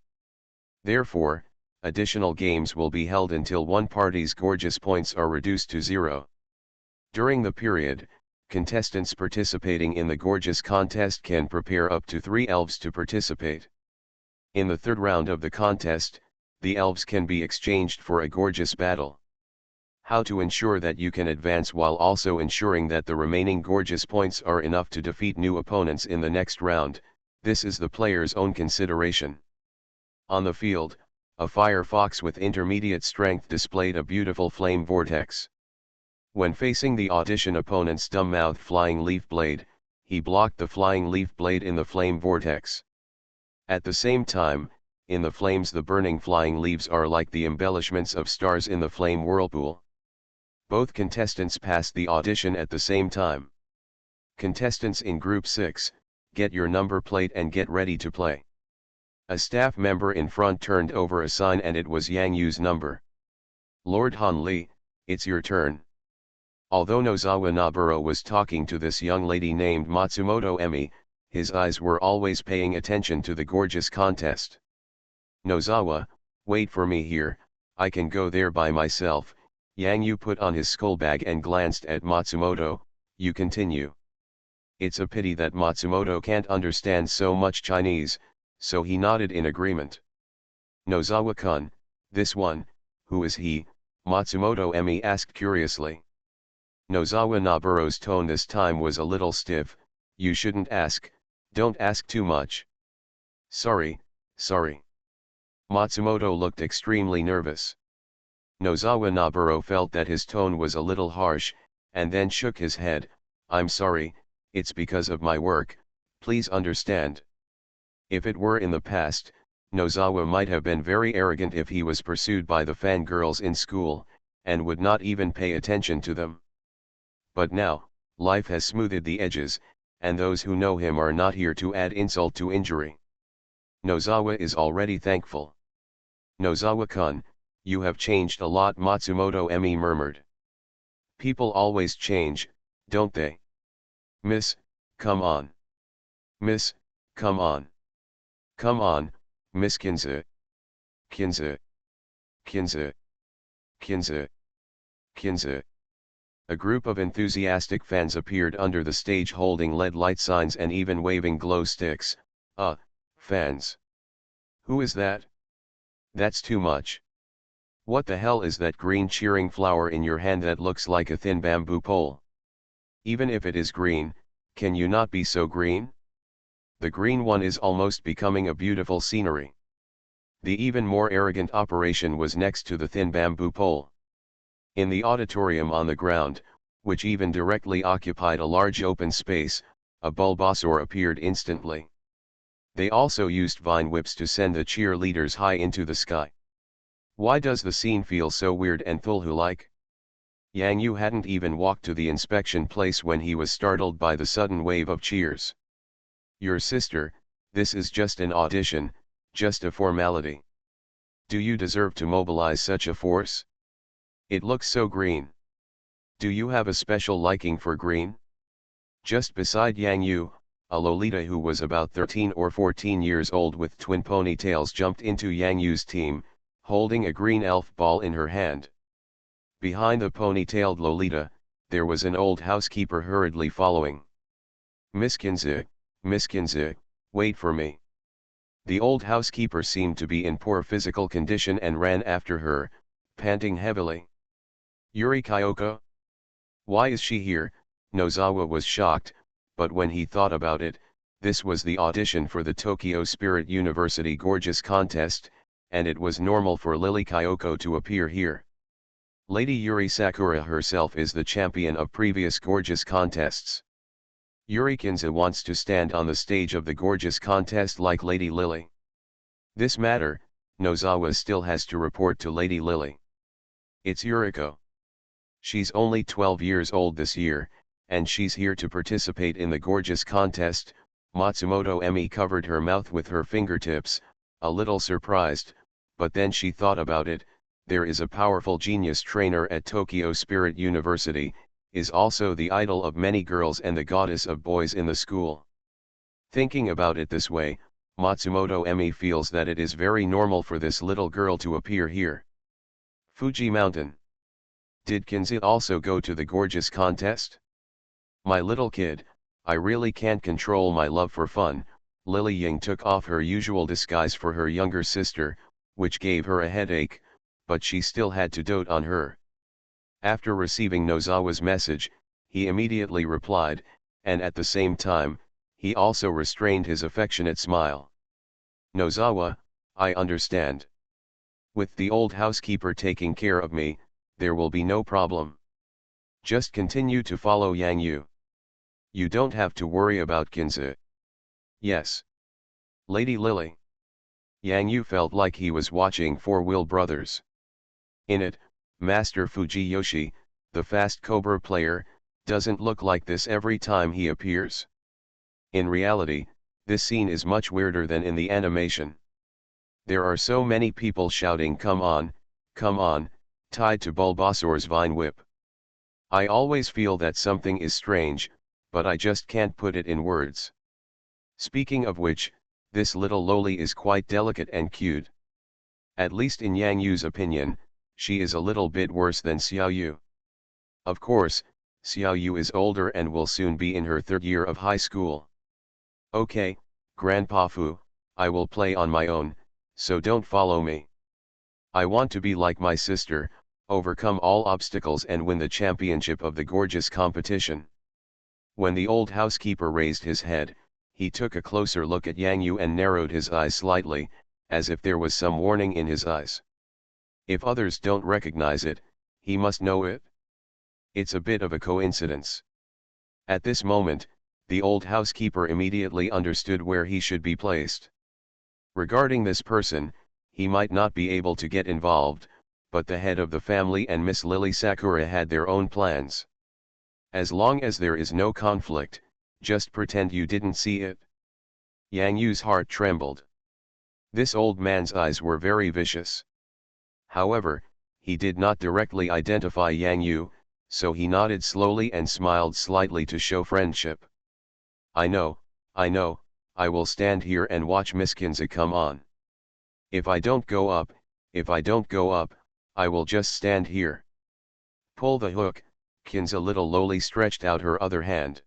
Therefore, additional games will be held until one party's gorgeous points are reduced to 0. During the period, contestants participating in the gorgeous contest can prepare up to 3 elves to participate. In the third round of the contest, the elves can be exchanged for a gorgeous battle. How to ensure that you can advance while also ensuring that the remaining gorgeous points are enough to defeat new opponents in the next round, this is the player's own consideration. On the field, a firefox with intermediate strength displayed a beautiful flame vortex. When facing the audition opponent's dumb-mouthed flying leaf blade, he blocked the flying leaf blade in the flame vortex. At the same time, in the flames the burning flying leaves are like the embellishments of stars in the flame whirlpool. Both contestants passed the audition at the same time. Contestants in Group 6, get your number plate and get ready to play. A staff member in front turned over a sign and it was Yang Yu's number. Lord Han Li, it's your turn. Although Nozawa Naburo was talking to this young lady named Matsumoto Emi, his eyes were always paying attention to the gorgeous contest. Nozawa, wait for me here, I can go there by myself. Yang Yu put on his skullbag and glanced at Matsumoto. You continue. It's a pity that Matsumoto can't understand so much Chinese, so he nodded in agreement. Nozawa-kun, this one, who is he? Matsumoto Emi asked curiously. Nozawa Naburo's tone this time was a little stiff. You shouldn't ask, don't ask too much. Sorry. Matsumoto looked extremely nervous. Nozawa Naburo felt that his tone was a little harsh, and then shook his head. I'm sorry, it's because of my work, please understand. If it were in the past, Nozawa might have been very arrogant if he was pursued by the fangirls in school, and would not even pay attention to them. But now, life has smoothed the edges, and those who know him are not here to add insult to injury. Nozawa is already thankful. Nozawa-kun, you have changed a lot, Matsumoto Emi murmured. People always change, don't they? Miss, come on. Miss, come on. Come on, Miss Kinza. Kinza. Kinza. Kinza. Kinza. A group of enthusiastic fans appeared under the stage holding LED light signs and even waving glow sticks. Fans. Who is that? That's too much. What the hell is that green cheering flower in your hand that looks like a thin bamboo pole? Even if it is green, can you not be so green? The green one is almost becoming a beautiful scenery. The even more arrogant operation was next to the thin bamboo pole. In the auditorium on the ground, which even directly occupied a large open space, a Bulbasaur appeared instantly. They also used vine whips to send the cheerleaders high into the sky. Why does the scene feel so weird and Thulhu-like? Yang Yu hadn't even walked to the inspection place when he was startled by the sudden wave of cheers. Your sister, this is just an audition, just a formality. Do you deserve to mobilize such a force? It looks so green. Do you have a special liking for green? Just beside Yang Yu, a Lolita who was about 13 or 14 years old with twin ponytails jumped into Yang Yu's team, holding a green elf ball in her hand. Behind the ponytailed Lolita, there was an old housekeeper hurriedly following. Miss Kinza, wait for me. The old housekeeper seemed to be in poor physical condition and ran after her, panting heavily. Yuri Kyoko? Why is she here? Nozawa was shocked, but when he thought about it, this was the audition for the Tokyo Spirit University Gorgeous Contest, and it was normal for Lily Kyoko to appear here. Lady Yuri Sakura herself is the champion of previous Gorgeous Contests. Yuri Kinza wants to stand on the stage of the Gorgeous Contest like Lady Lily. This matter, Nozawa still has to report to Lady Lily. It's Yuriko. She's only 12 years old this year, and she's here to participate in the Gorgeous Contest. Matsumoto Emi covered her mouth with her fingertips, a little surprised, but then she thought about it. There is a powerful genius trainer at Tokyo Spirit University, is also the idol of many girls and the goddess of boys in the school. Thinking about it this way, Matsumoto Emi feels that it is very normal for this little girl to appear here. Fuji Mountain. Did Kinza also go to the Gorgeous Contest? My little kid, I really can't control my love for fun. Lily Ying took off her usual disguise for her younger sister, which gave her a headache, but she still had to dote on her. After receiving Nozawa's message, he immediately replied, and at the same time, he also restrained his affectionate smile. Nozawa, I understand. With the old housekeeper taking care of me, there will be no problem. Just continue to follow Yang Yu. You don't have to worry about Kinza. Yes. Lady Lily. Yang Yu felt like he was watching Four Wheel Brothers. In it, Master Fujiyoshi, the fast Cobra player, doesn't look like this every time he appears. In reality, this scene is much weirder than in the animation. There are so many people shouting come on, tied to Bulbasaur's vine whip. I always feel that something is strange, but I just can't put it in words. Speaking of which, this little loli is quite delicate and cute. At least in Yang Yu's opinion, she is a little bit worse than Xiao Yu. Of course, Xiao Yu is older and will soon be in her third year of high school. Okay, Grandpa Fu, I will play on my own, so don't follow me. I want to be like my sister, overcome all obstacles and win the championship of the gorgeous competition. When the old housekeeper raised his head, he took a closer look at Yang Yu and narrowed his eyes slightly, as if there was some warning in his eyes. If others don't recognize it, he must know it. It's a bit of a coincidence. At this moment, the old housekeeper immediately understood where he should be placed. Regarding this person, he might not be able to get involved, but the head of the family and Miss Lily Sakura had their own plans. As long as there is no conflict, just pretend you didn't see it. Yang Yu's heart trembled. This old man's eyes were very vicious. However, he did not directly identify Yang Yu, so he nodded slowly and smiled slightly to show friendship. I know, I will stand here and watch Miss Kinza come on. If I don't go up, I will just stand here. Pull the hook, Kinza little lowly stretched out her other hand.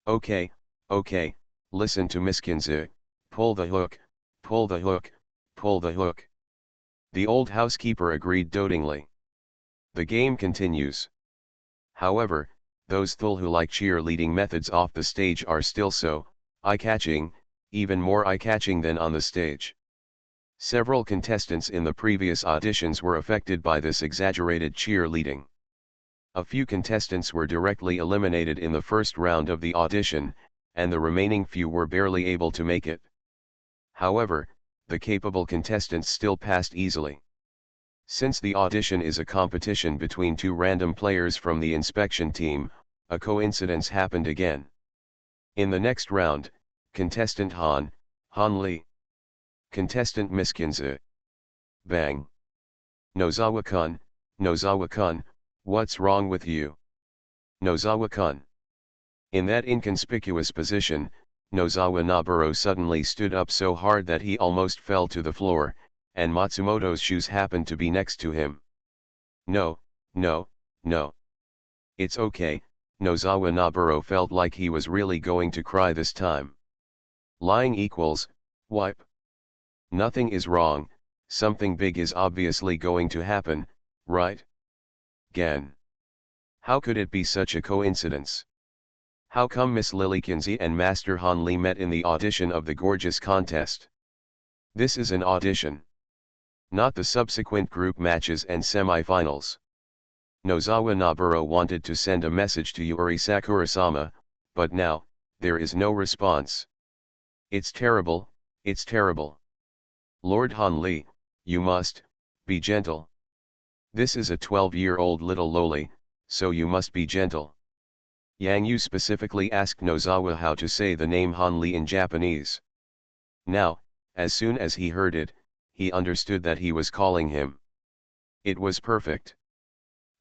Okay, listen to Miss Kinza, pull the hook, pull the hook, pull the hook. The old housekeeper agreed dotingly. The game continues. However, those Thul who like cheerleading methods off the stage are still so eye-catching, even more eye-catching than on the stage. Several contestants in the previous auditions were affected by this exaggerated cheerleading. A few contestants were directly eliminated in the first round of the audition, and the remaining few were barely able to make it. However, the capable contestants still passed easily. Since the audition is a competition between two random players from the inspection team, a coincidence happened again. In the next round, contestant Han Li. Contestant Miss Kinza. Bang. Nozawa-kun, what's wrong with you? Nozawa-kun. In that inconspicuous position, Nozawa Naburo suddenly stood up so hard that he almost fell to the floor, and Matsumoto's shoes happened to be next to him. No. It's okay, Nozawa Naburo felt like he was really going to cry this time. Lying equals, wipe. Nothing is wrong, something big is obviously going to happen, right? Gan. How could it be such a coincidence? How come Miss Lily Kinsey and Master Han Li met in the audition of the gorgeous contest? This is an audition. Not the subsequent group matches and semi-finals. Nozawa Naburo wanted to send a message to Yuri Sakura-sama, but now, there is no response. It's terrible, it's terrible. Lord Han Li, you must be gentle. This is a 12-year-old little loli, so you must be gentle. Yang Yu specifically asked Nozawa how to say the name Han Li in Japanese. Now, as soon as he heard it, he understood that he was calling him. It was perfect.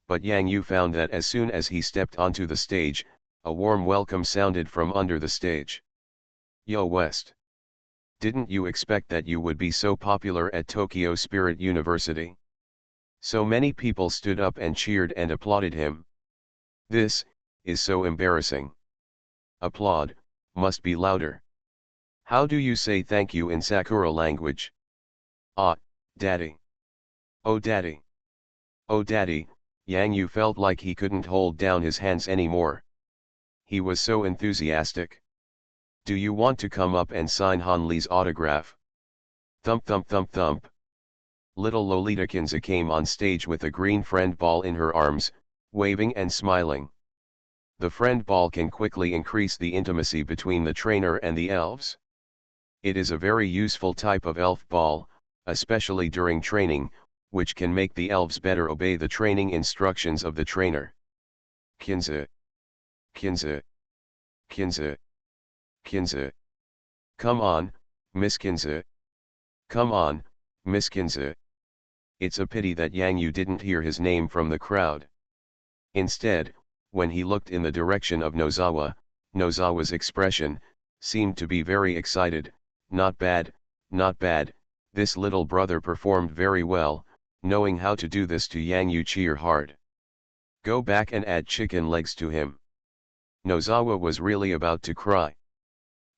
But Yang Yu found that as soon as he stepped onto the stage, a warm welcome sounded from under the stage. Yo West. Didn't you expect that you would be so popular at Tokyo Spirit University? So many people stood up and cheered and applauded him. This is so embarrassing. Applaud must be louder. How do you say thank you in Sakura language? Ah, daddy. Oh daddy. Oh daddy, Yang Yu felt like he couldn't hold down his hands anymore. He was so enthusiastic. Do you want to come up and sign Han Li's autograph? Thump thump thump thump. Little Lolita Kinza came on stage with a green friend ball in her arms, waving and smiling. The friend ball can quickly increase the intimacy between the trainer and the elves. It is a very useful type of elf ball, especially during training, which can make the elves better obey the training instructions of the trainer. Kinza. Kinza. Kinza. Kinza. Come on, Miss Kinza. Come on, Miss Kinza. It's a pity that Yang Yu didn't hear his name from the crowd. Instead, when he looked in the direction of Nozawa, Nozawa's expression seemed to be very excited. Not bad, this little brother performed very well, knowing how to do this to Yang Yu cheer hard. Go back and add chicken legs to him. Nozawa was really about to cry.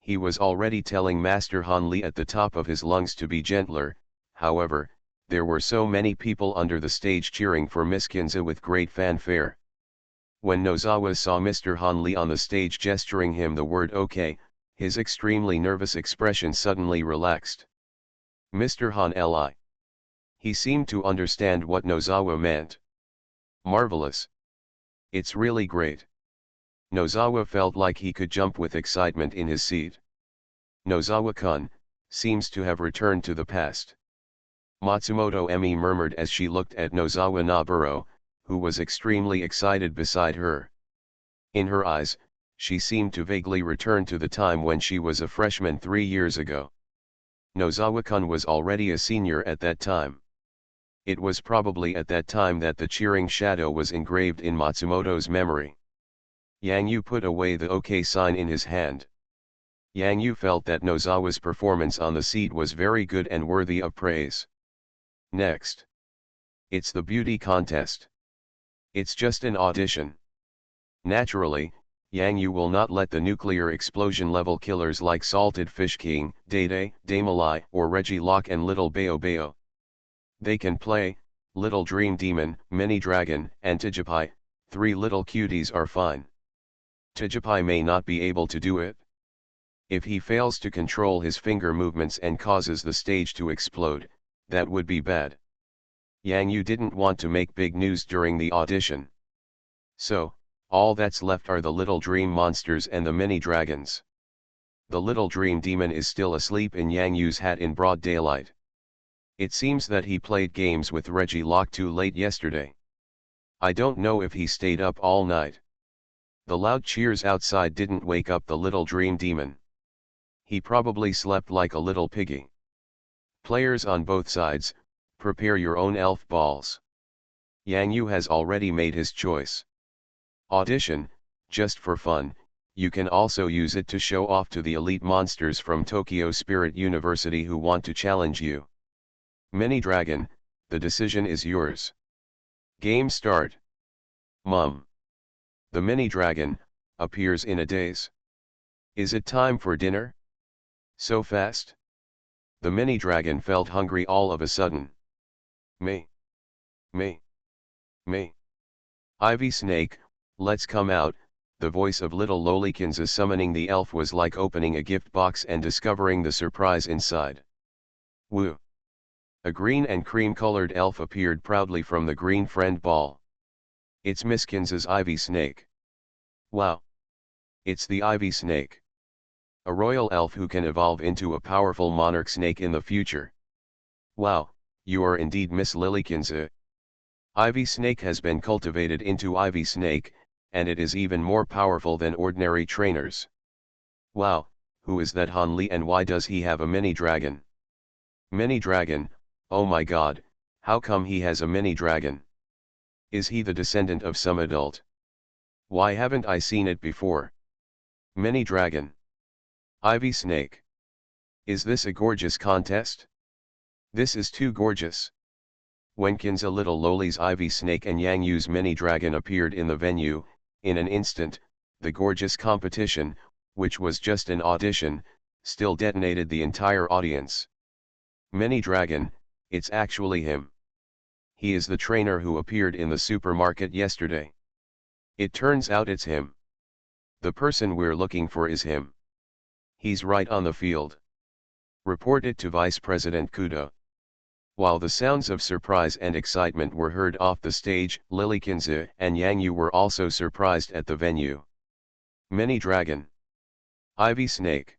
He was already telling Master Han Li at the top of his lungs to be gentler, however, there were so many people under the stage cheering for Miss Kinza with great fanfare. When Nozawa saw Mr. Han Li on the stage gesturing him the word okay, his extremely nervous expression suddenly relaxed. Mr. Han Li. He seemed to understand what Nozawa meant. Marvelous. It's really great. Nozawa felt like he could jump with excitement in his seat. Nozawa-kun, seems to have returned to the past. Matsumoto Emi murmured as she looked at Nozawa Naburo, who was extremely excited beside her. In her eyes, she seemed to vaguely return to the time when she was a freshman 3 years ago. Nozawa-kun was already a senior at that time. It was probably at that time that the cheering shadow was engraved in Matsumoto's memory. Yang Yu put away the OK sign in his hand. Yang Yu felt that Nozawa's performance on the seat was very good and worthy of praise. Next. It's the beauty contest. It's just an audition. Naturally, Yang Yu will not let the nuclear explosion level killers like Salted Fish King, Dede, Damalai, or Reggie Locke and Little Bayo Bayo. They can play, Little Dream Demon, Mini Dragon, and Tijipai, 3 little cuties are fine. Tijipai may not be able to do it. If he fails to control his finger movements and causes the stage to explode, that would be bad. Yang Yu didn't want to make big news during the audition. So, all that's left are the Little Dream Monsters and the Mini Dragons. The Little Dream Demon is still asleep in Yang Yu's hat in broad daylight. It seems that he played games with Reggie Locke too late yesterday. I don't know if he stayed up all night. The loud cheers outside didn't wake up the Little Dream Demon. He probably slept like a little piggy. Players on both sides, prepare your own elf balls. Yang Yu has already made his choice. Audition, just for fun, you can also use it to show off to the elite monsters from Tokyo Spirit University who want to challenge you. Mini Dragon, the decision is yours. Game start. Mum. The Mini Dragon appears in a daze. Is it time for dinner? So fast? The Mini Dragon felt hungry all of a sudden. Me. Ivy Snake, let's come out. The voice of little Lolikinza summoning the elf was like opening a gift box and discovering the surprise inside. Woo! A green and cream-colored elf appeared proudly from the green friend ball. It's Miss Kinza's Ivy Snake. Wow! It's the Ivy Snake. A royal elf who can evolve into a powerful monarch snake in the future. Wow, you are indeed Miss Lilykinza. Ivy Snake has been cultivated into Ivy Snake, and it is even more powerful than ordinary trainers. Wow, who is that Han Li and why does he have a mini dragon? Mini dragon, oh my god, how come he has a mini dragon? Is he the descendant of some adult? Why haven't I seen it before? Mini dragon. Ivy Snake. Is this a gorgeous contest? This is too gorgeous. When Kinza Little Loli's Ivy Snake and Yang Yu's Mini Dragon appeared in the venue, in an instant, the gorgeous competition, which was just an audition, still detonated the entire audience. Mini Dragon, it's actually him. He is the trainer who appeared in the supermarket yesterday. It turns out it's him. The person we're looking for is him. He's right on the field. Report it to Vice President Kudo. While the sounds of surprise and excitement were heard off the stage, Lilykinza and Yang Yu were also surprised at the venue. Mini Dragon. Ivy Snake.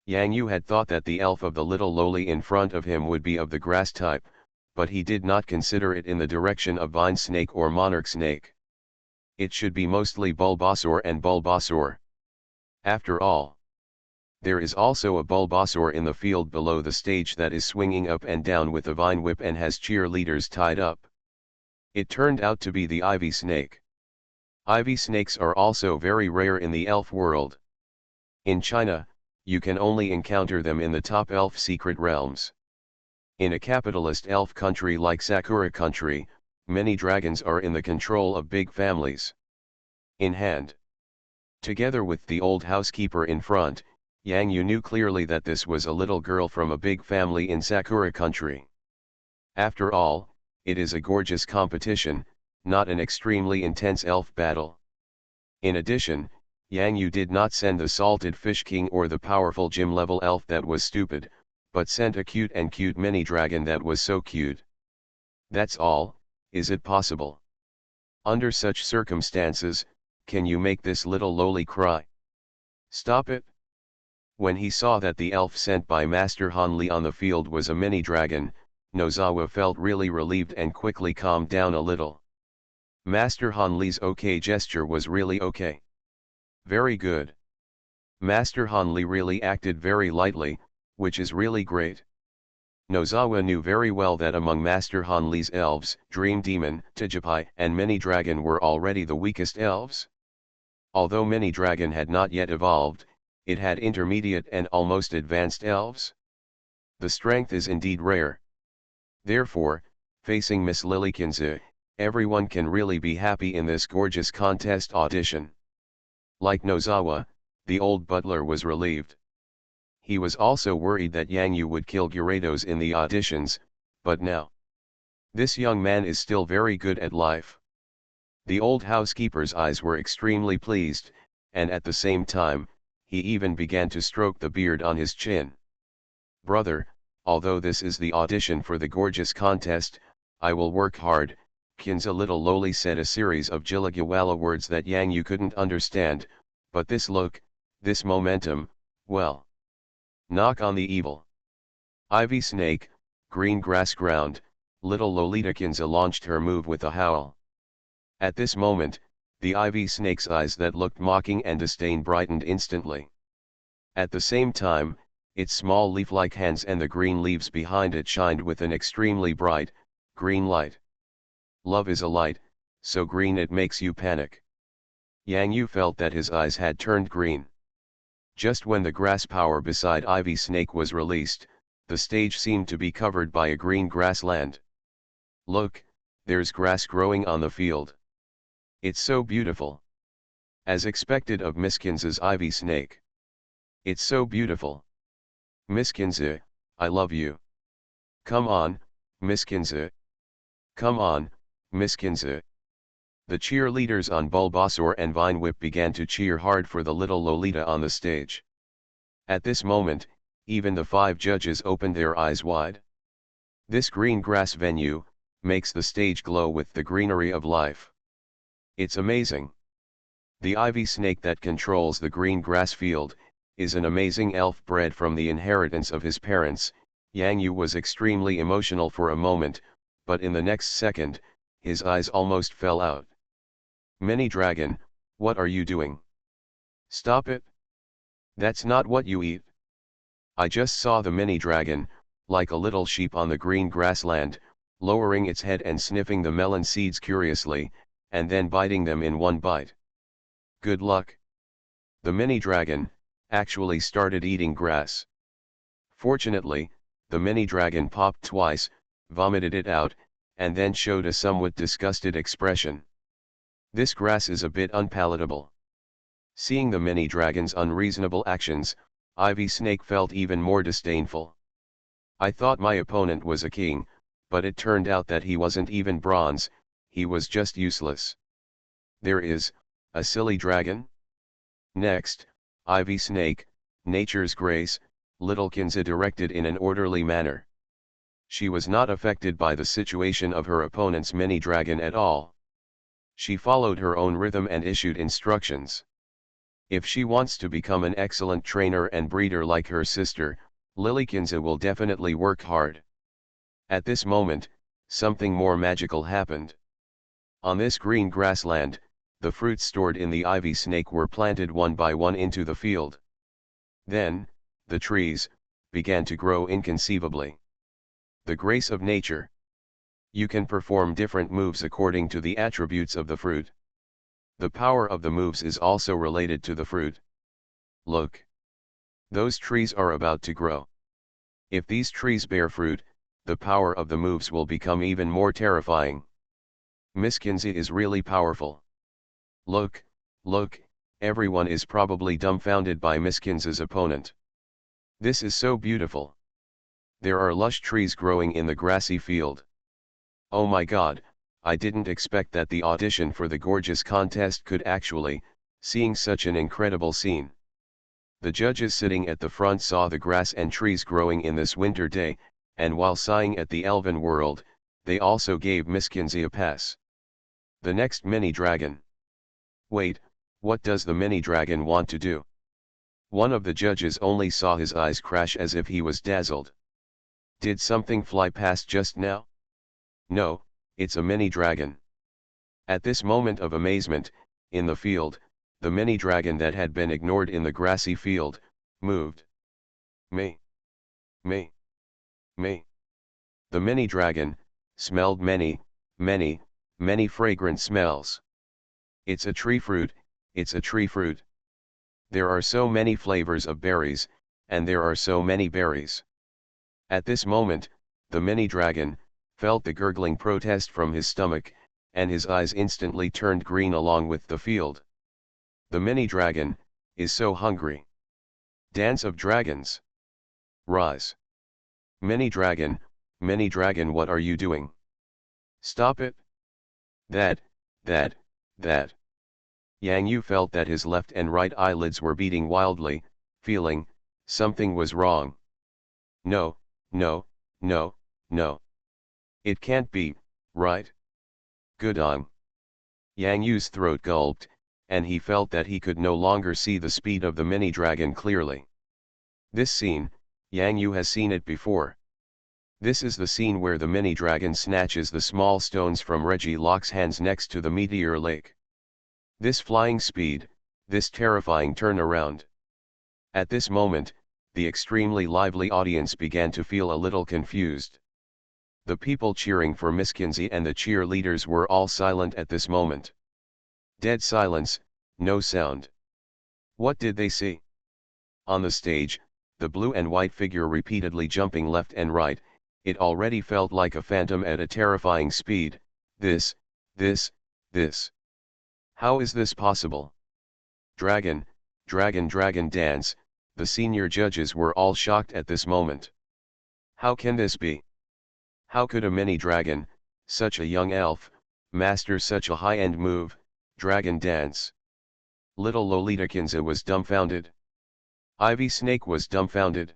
Yang Yu had thought that the elf of the little Loli in front of him would be of the grass type, but he did not consider it in the direction of Vine Snake or Monarch Snake. It should be mostly Bulbasaur and Bulbasaur. After all, there is also a Bulbasaur in the field below the stage that is swinging up and down with a vine whip and has cheerleaders tied up. It turned out to be the Ivy Snake. Ivy snakes are also very rare in the elf world. In China, you can only encounter them in the top elf secret realms. In a capitalist elf country like Sakura country, many dragons are in the control of big families. In hand. Together with the old housekeeper in front, Yang Yu knew clearly that this was a little girl from a big family in Sakura country. After all, it is a gorgeous competition, not an extremely intense elf battle. In addition, Yang Yu did not send the Salted Fish King or the powerful gym-level elf that was stupid, but sent a cute mini dragon that was so cute. That's all. Is it possible? Under such circumstances, can you make this little Loli cry? Stop it. When he saw that the elf sent by Master Hanli on the field was a mini-dragon, Nozawa felt really relieved and quickly calmed down a little. Master Hanli's okay gesture was really okay. Very good. Master Hanli really acted very lightly, which is really great. Nozawa knew very well that among Master Hanli's elves, Dream Demon, Tijipai and Mini-Dragon were already the weakest elves. Although Mini-Dragon had not yet evolved, it had intermediate and almost advanced elves. The strength is indeed rare. Therefore, facing Miss Lilykinze, everyone can really be happy in this gorgeous contest audition. Like Nozawa, the old butler was relieved. He was also worried that Yang Yu would kill Gyarados in the auditions, but now, this young man is still very good at life. The old housekeeper's eyes were extremely pleased, and at the same time, he even began to stroke the beard on his chin. Brother, although this is the audition for the gorgeous contest, I will work hard. Kinza little lowly said a series of Jilagawala words that Yang Yu couldn't understand, but this look, this momentum, well. Knock on the evil. Ivy snake, green grass ground, little Lolita Kinza launched her move with a howl. At this moment, the ivy snake's eyes that looked mocking and disdain brightened instantly. At the same time, its small leaf-like hands and the green leaves behind it shined with an extremely bright, green light. Love is a light, so green it makes you panic. Yang Yu felt that his eyes had turned green. Just when the grass power beside Ivy Snake was released, the stage seemed to be covered by a green grassland. Look, there's grass growing on the field. It's so beautiful. As expected of Miss Kinza's Ivy Snake. It's so beautiful. Miss Kinza, I love you. Come on, Miss Kinza. Come on, Miss Kinza. The cheerleaders on Bulbasaur and Vinewhip began to cheer hard for the little Lolita on the stage. At this moment, even the 5 judges opened their eyes wide. This green grass venue makes the stage glow with the greenery of life. It's amazing. The ivy snake that controls the green grass field is an amazing elf bred from the inheritance of his parents. Yang Yu was extremely emotional for a moment, but in the next second, his eyes almost fell out. Mini-Dragon, what are you doing? Stop it. That's not what you eat. I just saw the Mini-Dragon, like a little sheep on the green grassland, lowering its head and sniffing the melon seeds curiously, and then biting them in one bite. Good luck. The Mini-Dragon actually started eating grass. Fortunately, the Mini-Dragon popped twice, vomited it out, and then showed a somewhat disgusted expression. This grass is a bit unpalatable. Seeing the Mini-Dragon's unreasonable actions, Ivy Snake felt even more disdainful. I thought my opponent was a king, but it turned out that he wasn't even bronze, he was just useless. There is, a silly dragon? Next, Ivy Snake, nature's grace, little Kinza directed in an orderly manner. She was not affected by the situation of her opponent's Mini-Dragon at all. She followed her own rhythm and issued instructions. If she wants to become an excellent trainer and breeder like her sister, Lilykinza will definitely work hard. At this moment, something more magical happened. On this green grassland, the fruits stored in the ivy snake were planted one by one into the field. Then, the trees began to grow inconceivably. The grace of nature. You can perform different moves according to the attributes of the fruit. The power of the moves is also related to the fruit. Look. Those trees are about to grow. If these trees bear fruit, the power of the moves will become even more terrifying. Miss Kinza is really powerful. Look, look, everyone is probably dumbfounded by Miss Kinza's opponent. This is so beautiful. There are lush trees growing in the grassy field. Oh my god, I didn't expect that the audition for the gorgeous contest could actually, seeing such an incredible scene. The judges sitting at the front saw the grass and trees growing in this winter day, and while sighing at the elven world, they also gave Miss Kinza a pass. The next Mini-Dragon. Wait, what does the Mini-Dragon want to do? One of the judges only saw his eyes crash as if he was dazzled. Did something fly past just now? No, it's a mini dragon. At this moment of amazement, in the field, the mini dragon that had been ignored in the grassy field, moved. Me. Me. Me. The mini dragon smelled many fragrant smells. It's a tree fruit, it's a tree fruit. There are so many flavors of berries, and there are so many berries. At this moment, the mini dragon felt the gurgling protest from his stomach, and his eyes instantly turned green along with the field. The mini dragon is so hungry. Dance of dragons. Rise. Mini dragon, what are you doing? Stop it. That. Yang Yu felt that his left and right eyelids were beating wildly, feeling something was wrong. No. It can't be, right? Gudong. Yang Yu's throat gulped, and he felt that he could no longer see the speed of the mini dragon clearly. This scene, Yang Yu has seen it before. This is the scene where the mini dragon snatches the small stones from Reggie Locke's hands next to the meteor lake. This flying speed, this terrifying turnaround. At this moment, the extremely lively audience began to feel a little confused. The people cheering for Miss Kinsey and the cheerleaders were all silent at this moment. Dead silence, no sound. What did they see? On the stage, the blue and white figure repeatedly jumping left and right, it already felt like a phantom at a terrifying speed. This. How is this possible? Dragon dance, the senior judges were all shocked at this moment. How can this be? How could a mini dragon, such a young elf, master such a high-end move, dragon dance? Little Lolita Kinza was dumbfounded. Ivy Snake was dumbfounded.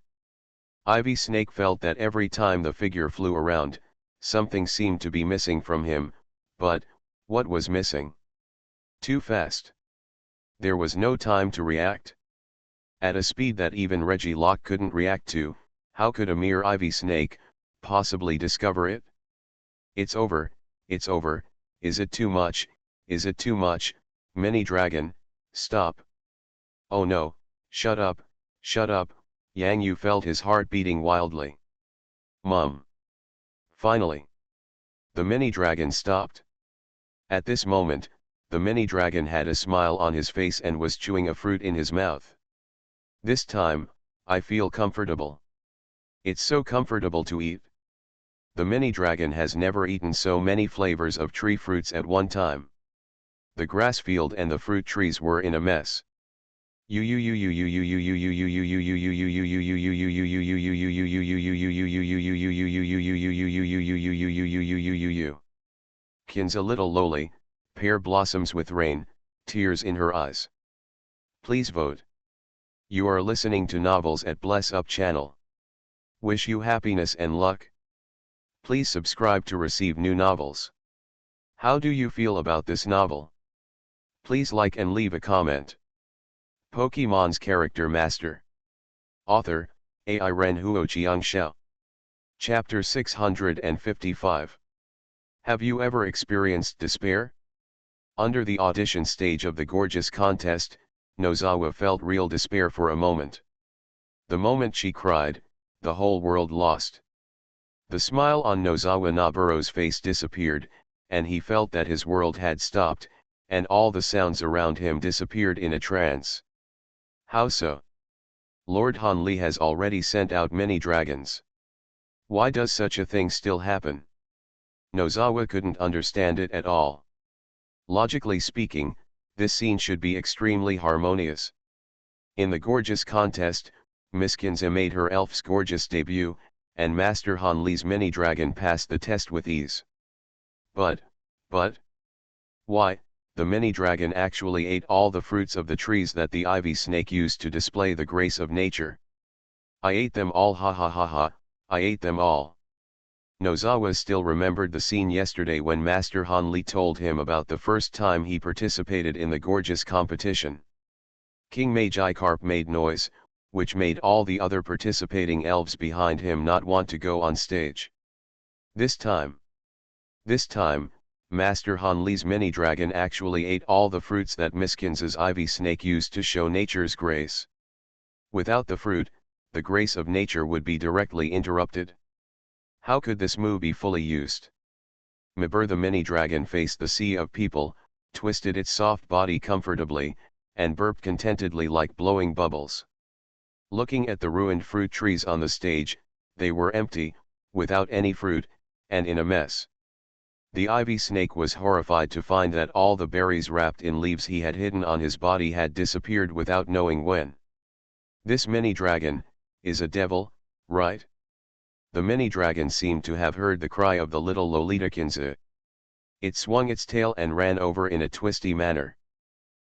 Ivy Snake felt that every time the figure flew around, something seemed to be missing from him, but, what was missing? Too fast. There was no time to react. At a speed that even Reggie Locke couldn't react to, how could a mere Ivy Snake possibly discover it? It's over, is it too much, mini dragon, stop. Oh no, shut up, Yang Yu felt his heart beating wildly. Mum. Finally. The mini dragon stopped. At this moment, the mini dragon had a smile on his face and was chewing a fruit in his mouth. This time, I feel comfortable. It's so comfortable to eat. The mini dragon has never eaten so many flavors of tree fruits at one time. The grass field and the fruit trees were in a mess. Kinza little lowly, pear blossoms with rain, tears in her eyes. Please vote. You are listening to Novels at Bless Up channel. Wish you happiness and luck. Please subscribe to receive new novels. How do you feel about this novel? Please like and leave a comment. Pokemon's Character Master. Author, Ai Ren Huoqiang Xiao. Chapter 655. Have you ever experienced despair? Under the audition stage of the gorgeous contest, Nozawa felt real despair for a moment. The moment she cried, the whole world lost. The smile on Nozawa Noburo's face disappeared, and he felt that his world had stopped, and all the sounds around him disappeared in a trance. How so? Lord Hanli has already sent out many dragons. Why does such a thing still happen? Nozawa couldn't understand it at all. Logically speaking, this scene should be extremely harmonious. In the gorgeous contest, Miss Kinza made her elf's gorgeous debut, and Master Hanli's mini dragon passed the test with ease. But, why, the mini dragon actually ate all the fruits of the trees that the ivy snake used to display the grace of nature. I ate them all, ha ha ha ha, I ate them all. Nozawa still remembered the scene yesterday when Master Hanli told him about the first time he participated in the gorgeous competition. King Magikarp made noise, which made all the other participating elves behind him not want to go on stage. This time, Master Hanli's mini-dragon actually ate all the fruits that Miss Kinza's ivy snake used to show nature's grace. Without the fruit, the grace of nature would be directly interrupted. How could this move be fully used? Mabur the mini-dragon faced the sea of people, twisted its soft body comfortably, and burped contentedly like blowing bubbles. Looking at the ruined fruit trees on the stage, they were empty, without any fruit, and in a mess. The ivy snake was horrified to find that all the berries wrapped in leaves he had hidden on his body had disappeared without knowing when. This mini-dragon is a devil, right? The mini-dragon seemed to have heard the cry of the little Lolita Kinza. It swung its tail and ran over in a twisty manner.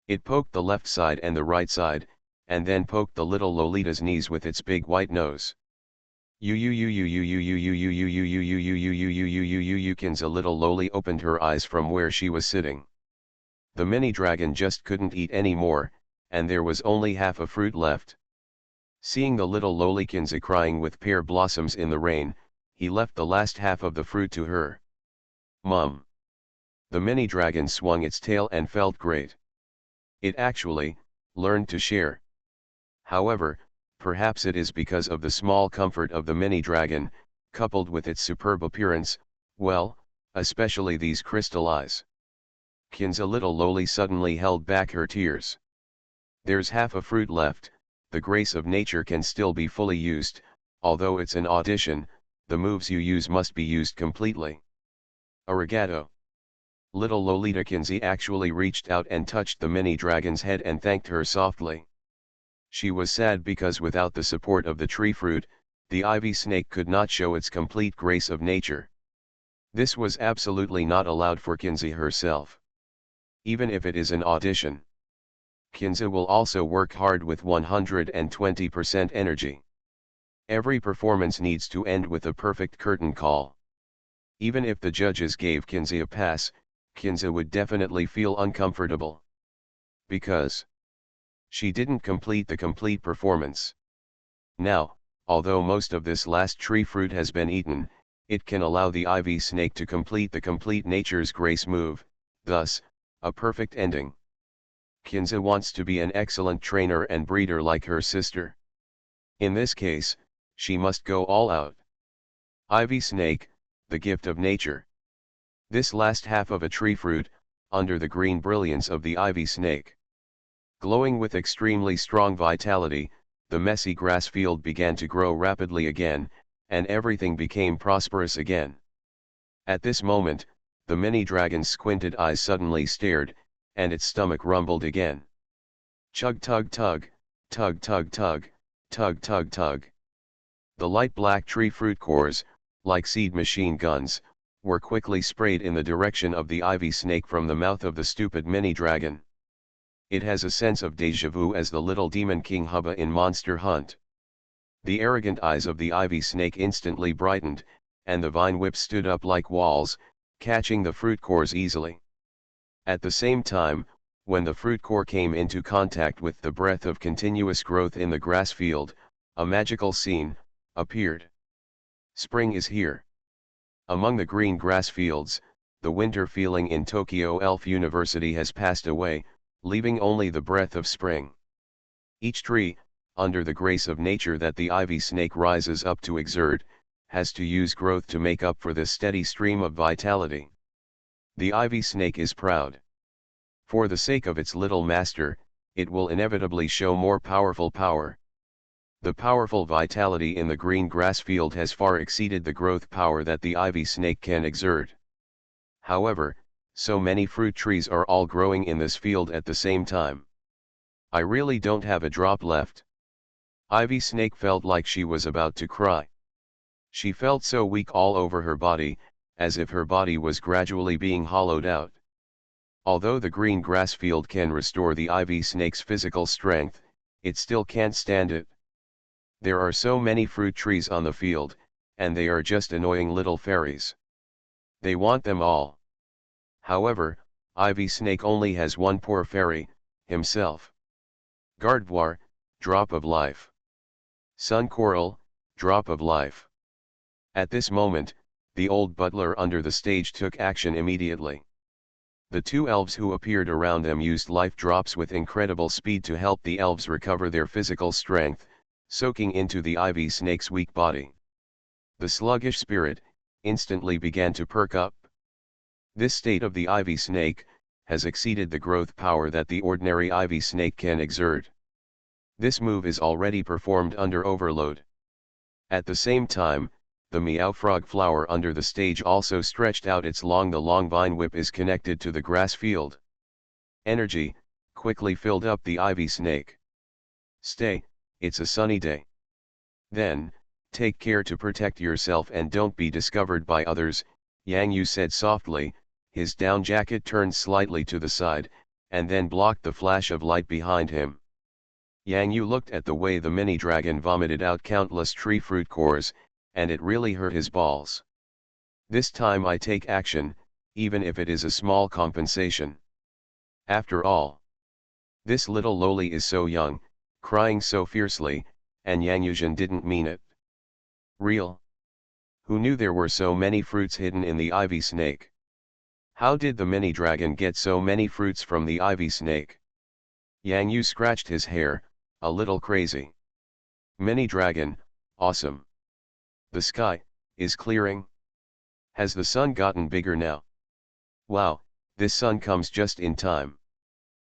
It poked the left side and the right side, and then poked the little Lolita's knees with its big white nose. Kinza little Loli opened her eyes from where she was sitting. The mini-dragon just couldn't eat any more, and there was only half a fruit left. Seeing the little Loli Kinza crying with pear blossoms in the rain, he left the last half of the fruit to her. Mum. The mini-dragon swung its tail and felt great. It actually learned to share. However, perhaps it is because of the small comfort of the mini-dragon, coupled with its superb appearance, well, especially these crystal eyes. Kinza little Loli suddenly held back her tears. There's half a fruit left, the grace of nature can still be fully used, although it's an audition, the moves you use must be used completely. Arigato. Little Lolita Kinza actually reached out and touched the mini-dragon's head and thanked her softly. She was sad because without the support of the tree fruit, the ivy snake could not show its complete grace of nature. This was absolutely not allowed for Kinza herself. Even if it is an audition, Kinza will also work hard with 120% energy. Every performance needs to end with a perfect curtain call. Even if the judges gave Kinza a pass, Kinza would definitely feel uncomfortable. Because she didn't complete the complete performance. Now, although most of this last tree fruit has been eaten, it can allow the ivy snake to complete the complete nature's grace move, thus, a perfect ending. Kinza wants to be an excellent trainer and breeder like her sister. In this case, she must go all out. Ivy snake, the gift of nature. This last half of a tree fruit, under the green brilliance of the ivy snake. Glowing with extremely strong vitality, the messy grass field began to grow rapidly again, and everything became prosperous again. At this moment, the mini-dragon's squinted eyes suddenly stared, and its stomach rumbled again. Chug tug tug, tug tug tug, tug tug tug. The light black tree fruit cores, like seed machine guns, were quickly sprayed in the direction of the ivy snake from the mouth of the stupid mini-dragon. It has a sense of déjà vu as the little demon king Hubba in Monster Hunt. The arrogant eyes of the ivy snake instantly brightened, and the vine whips stood up like walls, catching the fruit cores easily. At the same time, when the fruit core came into contact with the breath of continuous growth in the grass field, a magical scene appeared. Spring is here. Among the green grass fields, the winter feeling in Tokyo Elf University has passed away, leaving only the breath of spring. Each tree, under the grace of nature that the ivy snake rises up to exert, has to use growth to make up for this steady stream of vitality. The ivy snake is proud. For the sake of its little master, it will inevitably show more powerful power. The powerful vitality in the green grass field has far exceeded the growth power that the ivy snake can exert. However, so many fruit trees are all growing in this field at the same time. I really don't have a drop left. Ivy snake felt like she was about to cry. She felt so weak all over her body, as if her body was gradually being hollowed out. Although the green grass field can restore the ivy snake's physical strength, it still can't stand it. There are so many fruit trees on the field, and they are just annoying little fairies. They want them all. However, Ivy Snake only has one poor fairy, himself. Gardevoir, drop of life. Sun Coral, drop of life. At this moment, the old butler under the stage took action immediately. The two elves who appeared around them used life drops with incredible speed to help the elves recover their physical strength, soaking into the ivy snake's weak body. The sluggish spirit instantly began to perk up. This state of the ivy snake has exceeded the growth power that the ordinary ivy snake can exert. This move is already performed under overload. At the same time, the meow frog flower under the stage also stretched out its long. The long vine whip is connected to the grass field. Energy quickly filled up the ivy snake. Stay, it's a sunny day. Then, take care to protect yourself and don't be discovered by others, Yang Yu said softly. His down jacket turned slightly to the side, and then blocked the flash of light behind him. Yang Yu looked at the way the mini dragon vomited out countless tree fruit cores, and it really hurt his balls. This time I take action, even if it is a small compensation. After all, this little loli is so young, crying so fiercely, and Yang Yuzhen didn't mean it. Real? Who knew there were so many fruits hidden in the ivy snake? How did the mini dragon get so many fruits from the ivy snake? Yang Yu scratched his hair, a little crazy. Mini dragon, awesome. The sky is clearing. Has the sun gotten bigger now? Wow, this sun comes just in time.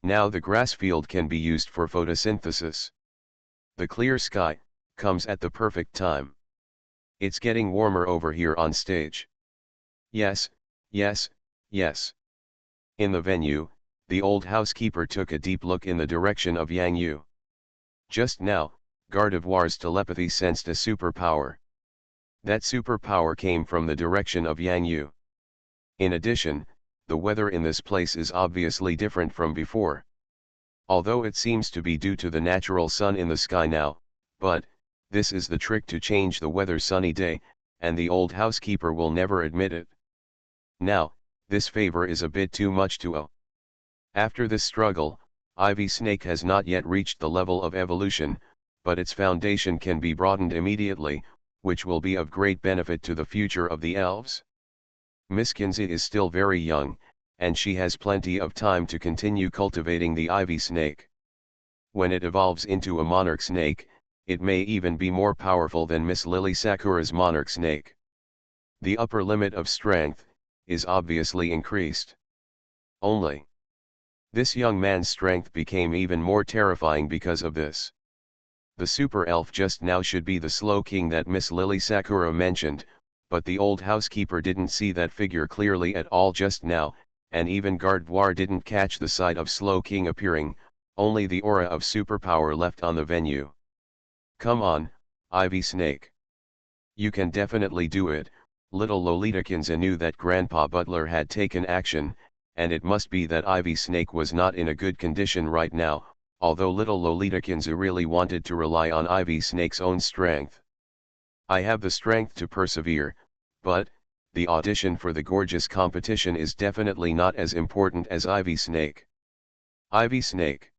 Now the grass field can be used for photosynthesis. The clear sky comes at the perfect time. It's getting warmer over here on stage. Yes, yes, yes. In the venue, the old housekeeper took a deep look in the direction of Yang Yu. Just now, Gardevoir's telepathy sensed a superpower. That superpower came from the direction of Yang Yu. In addition, the weather in this place is obviously different from before. Although it seems to be due to the natural sun in the sky now, but this is the trick to change the weather. Sunny day, and the old housekeeper will never admit it. Now, this favor is a bit too much to owe. After this struggle, Ivy Snake has not yet reached the level of evolution, but its foundation can be broadened immediately, which will be of great benefit to the future of the elves. Miss Kinsey is still very young, and she has plenty of time to continue cultivating the Ivy Snake. When it evolves into a monarch snake, it may even be more powerful than Miss Lily Sakura's monarch snake. The upper limit of strength is obviously increased. Only this young man's strength became even more terrifying because of this. The super elf just now should be the slow king that Miss Lily Sakura mentioned, but the old housekeeper didn't see that figure clearly at all just now, and even Gardevoir didn't catch the sight of Slow King appearing, only the aura of superpower left on the venue. Come on, Ivy Snake. You can definitely do it. Little Lolitakins knew that Grandpa Butler had taken action, and it must be that Ivy Snake was not in a good condition right now, although little Lolitakins really wanted to rely on Ivy Snake's own strength. I have the strength to persevere, but the audition for the gorgeous competition is definitely not as important as Ivy Snake. Ivy Snake.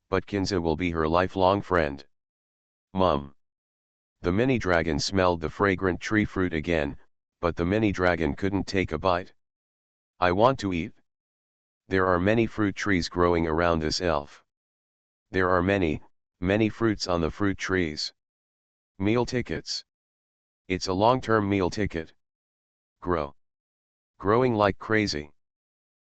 But Kinza will be her lifelong friend. Mum. The mini dragon smelled the fragrant tree fruit again, but the mini dragon couldn't take a bite. I want to eat. There are many fruit trees growing around this elf. There are many, many fruits on the fruit trees. Meal tickets. It's a long-term meal ticket. Growing like crazy.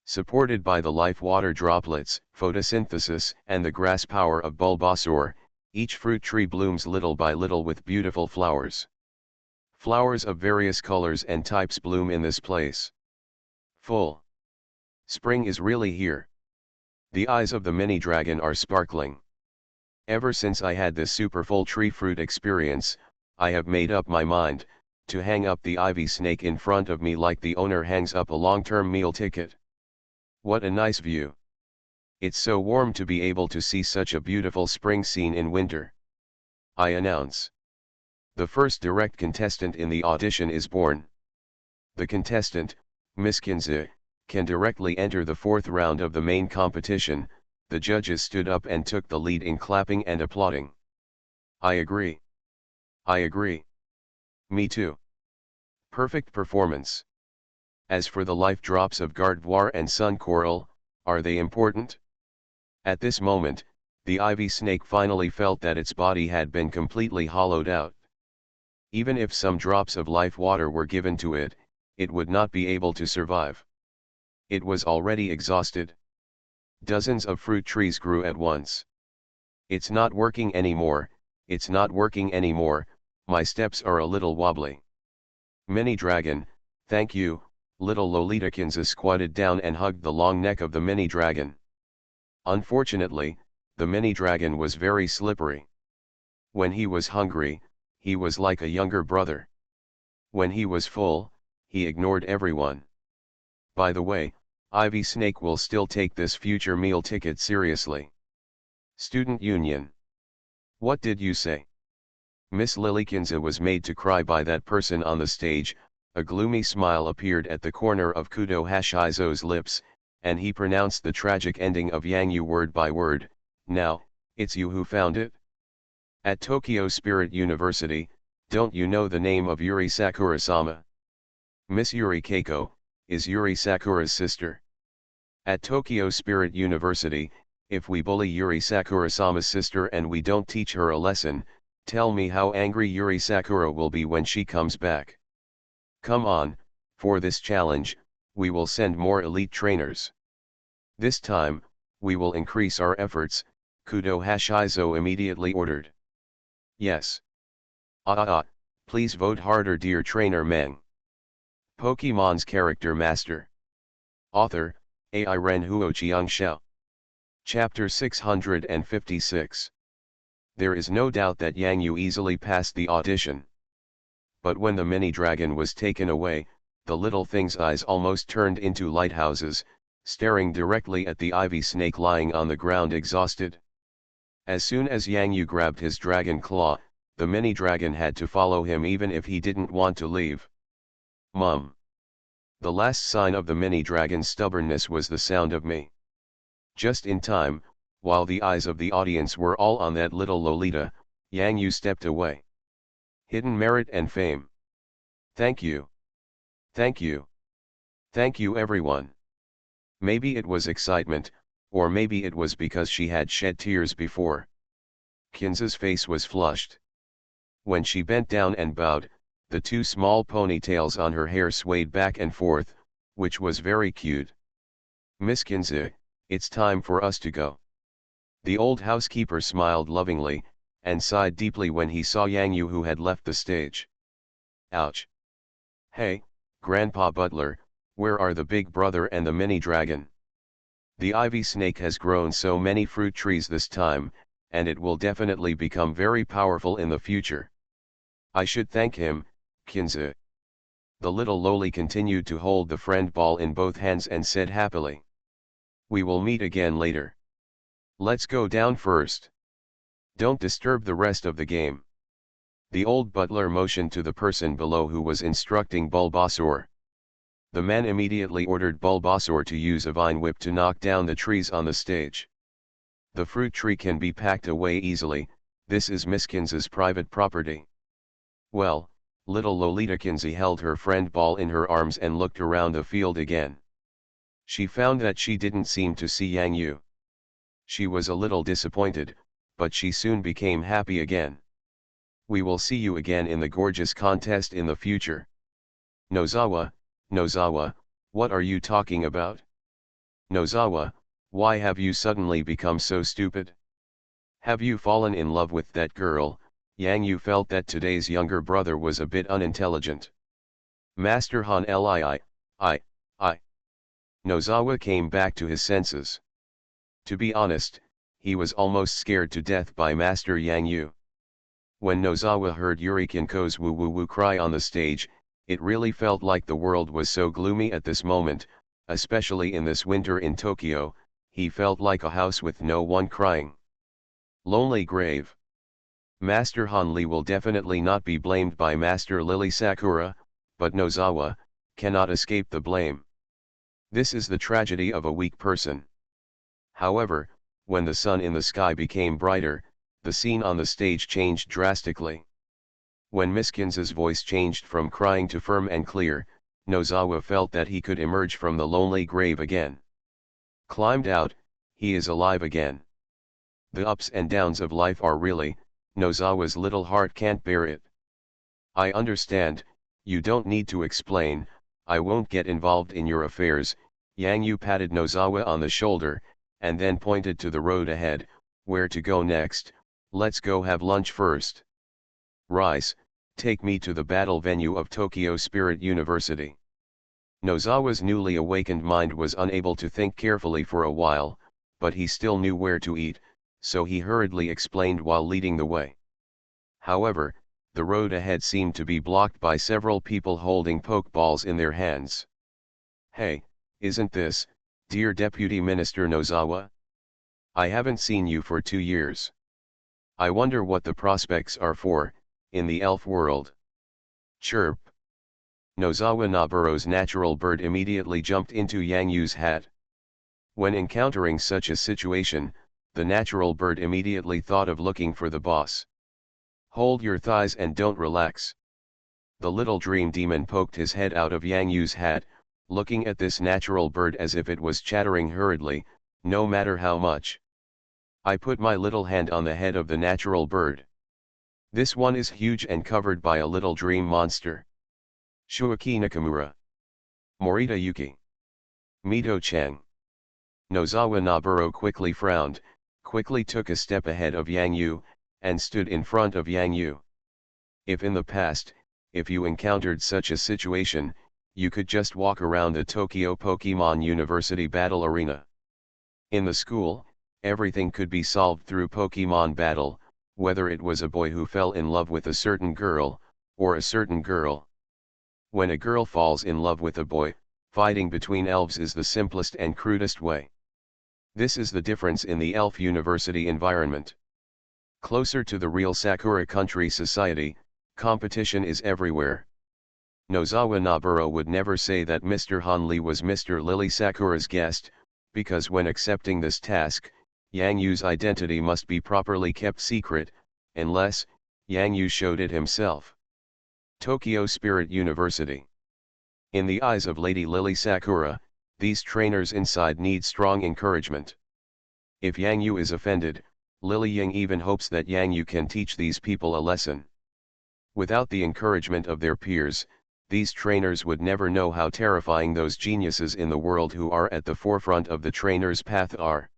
Supported by the life water droplets, photosynthesis, and the grass power of Bulbasaur, each fruit tree blooms little by little with beautiful flowers. Flowers of various colors and types bloom in this place. Full. Spring is really here. The eyes of the mini dragon are sparkling. Ever since I had this super full tree fruit experience, I have made up my mind to hang up the Ivy Snake in front of me like the owner hangs up a long-term meal ticket. What a nice view. It's so warm to be able to see such a beautiful spring scene in winter. I announce. The first direct contestant in the audition is born. The contestant, Miss Kinze, can directly enter the fourth round of the main competition, The judges stood up and took the lead in clapping and applauding. I agree. I agree. Me too. Perfect performance. As for the life drops of Gardevoir and Sun Coral, are they important? At this moment, the ivy snake finally felt that its body had been completely hollowed out. Even if some drops of life water were given to it, it would not be able to survive. It was already exhausted. Dozens of fruit trees grew at once. It's not working anymore, it's not working anymore, my steps are a little wobbly. Mini Dragon, thank you. Little Lolitakins squatted down and hugged the long neck of the mini dragon. Unfortunately, the mini dragon was very slippery. When he was hungry, he was like a younger brother. When he was full, he ignored everyone. By the way, Ivy Snake will still take this future meal ticket seriously. Student Union. What did you say? Miss Lilykinza was made to cry by that person on the stage. A gloomy smile appeared at the corner of Kudo Hashizo's lips, and he pronounced the tragic ending of Yang Yu word by word. Now, it's you who found it? At Tokyo Spirit University, don't you know the name of Yuri Sakura-sama? Miss Yuri Keiko, is Yuri Sakura's sister. At Tokyo Spirit University, if we bully Yuri Sakura-sama's sister and we don't teach her a lesson, tell me how angry Yuri Sakura will be when she comes back. Come on, for this challenge, we will send more elite trainers. This time, we will increase our efforts, Kudo Hashizo immediately ordered. Yes. Please vote harder, dear trainer Meng. Pokemon's Character Master. Author, AI Renhuo Xiangxiao. Chapter 656. There is no doubt that Yang Yu easily passed the audition. But when the mini dragon was taken away, the little thing's eyes almost turned into lighthouses, staring directly at the ivy snake lying on the ground exhausted. As soon as Yang Yu grabbed his dragon claw, the mini dragon had to follow him even if he didn't want to leave. Mum. The last sign of the mini dragon's stubbornness was the sound of me. Just in time, while the eyes of the audience were all on that little Lolita, Yang Yu stepped away. Hidden merit and fame. Thank you. Thank you. Thank you everyone. Maybe it was excitement, or maybe it was because she had shed tears before. Kinza's face was flushed. When she bent down and bowed, the two small ponytails on her hair swayed back and forth, which was very cute. Miss Kinza, it's time for us to go. The old housekeeper smiled lovingly, and sighed deeply when he saw Yang Yu who had left the stage. Ouch. Hey, Grandpa Butler, where are the big brother and the mini dragon? The ivy snake has grown so many fruit trees this time, and it will definitely become very powerful in the future. I should thank him, Kinza. The little loli continued to hold the friend ball in both hands and said happily. We will meet again later. Let's go down first. Don't disturb the rest of the game. The old butler motioned to the person below who was instructing Bulbasaur. The man immediately ordered Bulbasaur to use a vine whip to knock down the trees on the stage. The fruit tree can be packed away easily, this is Miss Kinza's private property. Well, little Lolita Kinza held her friend ball in her arms and looked around the field again. She found that she didn't seem to see Yang Yu. She was a little disappointed, but she soon became happy again. We will see you again in the gorgeous contest in the future. Nozawa, what are you talking about? Nozawa, why have you suddenly become so stupid? Have you fallen in love with that girl? Yang Yu felt that today's younger brother was a bit unintelligent. Master Han Lii, I. Nozawa came back to his senses. To be honest, he was almost scared to death by Master Yang Yu. When Nozawa heard Yurikinko's woo-woo-woo cry on the stage, it really felt like the world was so gloomy at this moment, especially in this winter in Tokyo, he felt like a house with no one crying. Lonely grave. Master Han Li will definitely not be blamed by Master Lily Sakura, but Nozawa cannot escape the blame. This is the tragedy of a weak person. However, When the sun in the sky became brighter, the scene on the stage changed drastically. When Miskin's voice changed from crying to firm and clear, Nozawa felt that he could emerge from the lonely grave again. Climbed out, he is alive again. The ups and downs of life are really, Nozawa's little heart can't bear it. I understand, you don't need to explain, I won't get involved in your affairs. Yang Yu patted Nozawa on the shoulder, and then pointed to the road ahead. Where to go next? Let's go have lunch first. Rice, take me to the battle venue of Tokyo Spirit University. Nozawa's newly awakened mind was unable to think carefully for a while, but he still knew where to eat, so he hurriedly explained while leading the way. However, the road ahead seemed to be blocked by several people holding pokeballs in their hands. Hey, isn't this, dear Deputy Minister Nozawa? I haven't seen you for 2 years. I wonder what the prospects are for, in the elf world. Chirp. Nozawa Noburo's natural bird immediately jumped into Yang Yu's hat. When encountering such a situation, the natural bird immediately thought of looking for the boss. Hold your thighs and don't relax. The little dream demon poked his head out of Yang Yu's hat, looking at this natural bird as if it was chattering hurriedly, no matter how much. I put my little hand on the head of the natural bird. This one is huge and covered by a little dream monster. Shuaki Nakamura. Morita Yuki. Mito Chang. Nozawa Noburo quickly frowned, quickly took a step ahead of Yang Yu, and stood in front of Yang Yu. If in the past, if you encountered such a situation, you could just walk around the Tokyo Pokemon University battle arena. In the school, everything could be solved through Pokemon battle, whether it was a boy who fell in love with a certain girl, or a certain girl. When a girl falls in love with a boy, fighting between elves is the simplest and crudest way. This is the difference in the elf university environment. Closer to the real Sakura country society, competition is everywhere. Nozawa Noburo would never say that Mr. Hanli was Mr. Lily Sakura's guest, because when accepting this task, Yang Yu's identity must be properly kept secret, unless, Yang Yu showed it himself. Tokyo Spirit University. In the eyes of Lady Lily Sakura, these trainers inside need strong encouragement. If Yang Yu is offended, Lily Ying even hopes that Yang Yu can teach these people a lesson. Without the encouragement of their peers, these trainers would never know how terrifying those geniuses in the world who are at the forefront of the trainer's path are.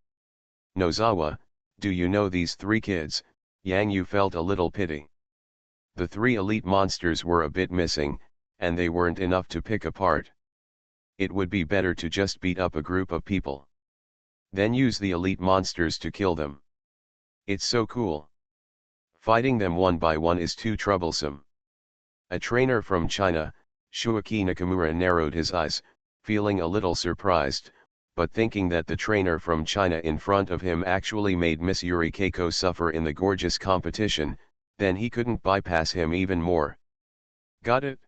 Nozawa, do you know these 3 kids? Yang Yu felt a little pity. The 3 elite monsters were a bit missing, and they weren't enough to pick apart. It would be better to just beat up a group of people. Then use the elite monsters to kill them. It's so cool. Fighting them one by one is too troublesome. A trainer from China, Shuaki Nakamura, narrowed his eyes, feeling a little surprised, but thinking that the trainer from China in front of him actually made Miss Yuri Keiko suffer in the gorgeous competition, then he couldn't bypass him even more. Got it?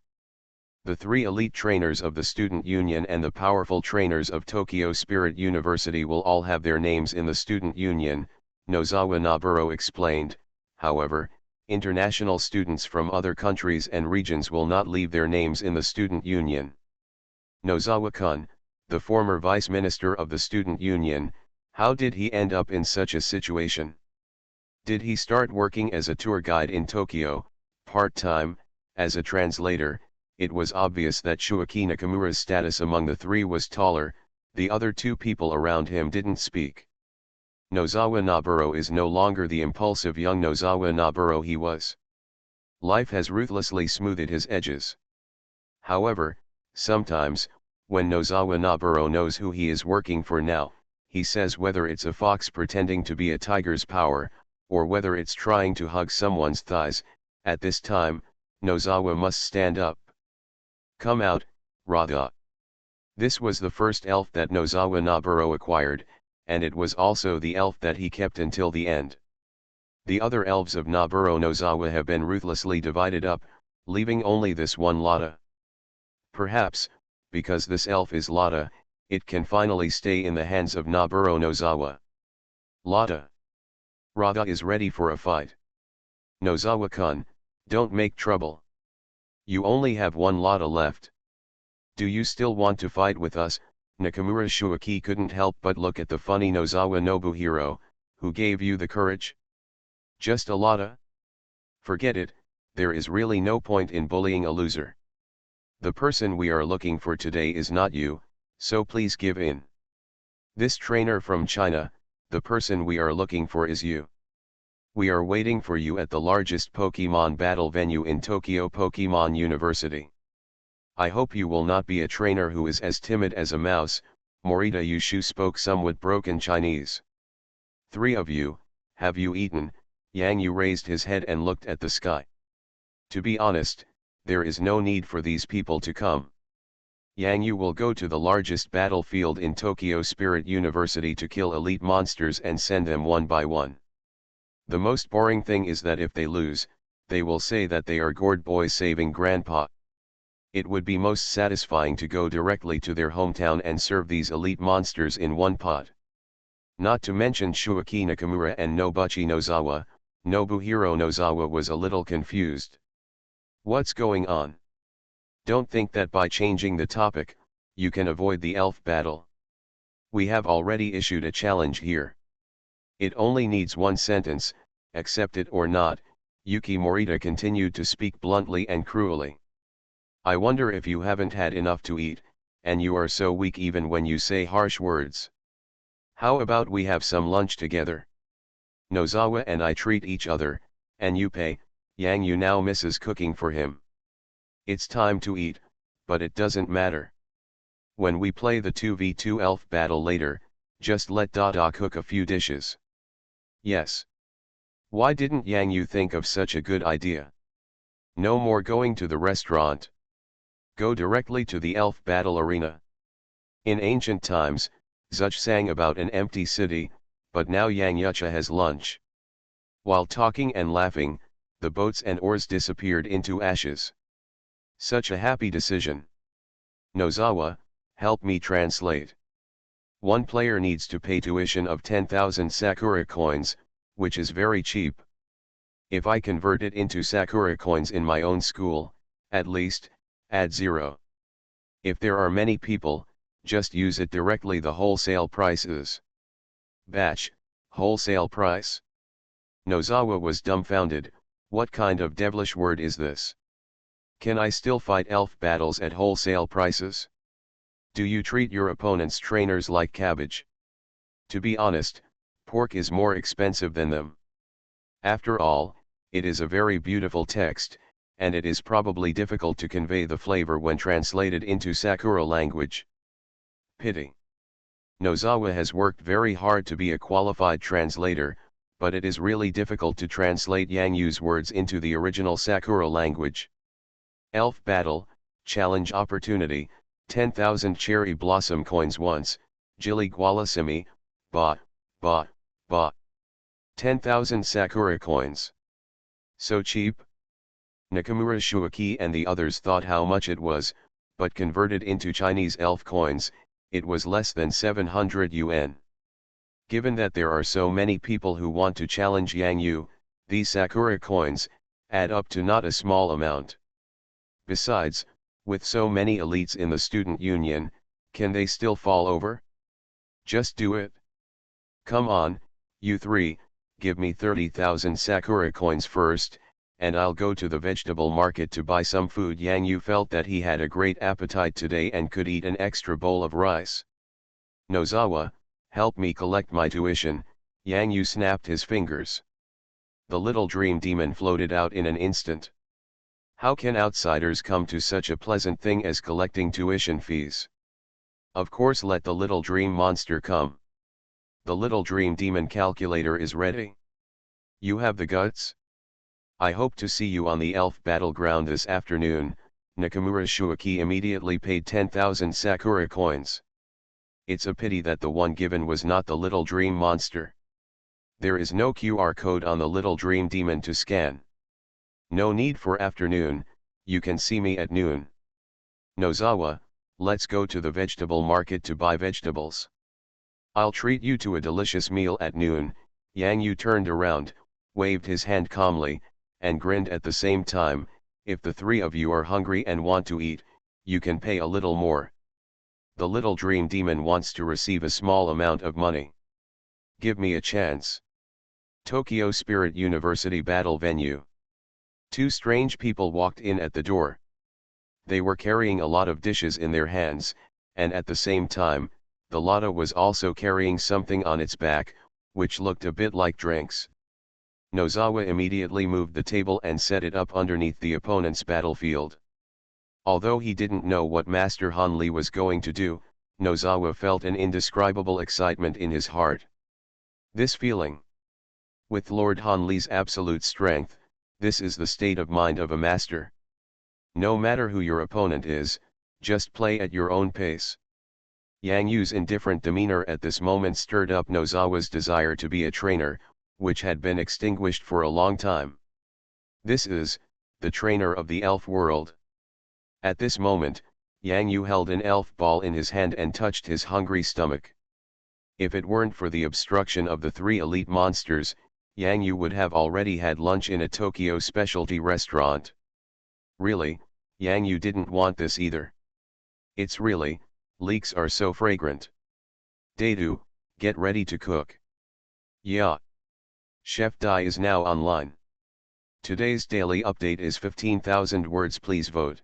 The 3 elite trainers of the Student Union and the powerful trainers of Tokyo Spirit University will all have their names in the Student Union, Nozawa Noburo explained. However, international students from other countries and regions will not leave their names in the Student Union. Nozawa-kun, the former vice minister of the Student Union, how did he end up in such a situation? Did he start working as a tour guide in Tokyo, part-time, as a translator? It was obvious that Shuaki Nakamura's status among the 3 was taller, the other 2 people around him didn't speak. Nozawa Noburo is no longer the impulsive young Nozawa Noburo he was. Life has ruthlessly smoothed his edges. However, sometimes, when Nozawa Noburo knows who he is working for now, he says whether it's a fox pretending to be a tiger's power, or whether it's trying to hug someone's thighs, at this time, Nozawa must stand up. Come out, Radha. This was the first elf that Nozawa Noburo acquired, and it was also the elf that he kept until the end. The other elves of Noburo Nozawa have been ruthlessly divided up, leaving only this one Lada. Perhaps, because this elf is Lada, it can finally stay in the hands of Noburo Nozawa. Lotta. Radha is ready for a fight. Nozawa-kun, don't make trouble. You only have one Lotta left. Do you still want to fight with us? Nakamura Shuaki couldn't help but look at the funny Nozawa Nobuhiro, who gave you the courage? Just a Lotta? Forget it, there is really no point in bullying a loser. The person we are looking for today is not you, so please give in. This trainer from China, the person we are looking for is you. We are waiting for you at the largest Pokemon battle venue in Tokyo Pokemon University. I hope you will not be a trainer who is as timid as a mouse. Morita Yushu spoke somewhat broken Chinese. Three of you, have you eaten? Yang Yu raised his head and looked at the sky. To be honest, there is no need for these people to come. Yang Yu will go to the largest battlefield in Tokyo Spirit University to kill elite monsters and send them one by one. The most boring thing is that if they lose, they will say that they are gourd boys saving grandpa. It would be most satisfying to go directly to their hometown and serve these elite monsters in one pot. Not to mention Shuaki Nakamura and Nobuchi Nozawa. Nobuhiro Nozawa was a little confused. What's going on? Don't think that by changing the topic, you can avoid the elf battle. We have already issued a challenge here. It only needs one sentence, accept it or not. Yuki Morita continued to speak bluntly and cruelly. I wonder if you haven't had enough to eat, and you are so weak even when you say harsh words. How about we have some lunch together? Nozawa and I treat each other, and you pay. Yang Yu now misses cooking for him. It's time to eat, but it doesn't matter. When we play the 2v2 elf battle later, just let Dada cook a few dishes. Yes. Why didn't Yang Yu think of such a good idea? No more going to the restaurant. Go directly to the elf battle arena. In ancient times, Zuch sang about an empty city, but now Yang Yucha has lunch. While talking and laughing, the boats and oars disappeared into ashes. Such a happy decision. Nozawa, help me translate. One player needs to pay tuition of 10,000 Sakura coins, which is very cheap. If I convert it into Sakura coins in my own school, at least, add 0. If there are many people, just use it directly. The wholesale price is. Batch, wholesale price? Nozawa was dumbfounded. What kind of devilish word is this? Can I still fight elf battles at wholesale prices? Do you treat your opponent's trainers like cabbage? To be honest, pork is more expensive than them. After all, it is a very beautiful text, and it is probably difficult to convey the flavor when translated into Sakura language. Pity. Nozawa has worked very hard to be a qualified translator, but it is really difficult to translate Yang Yu's words into the original Sakura language. Elf battle, challenge opportunity, 10,000 cherry blossom coins once, Jilly Gualasimi, ba, ba, ba. 10,000 Sakura coins. So cheap? Nakamura Shuaki and the others thought how much it was, but converted into Chinese elf coins, it was less than 700 yuan. Given that there are so many people who want to challenge Yang Yu, these Sakura coins add up to not a small amount. Besides, with so many elites in the student union, can they still fall over? Just do it. Come on, you three, give me 30,000 Sakura coins first, and I'll go to the vegetable market to buy some food. Yang Yu felt that he had a great appetite today and could eat an extra bowl of rice. Nozawa, help me collect my tuition. Yang Yu snapped his fingers. The little dream demon floated out in an instant. How can outsiders come to such a pleasant thing as collecting tuition fees? Of course, let the little dream monster come. The little dream demon calculator is ready. You have the guts? I hope to see you on the elf battleground this afternoon. Nakamura Shuaki immediately paid 10,000 Sakura coins. It's a pity that the one given was not the little dream monster. There is no QR code on the little dream demon to scan. No need for afternoon, you can see me at noon. Nozawa, let's go to the vegetable market to buy vegetables. I'll treat you to a delicious meal at noon. Yang Yu turned around, waved his hand calmly, and grinned at the same time. If the three of you are hungry and want to eat, you can pay a little more. The little dream demon wants to receive a small amount of money. Give me a chance. Tokyo Spirit University Battle Venue. Two strange people walked in at the door. They were carrying a lot of dishes in their hands, and at the same time, the Lotta was also carrying something on its back, which looked a bit like drinks. Nozawa immediately moved the table and set it up underneath the opponent's battlefield. Although he didn't know what Master Hanli was going to do, Nozawa felt an indescribable excitement in his heart. This feeling. With Lord Hanli's absolute strength, this is the state of mind of a master. No matter who your opponent is, just play at your own pace. Yang Yu's indifferent demeanor at this moment stirred up Nozawa's desire to be a trainer, which had been extinguished for a long time. This is, the trainer of the elf world. At this moment, Yang Yu held an elf ball in his hand and touched his hungry stomach. If it weren't for the obstruction of the three elite monsters, Yang Yu would have already had lunch in a Tokyo specialty restaurant. Really, Yang Yu didn't want this either. It's really, leeks are so fragrant. Dadu, get ready to cook. Yeah. Chef Dai is now online. Today's daily update is 15,000 words. Please vote.